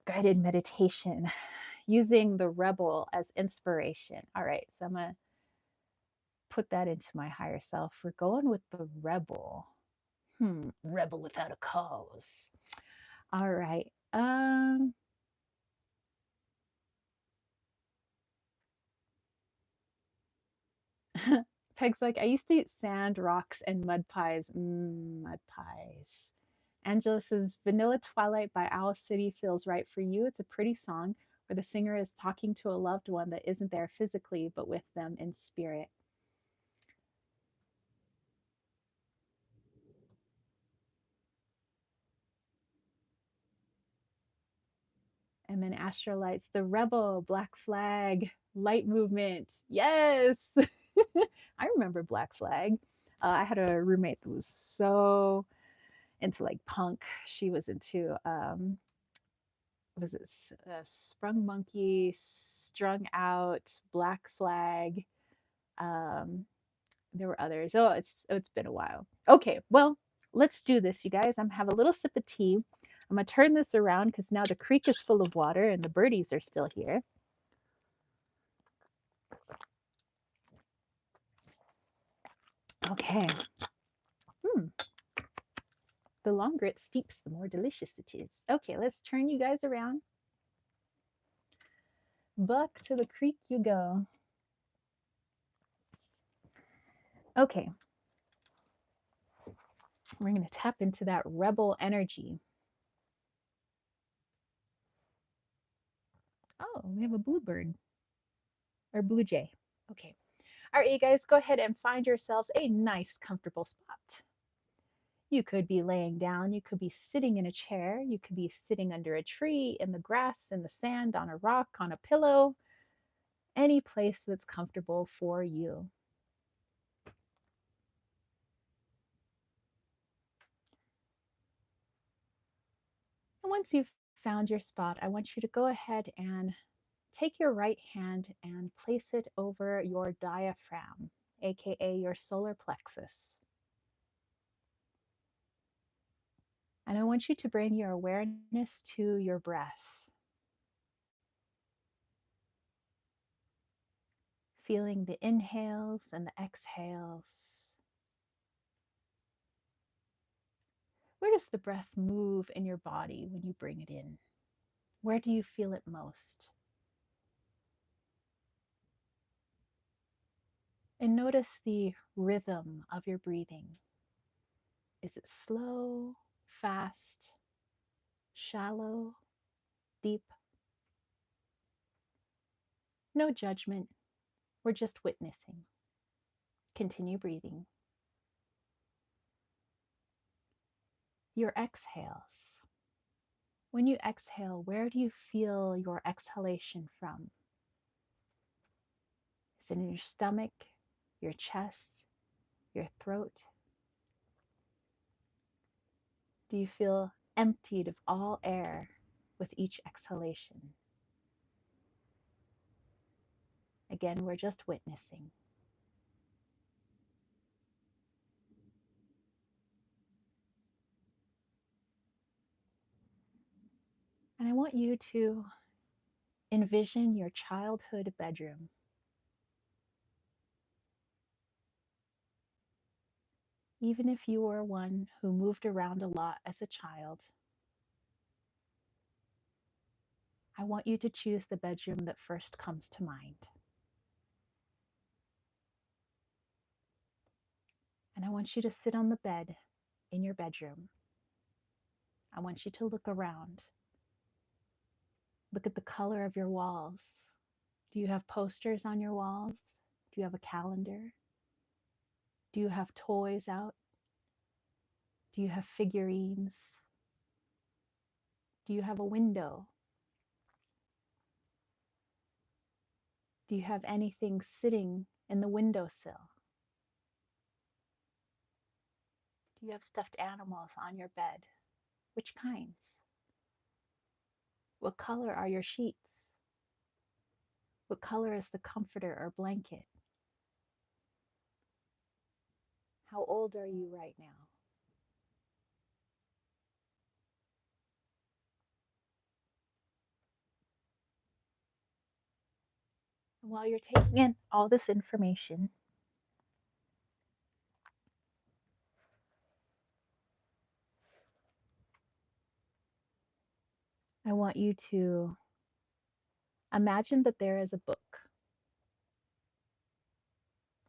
guided meditation using the rebel as inspiration. All right, so I'm going to put that into my higher self. We're going with the rebel. Rebel without a cause. All right. Peg's like, I used to eat sand, rocks, and mud pies. Mud pies. Angela says, Vanilla Twilight by Owl City feels right for you. It's a pretty song where the singer is talking to a loved one that isn't there physically, but with them in spirit. And then Astrolights, the rebel, Black Flag, light movement. Yes. I remember Black Flag. I had a roommate that was so into like punk. She was into was it Sprung Monkey, Strung Out, Black Flag. Um, there were others. It's been a while. Okay, well, let's do this, you guys. I'm have a little sip of tea. I'm gonna turn this around because now the creek is full of water and the birdies are still here. Okay. Hmm. The longer it steeps, the more delicious it is. Okay, let's turn you guys around. Back to the creek you go. Okay. We're going to tap into that rebel energy. Oh, we have a bluebird or blue jay. Okay. All right, you guys, go ahead and find yourselves a nice, comfortable spot. You could be laying down, you could be sitting in a chair, you could be sitting under a tree, in the grass, in the sand, on a rock, on a pillow, any place that's comfortable for you. And once you've found your spot, I want you to go ahead and take your right hand and place it over your diaphragm, aka your solar plexus. And I want you to bring your awareness to your breath, feeling the inhales and the exhales. Where does the breath move in your body when you bring it in? Where do you feel it most? And notice the rhythm of your breathing. Is it slow, fast, shallow, deep? No judgment. We're just witnessing. Continue breathing. Your exhales. When you exhale, where do you feel your exhalation from? Is it in your stomach, your chest, your throat? Do you feel emptied of all air with each exhalation? Again, we're just witnessing. And I want you to envision your childhood bedroom. Even if you were one who moved around a lot as a child, I want you to choose the bedroom that first comes to mind. And I want you to sit on the bed in your bedroom. I want you to look around. Look at the color of your walls. Do you have posters on your walls? Do you have a calendar? Do you have toys out? Do you have figurines? Do you have a window? Do you have anything sitting in the windowsill? Do you have stuffed animals on your bed? Which kinds? What color are your sheets? What color is the comforter or blanket? How old are you right now? And while you're taking in all this information, I want you to imagine that there is a book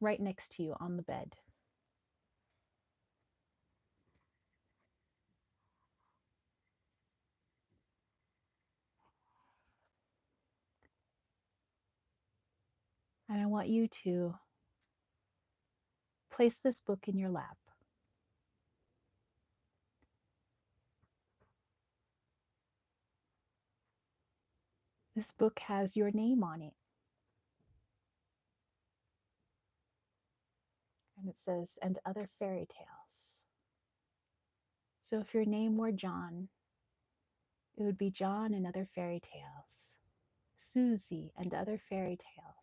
right next to you on the bed. And I want you to place this book in your lap. This book has your name on it. And it says, and other fairy tales. So if your name were John, it would be John and other fairy tales. Susie and other fairy tales.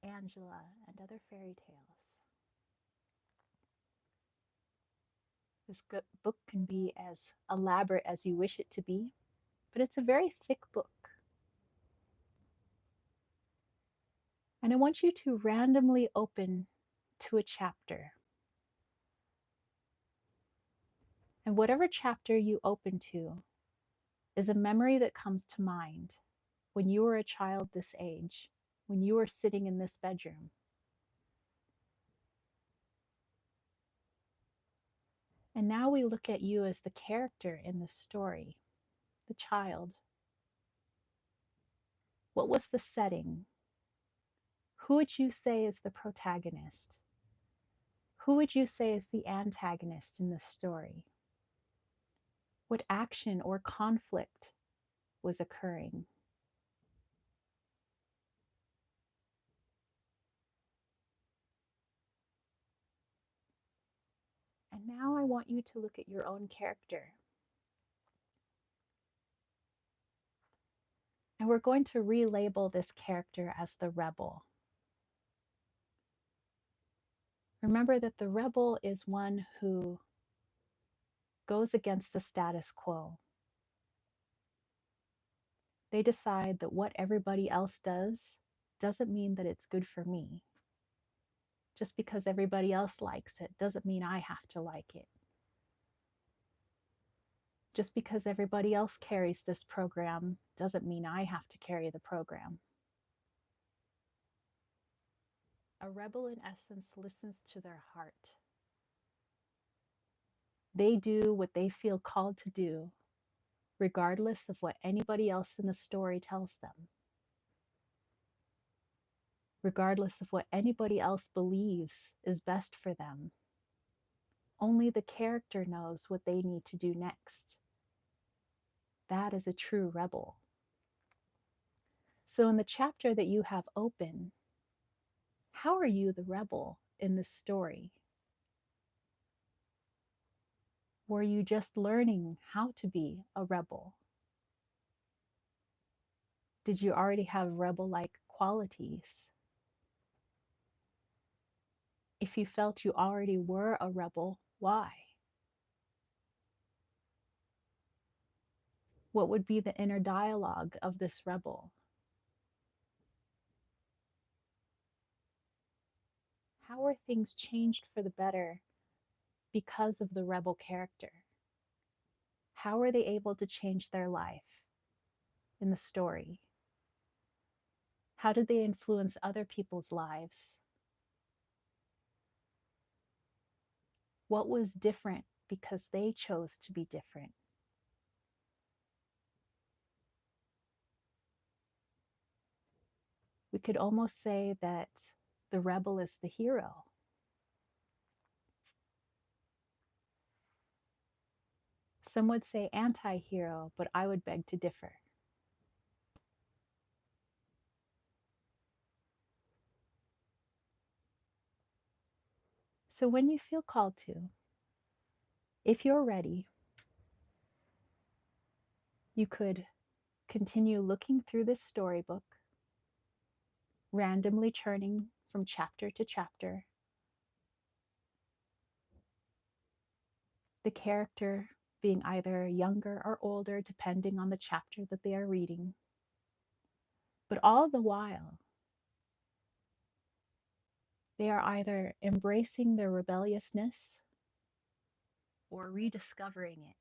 Angela and other fairy tales. This book can be as elaborate as you wish it to be, but it's a very thick book. And I want you to randomly open to a chapter. And whatever chapter you open to is a memory that comes to mind when you were a child this age, when you were sitting in this bedroom. And now we look at you as the character in this story, the child. What was the setting? Who would you say is the protagonist? Who would you say is the antagonist in this story? What action or conflict was occurring? And now I want you to look at your own character. And we're going to relabel this character as the rebel. Remember that the rebel is one who goes against the status quo. They decide that what everybody else does doesn't mean that it's good for me. Just because everybody else likes it doesn't mean I have to like it. Just because everybody else carries this program doesn't mean I have to carry the program. A rebel, in essence, listens to their heart. They do what they feel called to do, regardless of what anybody else in the story tells them, regardless of what anybody else believes is best for them. Only the character knows what they need to do next. That is a true rebel. So, in the chapter that you have open, how are you the rebel in this story? Were you just learning how to be a rebel? Did you already have rebel like qualities? If you felt you already were a rebel, why? What would be the inner dialogue of this rebel? How are things changed for the better because of the rebel character? How are they able to change their life in the story? How did they influence other people's lives? What was different because they chose to be different? We could almost say that the rebel is the hero. Some would say anti hero, but I would beg to differ. So when you feel called to, if you're ready, you could continue looking through this storybook, randomly churning from chapter to chapter, the character being either younger or older, depending on the chapter that they are reading. But all the while, they are either embracing their rebelliousness or rediscovering it.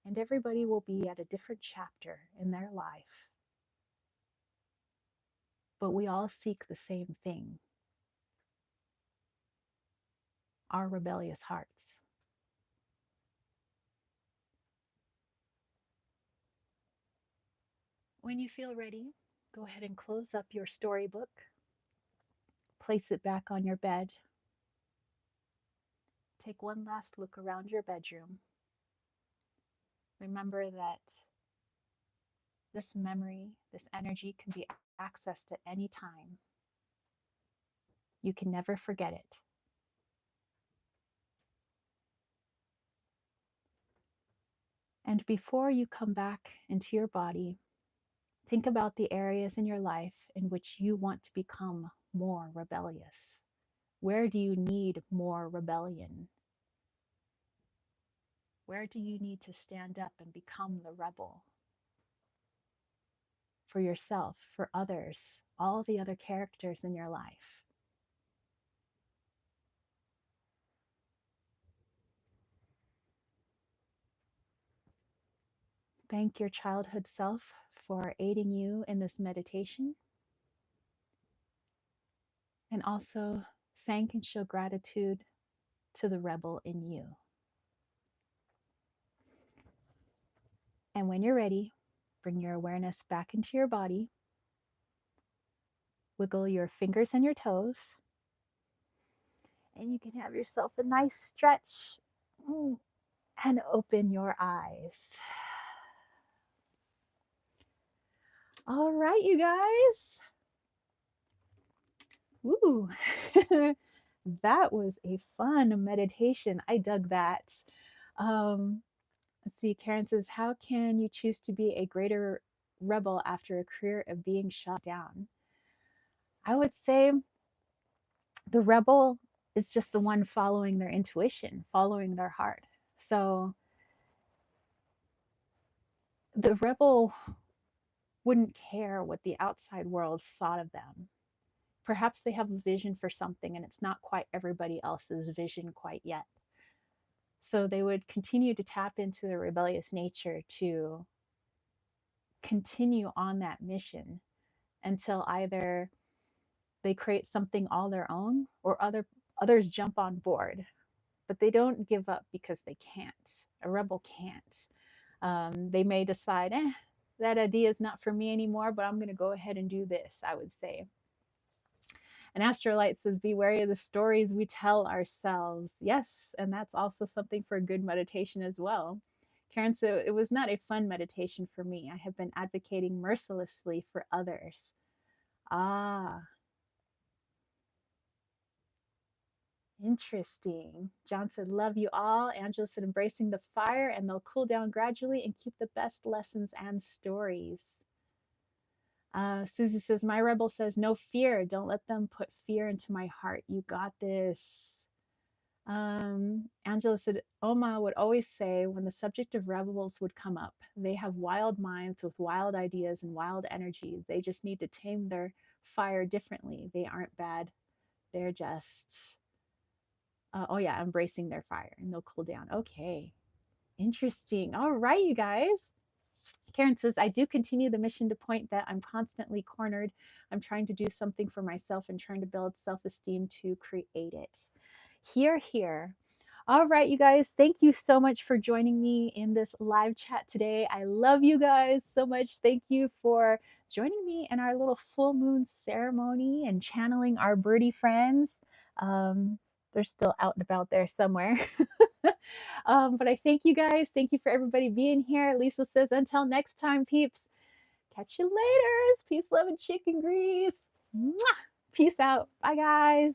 And everybody will be at a different chapter in their life, but we all seek the same thing, our rebellious hearts. When you feel ready, go ahead and close up your storybook, place it back on your bed. Take one last look around your bedroom. Remember that this memory, this energy can be accessed at any time. You can never forget it. And before you come back into your body, think about the areas in your life in which you want to become more rebellious. Where do you need more rebellion? Where do you need to stand up and become the rebel? For yourself, for others, all the other characters in your life. Thank your childhood self for aiding you in this meditation. And also thank and show gratitude to the rebel in you. And when you're ready, bring your awareness back into your body. Wiggle your fingers and your toes. And you can have yourself a nice stretch and open your eyes. All right, you guys. Ooh, that was a fun meditation. I dug that. Let's see, Karen says, how can you choose to be a greater rebel after a career of being shot down? I would say the rebel is just the one following their intuition, following their heart. So the rebel wouldn't care what the outside world thought of them. Perhaps they have a vision for something and it's not quite everybody else's vision quite yet. So they would continue to tap into their rebellious nature to continue on that mission until either they create something all their own or others jump on board. But they don't give up because they can't. A rebel can't. They may decide, that idea is not for me anymore, but I'm going to go ahead and do this, I would say. And Astrolight says, be wary of the stories we tell ourselves. Yes, and that's also something for a good meditation as well. Karen, so it was not a fun meditation for me. I have been advocating mercilessly for others. Ah, interesting. John said, love you all. Angela said, embracing the fire and they'll cool down gradually and keep the best lessons and stories. Susie says, my rebel says, no fear. Don't let them put fear into my heart. You got this. Angela said, Oma would always say when the subject of rebels would come up, they have wild minds with wild ideas and wild energy. They just need to tame their fire differently. They aren't bad. They're just, oh yeah, embracing their fire and they'll cool down. Okay, interesting. All right, you guys. Karen says, I do continue the mission to point that I'm constantly cornered. I'm trying to do something for myself and trying to build self-esteem to create it. Here, here. All right, you guys, thank you so much for joining me in this live chat today. I love you guys so much. Thank you for joining me in our little full moon ceremony and channeling our birdie friends. They're still out and about there somewhere. But I thank you guys. Thank you for everybody being here. Lisa says, until next time, peeps. Catch you later. Peace, love, and chicken grease. Mwah! Peace out. Bye, guys.